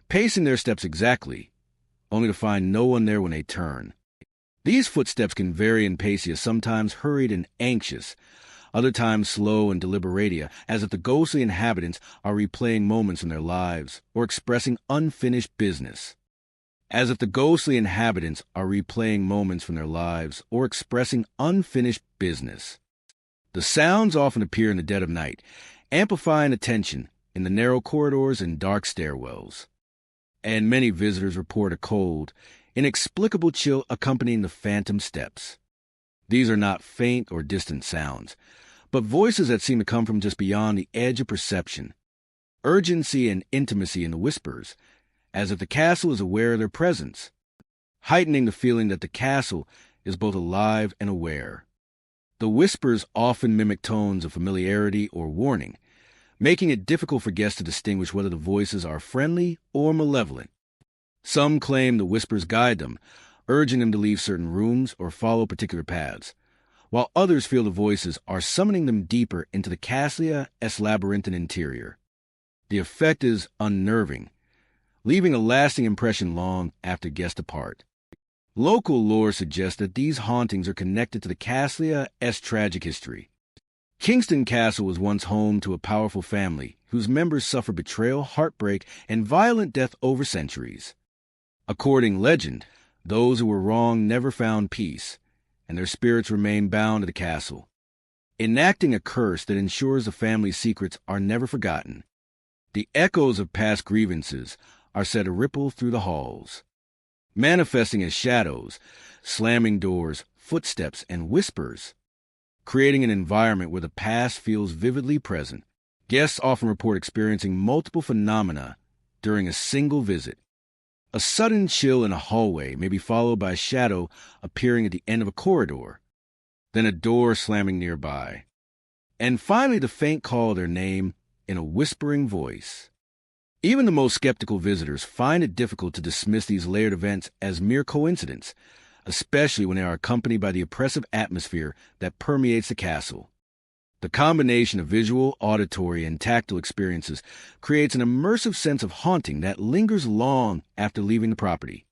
pacing their steps exactly, only to find no one there when they turn. These footsteps can vary in pace, as sometimes hurried and anxious, other times slow and deliberatia, as if the ghostly inhabitants are replaying moments from their lives or expressing unfinished business. As if the ghostly inhabitants are replaying moments from their lives or expressing unfinished business. The sounds often appear in the dead of night, amplifying the tension in the narrow corridors and dark stairwells. And many visitors report a cold, inexplicable chill accompanying the phantom steps. These are not faint or distant sounds, but voices that seem to come from just beyond the edge of perception. Urgency and intimacy in the whispers, as if the castle is aware of their presence, heightening the feeling that the castle is both alive and aware. The whispers often mimic tones of familiarity or warning, making it difficult for guests to distinguish whether the voices are friendly or malevolent. Some claim the whispers guide them, urging them to leave certain rooms or follow particular paths, while others feel the voices are summoning them deeper into the castle's labyrinthine interior. The effect is unnerving, leaving a lasting impression long after guests depart. Local lore suggests that these hauntings are connected to the castle's tragic history. Kingston Castle was once home to a powerful family whose members suffered betrayal, heartbreak, and violent death over centuries. According to legend, those who were wronged never found peace, and their spirits remained bound to the castle, enacting a curse that ensures the family's secrets are never forgotten. The echoes of past grievances are said to ripple through the halls, manifesting as shadows, slamming doors, footsteps, and whispers, creating an environment where the past feels vividly present. Guests often report experiencing multiple phenomena during a single visit. A sudden chill in a hallway may be followed by a shadow appearing at the end of a corridor, then a door slamming nearby, and finally the faint call of their name in a whispering voice. Even the most skeptical visitors find it difficult to dismiss these layered events as mere coincidence, especially when they are accompanied by the oppressive atmosphere that permeates the castle. The combination of visual, auditory, and tactile experiences creates an immersive sense of haunting that lingers long after leaving the property.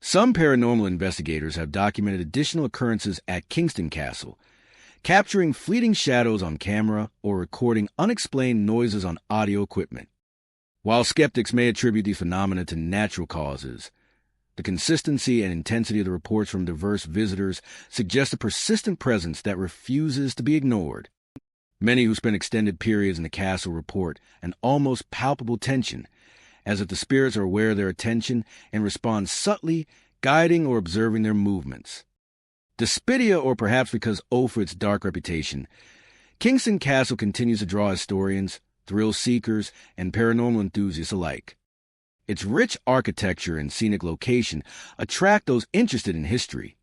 Some paranormal investigators have documented additional occurrences at Kingston Castle, capturing fleeting shadows on camera or recording unexplained noises on audio equipment. While skeptics may attribute these phenomena to natural causes, the consistency and intensity of the reports from diverse visitors suggest a persistent presence that refuses to be ignored. Many who spend extended periods in the castle report an almost palpable tension, as if the spirits are aware of their attention and respond subtly, guiding or observing their movements. Despidia, or perhaps because for its dark reputation, Kingston Castle continues to draw historians, thrill seekers, and paranormal enthusiasts alike. Its rich architecture and scenic location attract those interested in history.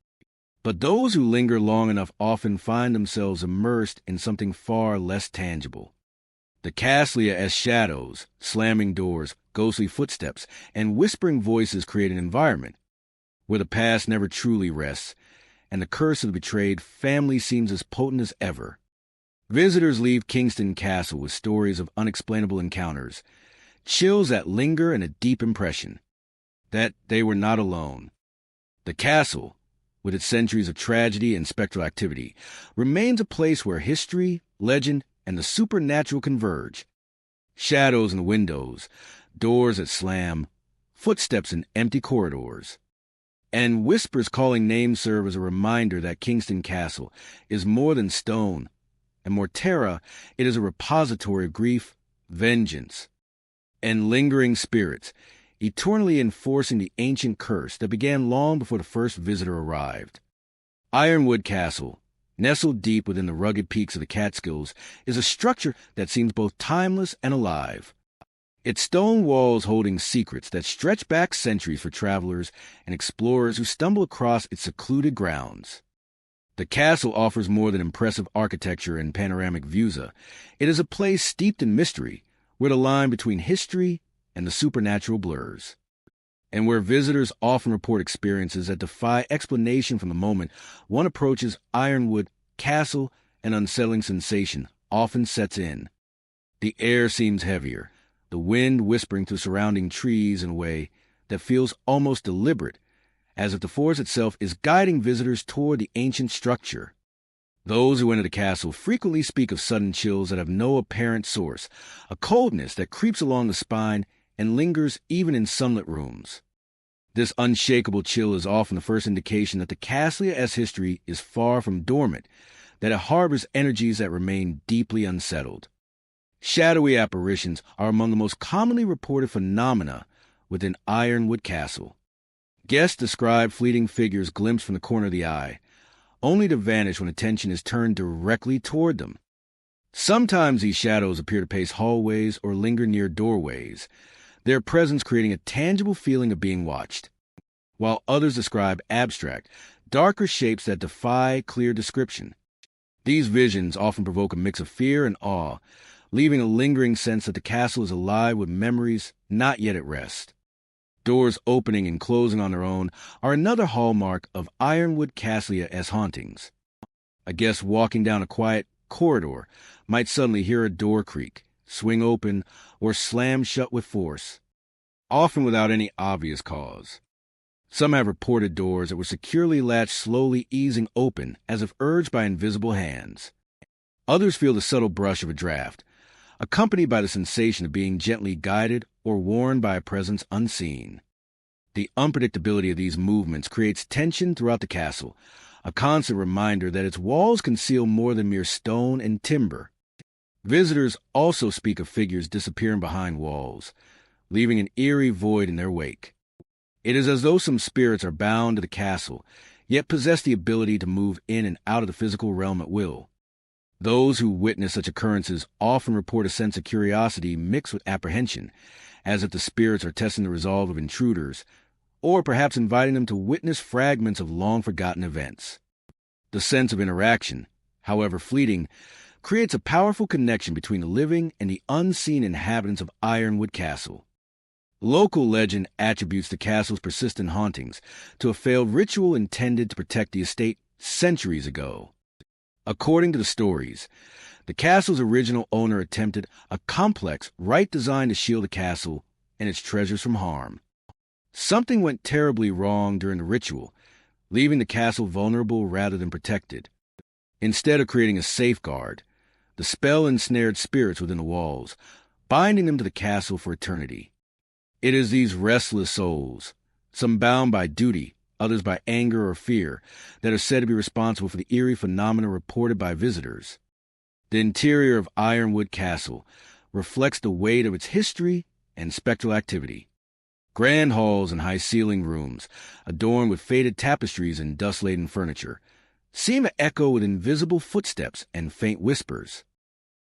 But those who linger long enough often find themselves immersed in something far less tangible. The castle as shadows, slamming doors, ghostly footsteps, and whispering voices create an environment where the past never truly rests, and the curse of the betrayed family seems as potent as ever. Visitors leave Kingston Castle with stories of unexplainable encounters, chills that linger, and a deep impression that they were not alone. The castle, with its centuries of tragedy and spectral activity, remains a place where history, legend, and the supernatural converge. Shadows in the windows, doors that slam, footsteps in empty corridors, and whispers calling names serve as a reminder that Kingston Castle is more than stone, and more terra, it is a repository of grief, vengeance, and lingering spirits, eternally enforcing the ancient curse that began long before the first visitor arrived. Ironwood Castle, nestled deep within the rugged peaks of the Catskills, is a structure that seems both timeless and alive. Its stone walls holding secrets that stretch back centuries for travelers and explorers who stumble across its secluded grounds. The castle offers more than impressive architecture and panoramic views. It is a place steeped in mystery, where the line between history and the supernatural blurs, and where visitors often report experiences that defy explanation from the moment one approaches Ironwood Castle. An unsettling sensation often sets in. The air seems heavier, the wind whispering through surrounding trees in a way that feels almost deliberate, as if the forest itself is guiding visitors toward the ancient structure. Those who enter the castle frequently speak of sudden chills that have no apparent source, a coldness that creeps along the spine and lingers even in sunlit rooms. This unshakable chill is often the first indication that the castle as history is far from dormant, that it harbors energies that remain deeply unsettled. Shadowy apparitions are among the most commonly reported phenomena within Ironwood Castle. Guests describe fleeting figures glimpsed from the corner of the eye, only to vanish when attention is turned directly toward them. Sometimes these shadows appear to pace hallways or linger near doorways, their presence creating a tangible feeling of being watched, while others describe abstract, darker shapes that defy clear description. These visions often provoke a mix of fear and awe, leaving a lingering sense that the castle is alive with memories not yet at rest. Doors opening and closing on their own are another hallmark of Ironwood Castle as hauntings. A guest walking down a quiet corridor might suddenly hear a door creak, swing open, or slam shut with force, often without any obvious cause. Some have reported doors that were securely latched slowly easing open as if urged by invisible hands. Others feel the subtle brush of a draft, accompanied by the sensation of being gently guided or warned by a presence unseen. The unpredictability of these movements creates tension throughout the castle, a constant reminder that its walls conceal more than mere stone and timber. Visitors also speak of figures disappearing behind walls, leaving an eerie void in their wake. It is as though some spirits are bound to the castle, yet possess the ability to move in and out of the physical realm at will. Those who witness such occurrences often report a sense of curiosity mixed with apprehension, as if the spirits are testing the resolve of intruders, or perhaps inviting them to witness fragments of long-forgotten events. The sense of interaction, however fleeting, creates a powerful connection between the living and the unseen inhabitants of Ironwood Castle. Local legend attributes the castle's persistent hauntings to a failed ritual intended to protect the estate centuries ago. According to the stories, the castle's original owner attempted a complex rite designed to shield the castle and its treasures from harm. Something went terribly wrong during the ritual, leaving the castle vulnerable rather than protected. Instead of creating a safeguard, the spell ensnared spirits within the walls, binding them to the castle for eternity. It is these restless souls, some bound by duty, others by anger or fear, that are said to be responsible for the eerie phenomena reported by visitors. The interior of Ironwood Castle reflects the weight of its history and spectral activity. Grand halls and high-ceiling rooms, adorned with faded tapestries and dust-laden furniture, seem to echo with invisible footsteps and faint whispers.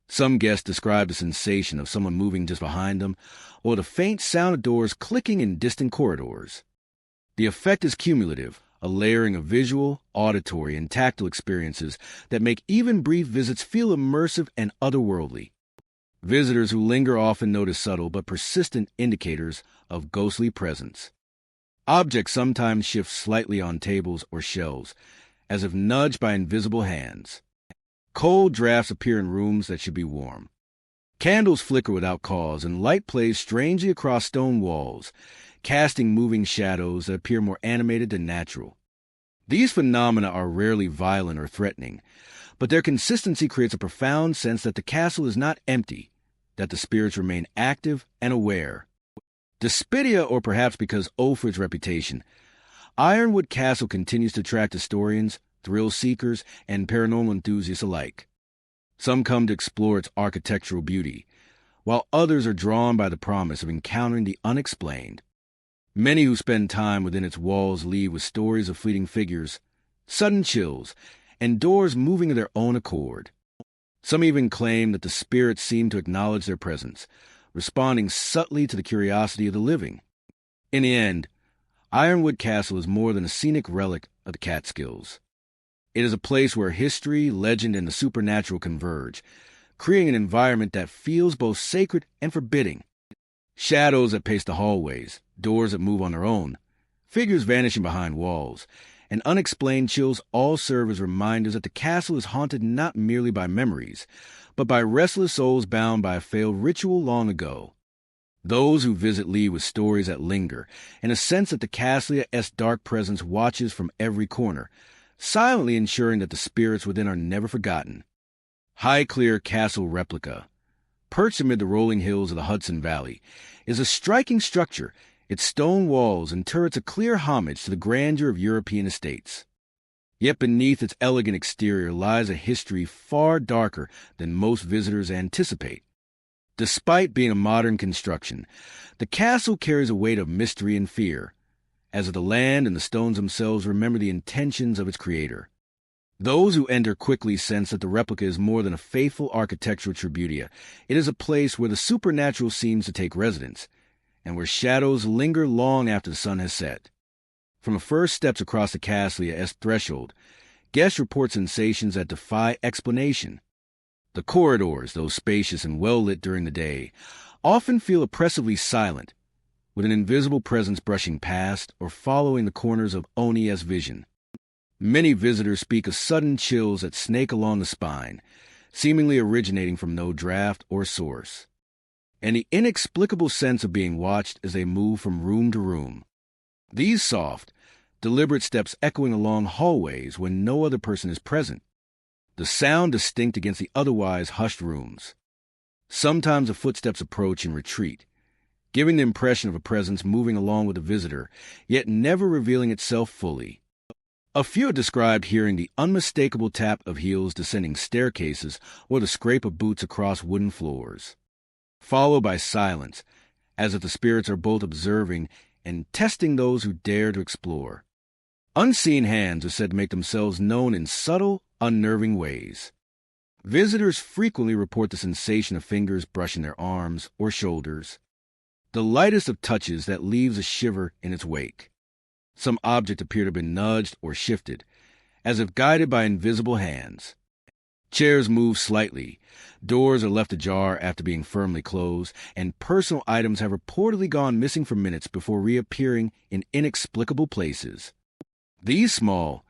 Some guests describe the sensation of someone moving just behind them, or the faint sound of doors clicking in distant corridors. The effect is cumulative, a layering of visual, auditory, and tactile experiences that make even brief visits feel immersive and otherworldly. Visitors who linger often notice subtle but persistent indicators of ghostly presence. Objects sometimes shift slightly on tables or shelves, as if nudged by invisible hands. Cold drafts appear in rooms that should be warm. Candles flicker without cause, and light plays strangely across stone walls, casting moving shadows that appear more animated than natural. These phenomena are rarely violent or threatening, but their consistency creates a profound sense that the castle is not empty, that the spirits remain active and aware. Despidia, or perhaps because Ulfred's reputation, Ironwood Castle continues to attract historians, thrill-seekers, and paranormal enthusiasts alike. Some come to explore its architectural beauty, while others are drawn by the promise of encountering the unexplained. Many who spend time within its walls leave with stories of fleeting figures, sudden chills, and doors moving of their own accord. Some even claim that the spirits seem to acknowledge their presence, responding subtly to the curiosity of the living. In the end, Ironwood Castle is more than a scenic relic of the Catskills. It is a place where history, legend, and the supernatural converge, creating an environment that feels both sacred and forbidding. Shadows that pace the hallways, doors that move on their own, figures vanishing behind walls, and unexplained chills all serve as reminders that the castle is haunted not merely by memories, but by restless souls bound by a failed ritual long ago. Those who visit leave with stories that linger, and a sense that the castle's dark presence watches from every corner, silently ensuring that the spirits within are never forgotten. Highclere Castle Replica, perched amid the rolling hills of the Hudson Valley, is a striking structure, its stone walls and turrets a clear homage to the grandeur of European estates. Yet beneath its elegant exterior lies a history far darker than most visitors anticipate. Despite being a modern construction, the castle carries a weight of mystery and fear, as the land and the stones themselves remember the intentions of its creator. Those who enter quickly sense that the replica is more than a faithful architectural tributia. It is a place where the supernatural seems to take residence, and where shadows linger long after the sun has set. From the first steps across the castle's threshold, guests report sensations that defy explanation. The corridors, though spacious and well-lit during the day, often feel oppressively silent, with an invisible presence brushing past or following the corners of Oni's vision. Many visitors speak of sudden chills that snake along the spine, seemingly originating from no draft or source, and the inexplicable sense of being watched as they move from room to room. These soft, deliberate steps echoing along hallways when no other person is present. the sound distinct against the otherwise hushed rooms. Sometimes the footsteps approach and retreat, giving the impression of a presence moving along with the visitor, yet never revealing itself fully. A few have described hearing the unmistakable tap of heels descending staircases or the scrape of boots across wooden floors, followed by silence, as if the spirits are both observing and testing those who dare to explore. Unseen hands are said to make themselves known in subtle, unnerving ways. Visitors frequently report the sensation of fingers brushing their arms or shoulders, the lightest of touches that leaves a shiver in its wake. Some object appear to have been nudged or shifted, as if guided by invisible hands. Chairs move slightly, doors are left ajar after being firmly closed, and personal items have reportedly gone missing for minutes before reappearing in inexplicable places. These small,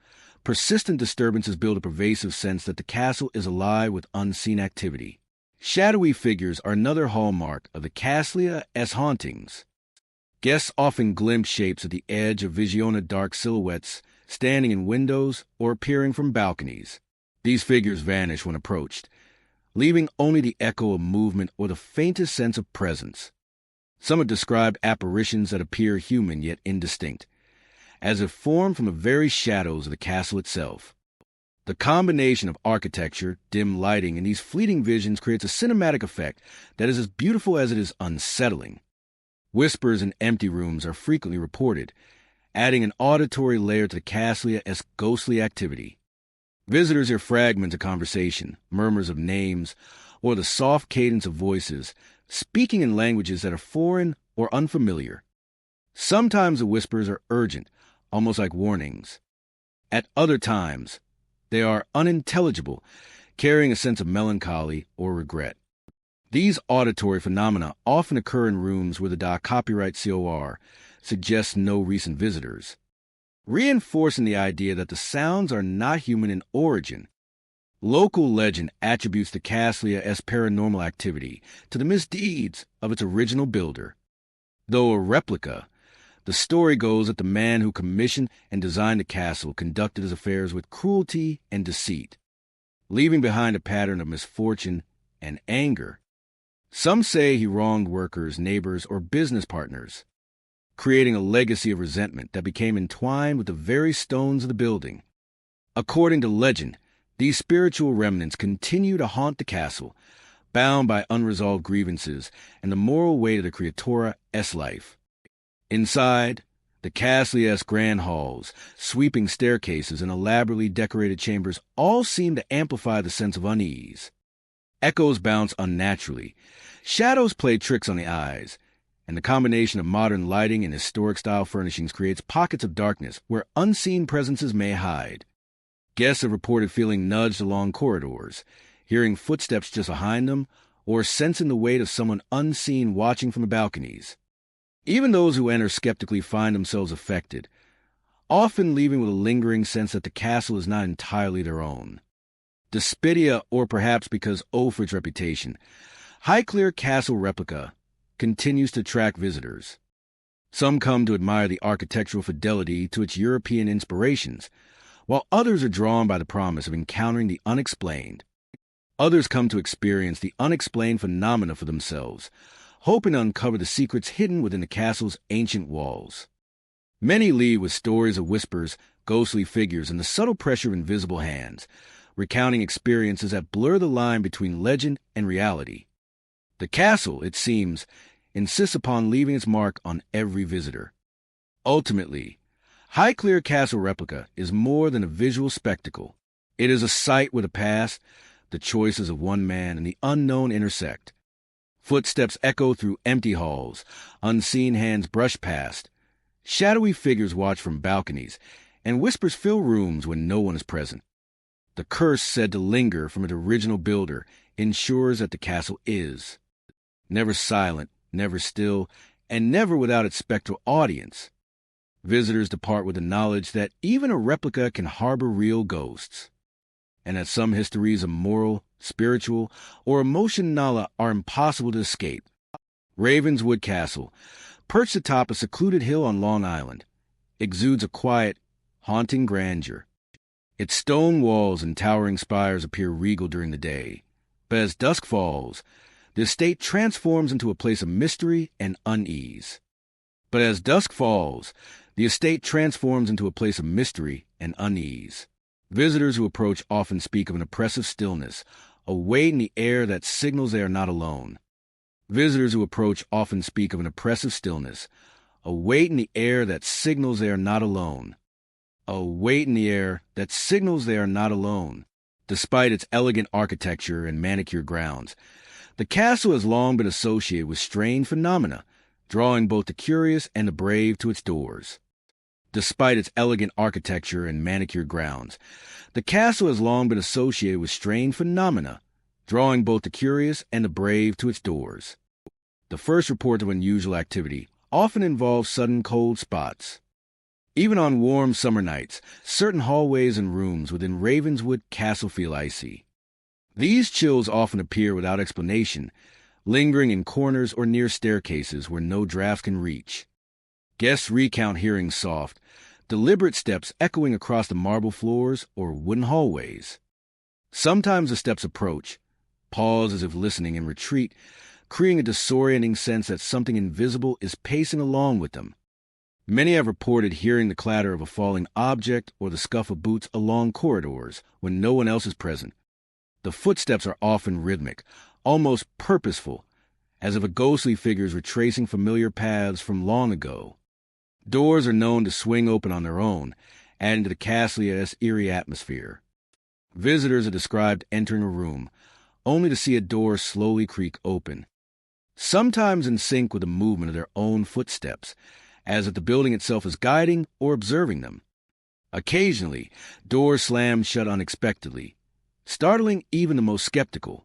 persistent disturbances build a pervasive sense that the castle is alive with unseen activity. Shadowy figures are another hallmark of the Caslia-esque hauntings. Guests often glimpse shapes at the edge of Visiona dark silhouettes standing in windows or appearing from balconies. These figures vanish when approached, leaving only the echo of movement or the faintest sense of presence. Some have described apparitions that appear human yet indistinct, as if formed from the very shadows of the castle itself. The combination of architecture, dim lighting, and these fleeting visions creates a cinematic effect that is as beautiful as it is unsettling. Whispers in empty rooms are frequently reported, adding an auditory layer to the Caslia-esque ghostly activity. Visitors hear fragments of conversation, murmurs of names, or the soft cadence of voices, speaking in languages that are foreign or unfamiliar. Sometimes the whispers are urgent, almost like warnings. At other times, they are unintelligible, carrying a sense of melancholy or regret. These auditory phenomena often occur in rooms where the copyright COR suggests no recent visitors, reinforcing the idea that the sounds are not human in origin. Local legend attributes the Caslia-esque paranormal activity to the misdeeds of its original builder. Though a replica, the story goes that the man who commissioned and designed the castle conducted his affairs with cruelty and deceit, leaving behind a pattern of misfortune and anger. Some say he wronged workers, neighbors, or business partners, creating a legacy of resentment that became entwined with the very stones of the building. According to legend, these spiritual remnants continue to haunt the castle, bound by unresolved grievances and the moral weight of the Creatora-esque life. Inside, the Caslia-esque grand halls, sweeping staircases, and elaborately decorated chambers all seem to amplify the sense of unease. Echoes bounce unnaturally, shadows play tricks on the eyes, and the combination of modern lighting and historic-style furnishings creates pockets of darkness where unseen presences may hide. Guests have reported feeling nudged along corridors, hearing footsteps just behind them, or sensing the weight of someone unseen watching from the balconies. Even those who enter skeptically find themselves affected, often leaving with a lingering sense that the castle is not entirely their own. Despidia, or perhaps because owed for its reputation, Highclere Castle replica continues to attract visitors. Some come to admire the architectural fidelity to its European inspirations, while others are drawn by the promise of encountering the unexplained. Others come to experience the unexplained phenomena for themselves, hoping to uncover the secrets hidden within the castle's ancient walls. Many leave with stories of whispers, ghostly figures, and the subtle pressure of invisible hands, recounting experiences that blur the line between legend and reality. The castle, it seems, insists upon leaving its mark on every visitor. Ultimately, Highclere Castle replica is more than a visual spectacle. It is a sight where the past, the choices of one man, and the unknown intersect. Footsteps echo through empty halls, unseen hands brush past, shadowy figures watch from balconies, and whispers fill rooms when no one is present. The curse said to linger from its original builder ensures that the castle is never silent, never still, and never without its spectral audience. Visitors depart with the knowledge that even a replica can harbor real ghosts, and that some histories of moral, spiritual, or emotional are impossible to escape. Ravenswood Castle, perched atop a secluded hill on Long Island, exudes a quiet, haunting grandeur. Its stone walls and towering spires appear regal during the day, but as dusk falls, the estate transforms into a place of mystery and unease. But as dusk falls, the estate transforms into a place of mystery and unease. Visitors who approach often speak of an oppressive stillness, a weight in the air that signals they are not alone. Visitors who approach often speak of an oppressive stillness, a weight in the air that signals they are not alone. A weight in the air that signals they are not alone. Despite its elegant architecture and manicured grounds, the castle has long been associated with strange phenomena, drawing both the curious and the brave to its doors. Despite its elegant architecture and manicured grounds, the castle has long been associated with strange phenomena, drawing both the curious and the brave to its doors. The first reports of unusual activity often involve sudden cold spots. Even on warm summer nights, certain hallways and rooms within Ravenswood Castle feel icy. These chills often appear without explanation, lingering in corners or near staircases where no draft can reach. Guests recount hearing soft, deliberate steps echoing across the marble floors or wooden hallways. Sometimes the steps approach, pause as if listening, and retreat, creating a disorienting sense that something invisible is pacing along with them. Many have reported hearing the clatter of a falling object or the scuff of boots along corridors when no one else is present. The footsteps are often rhythmic, almost purposeful, as if a ghostly figure is retracing familiar paths from long ago. Doors are known to swing open on their own, adding to the castle's eerie atmosphere. Visitors are described entering a room, only to see a door slowly creak open, sometimes in sync with the movement of their own footsteps, as if the building itself is guiding or observing them. Occasionally, doors slam shut unexpectedly, startling even the most skeptical.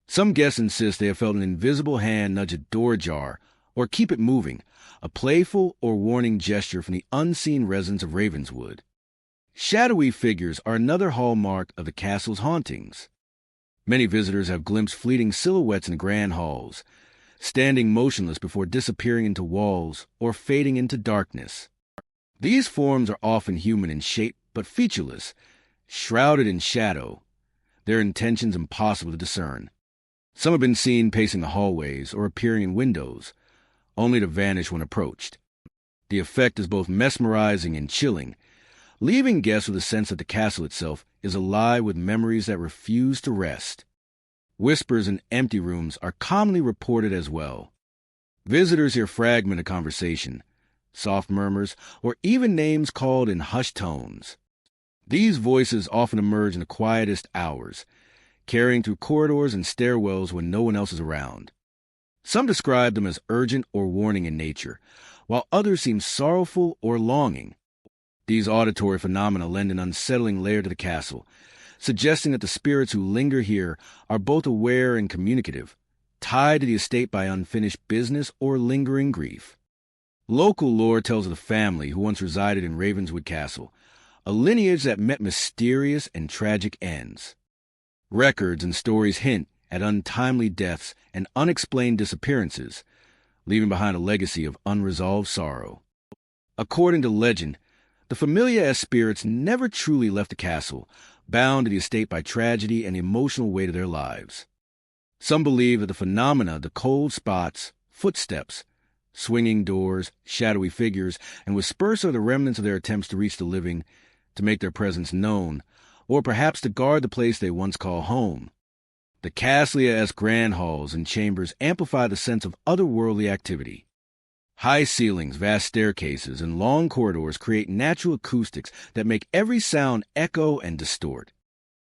Some guests insist they have felt an invisible hand nudge a door ajar or keep it moving, a playful or warning gesture from the unseen residents of Ravenswood. Shadowy figures are another hallmark of the castle's hauntings. Many visitors have glimpsed fleeting silhouettes in grand halls, standing motionless before disappearing into walls or fading into darkness. These forms are often human in shape but featureless, shrouded in shadow, their intentions impossible to discern. Some have been seen pacing the hallways or appearing in windows, only to vanish when approached. The effect is both mesmerizing and chilling, leaving guests with a sense that the castle itself is alive with memories that refuse to rest. Whispers in empty rooms are commonly reported as well. Visitors hear fragmented conversation, soft murmurs, or even names called in hushed tones. These voices often emerge in the quietest hours, carrying through corridors and stairwells when no one else is around. Some describe them as urgent or warning in nature, while others seem sorrowful or longing. These auditory phenomena lend an unsettling layer to the castle, suggesting that the spirits who linger here are both aware and communicative, tied to the estate by unfinished business or lingering grief. Local lore tells of the family who once resided in Ravenswood Castle, a lineage that met mysterious and tragic ends. Records and stories hint at untimely deaths and unexplained disappearances, leaving behind a legacy of unresolved sorrow. According to legend, the familiar spirits never truly left the castle, bound to the estate by tragedy and the emotional weight of their lives. Some believe that the phenomena, the cold spots, footsteps, swinging doors, shadowy figures, and whispers are the remnants of their attempts to reach the living, to make their presence known, or perhaps to guard the place they once called home. The castle's grand halls and chambers amplify the sense of otherworldly activity. High ceilings, vast staircases, and long corridors create natural acoustics that make every sound echo and distort.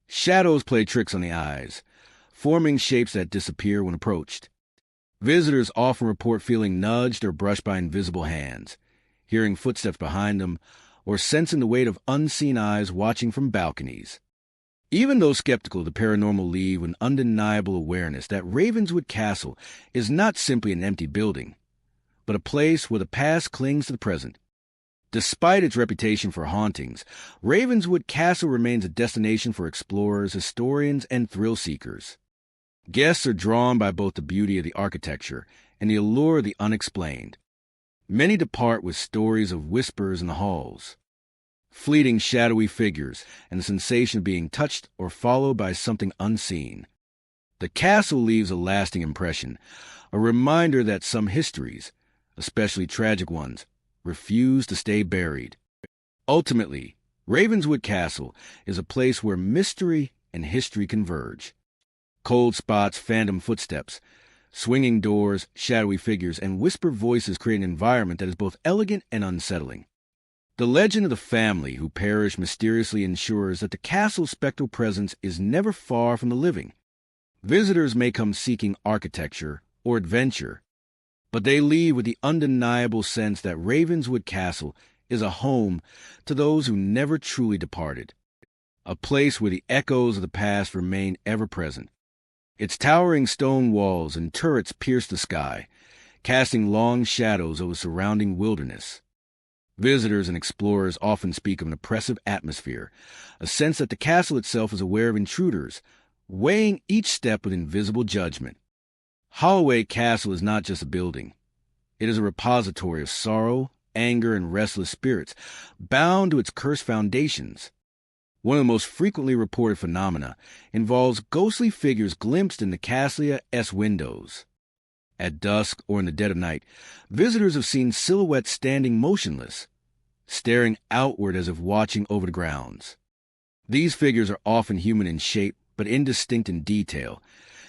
Shadows play tricks on the eyes, forming shapes that disappear when approached. Visitors often report feeling nudged or brushed by invisible hands, hearing footsteps behind them, or sensing the weight of unseen eyes watching from balconies. Even those skeptical of the paranormal leave an undeniable awareness that Ravenswood Castle is not simply an empty building, but a place where the past clings to the present. Despite its reputation for hauntings, Ravenswood Castle remains a destination for explorers, historians, and thrill-seekers. Guests are drawn by both the beauty of the architecture and the allure of the unexplained. Many depart with stories of whispers in the halls, fleeting shadowy figures, and the sensation of being touched or followed by something unseen. The castle leaves a lasting impression, a reminder that some histories, especially tragic ones, refuse to stay buried. Ultimately, Ravenswood Castle is a place where mystery and history converge. Cold spots, phantom footsteps, swinging doors, shadowy figures, and whispered voices create an environment that is both elegant and unsettling. The legend of the family who perished mysteriously ensures that the castle's spectral presence is never far from the living. Visitors may come seeking architecture or adventure, but they leave with the undeniable sense that Ravenswood Castle is a home to those who never truly departed, a place where the echoes of the past remain ever present. Its towering stone walls and turrets pierce the sky, casting long shadows over the surrounding wilderness. Visitors and explorers often speak of an oppressive atmosphere, a sense that the castle itself is aware of intruders, weighing each step with invisible judgment. Holloway Castle is not just a building. It is a repository of sorrow, anger, and restless spirits, bound to its cursed foundations. One of the most frequently reported phenomena involves ghostly figures glimpsed in the Castle's windows. At dusk or in the dead of night, visitors have seen silhouettes standing motionless, staring outward as if watching over the grounds. These figures are often human in shape, but indistinct in detail,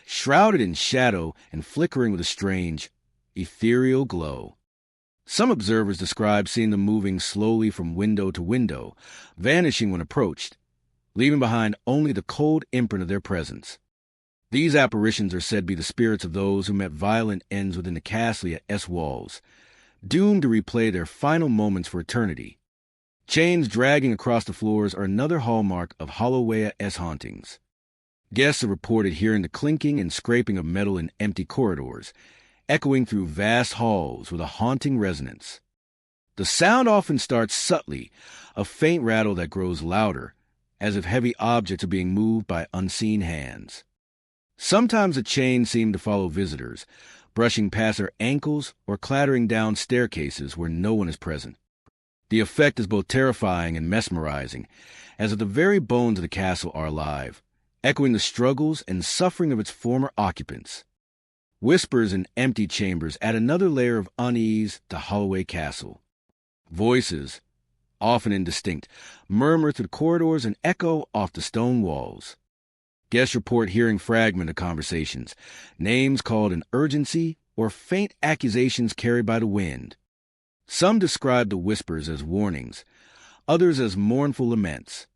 shrouded in shadow and flickering with a strange, ethereal glow. Some observers describe seeing them moving slowly from window to window, vanishing when approached, leaving behind only the cold imprint of their presence. These apparitions are said to be the spirits of those who met violent ends within the Castle's walls, doomed to replay their final moments for eternity. Chains dragging across the floors are another hallmark of Holloway's hauntings. Guests have reported hearing the clinking and scraping of metal in empty corridors, echoing through vast halls with a haunting resonance. The sound often starts subtly, a faint rattle that grows louder, as if heavy objects are being moved by unseen hands. Sometimes the chains seem to follow visitors, brushing past their ankles or clattering down staircases where no one is present. The effect is both terrifying and mesmerizing, as if the very bones of the castle are alive, echoing the struggles and suffering of its former occupants. Whispers in empty chambers add another layer of unease to Holloway Castle. Voices, often indistinct, murmur through the corridors and echo off the stone walls. Guests report hearing fragments of conversations, names called in urgency, or faint accusations carried by the wind. Some describe the whispers as warnings, others as mournful laments.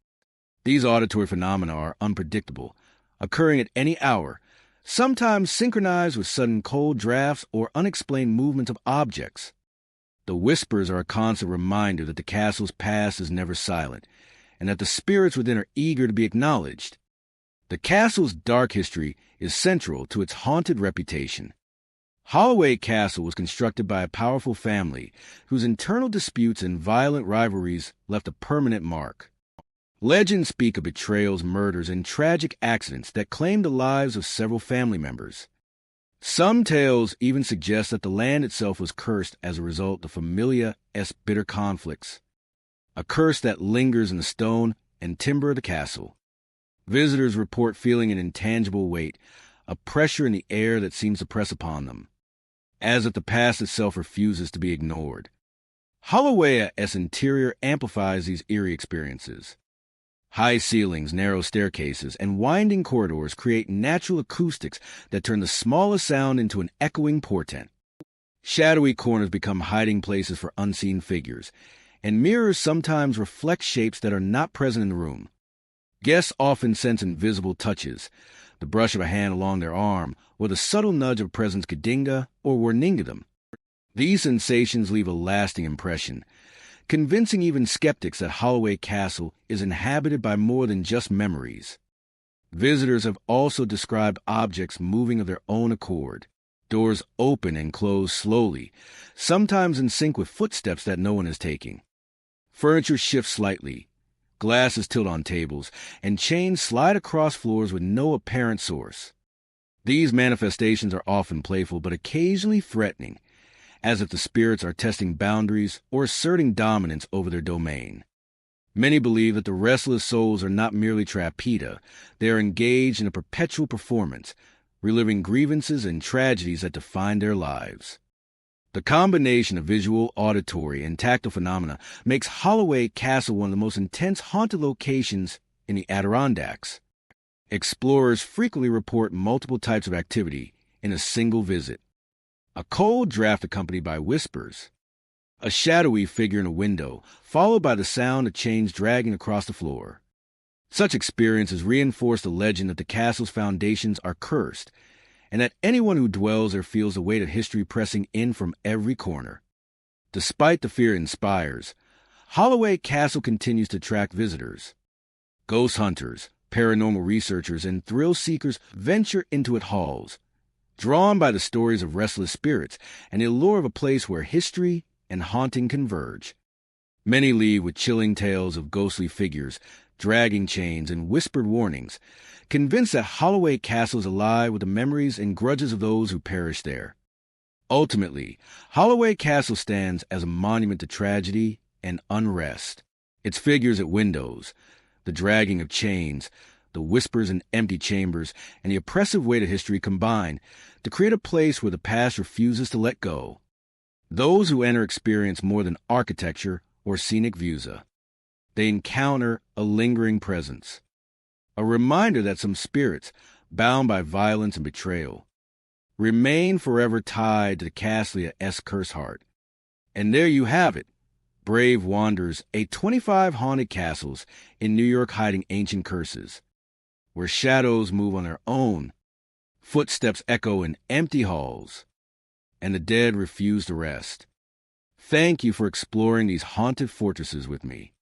These auditory phenomena are unpredictable, occurring at any hour, sometimes synchronized with sudden cold drafts or unexplained movements of objects. The whispers are a constant reminder that the castle's past is never silent, and that the spirits within are eager to be acknowledged. The castle's dark history is central to its haunted reputation. Holloway Castle was constructed by a powerful family whose internal disputes and violent rivalries left a permanent mark. Legends speak of betrayals, murders, and tragic accidents that claimed the lives of several family members. Some tales even suggest that the land itself was cursed as a result of familia's bitter conflicts, a curse that lingers in the stone and timber of the castle. Visitors report feeling an intangible weight, a pressure in the air that seems to press upon them, as if the past itself refuses to be ignored. Holloway's interior amplifies these eerie experiences. High ceilings, narrow staircases, and winding corridors create natural acoustics that turn the smallest sound into an echoing portent. Shadowy corners become hiding places for unseen figures, and mirrors sometimes reflect shapes that are not present in the room. Guests often sense invisible touches, the brush of a hand along their arm, or the subtle nudge of a presence Kadinga or Warninga them. These sensations leave a lasting impression, convincing even skeptics that Holloway Castle is inhabited by more than just memories. Visitors have also described objects moving of their own accord. Doors open and close slowly, sometimes in sync with footsteps that no one is taking. Furniture shifts slightly, glasses tilt on tables, and chains slide across floors with no apparent source. These manifestations are often playful but occasionally threatening, as if the spirits are testing boundaries or asserting dominance over their domain. Many believe that the restless souls are not merely trapita, they are engaged in a perpetual performance, reliving grievances and tragedies that define their lives. The combination of visual, auditory, and tactile phenomena makes Holloway Castle one of the most intense haunted locations in the Adirondacks. Explorers frequently report multiple types of activity in a single visit. A cold draft accompanied by whispers, a shadowy figure in a window, followed by the sound of chains dragging across the floor. Such experiences reinforce the legend that the castle's foundations are cursed, and that anyone who dwells there feels the weight of history pressing in from every corner. Despite the fear it inspires, Holloway Castle continues to attract visitors. Ghost hunters, paranormal researchers, and thrill seekers venture into its halls, drawn by the stories of restless spirits and the allure of a place where history and haunting converge. Many leave with chilling tales of ghostly figures, dragging chains, and whispered warnings, convinced that Holloway Castle is alive with the memories and grudges of those who perished there. Ultimately, Holloway Castle stands as a monument to tragedy and unrest. Its figures at windows, the dragging of chains, the whispers in empty chambers, and the oppressive weight of history combine to create a place where the past refuses to let go. Those who enter experience more than architecture or scenic views. They encounter a lingering presence, a reminder that some spirits, bound by violence and betrayal, remain forever tied to the Castle-esque curse heart. And there you have it, brave wanderers, 25 haunted castles in New York hiding ancient curses, where shadows move on their own, footsteps echo in empty halls, and the dead refuse to rest. Thank you for exploring these haunted fortresses with me.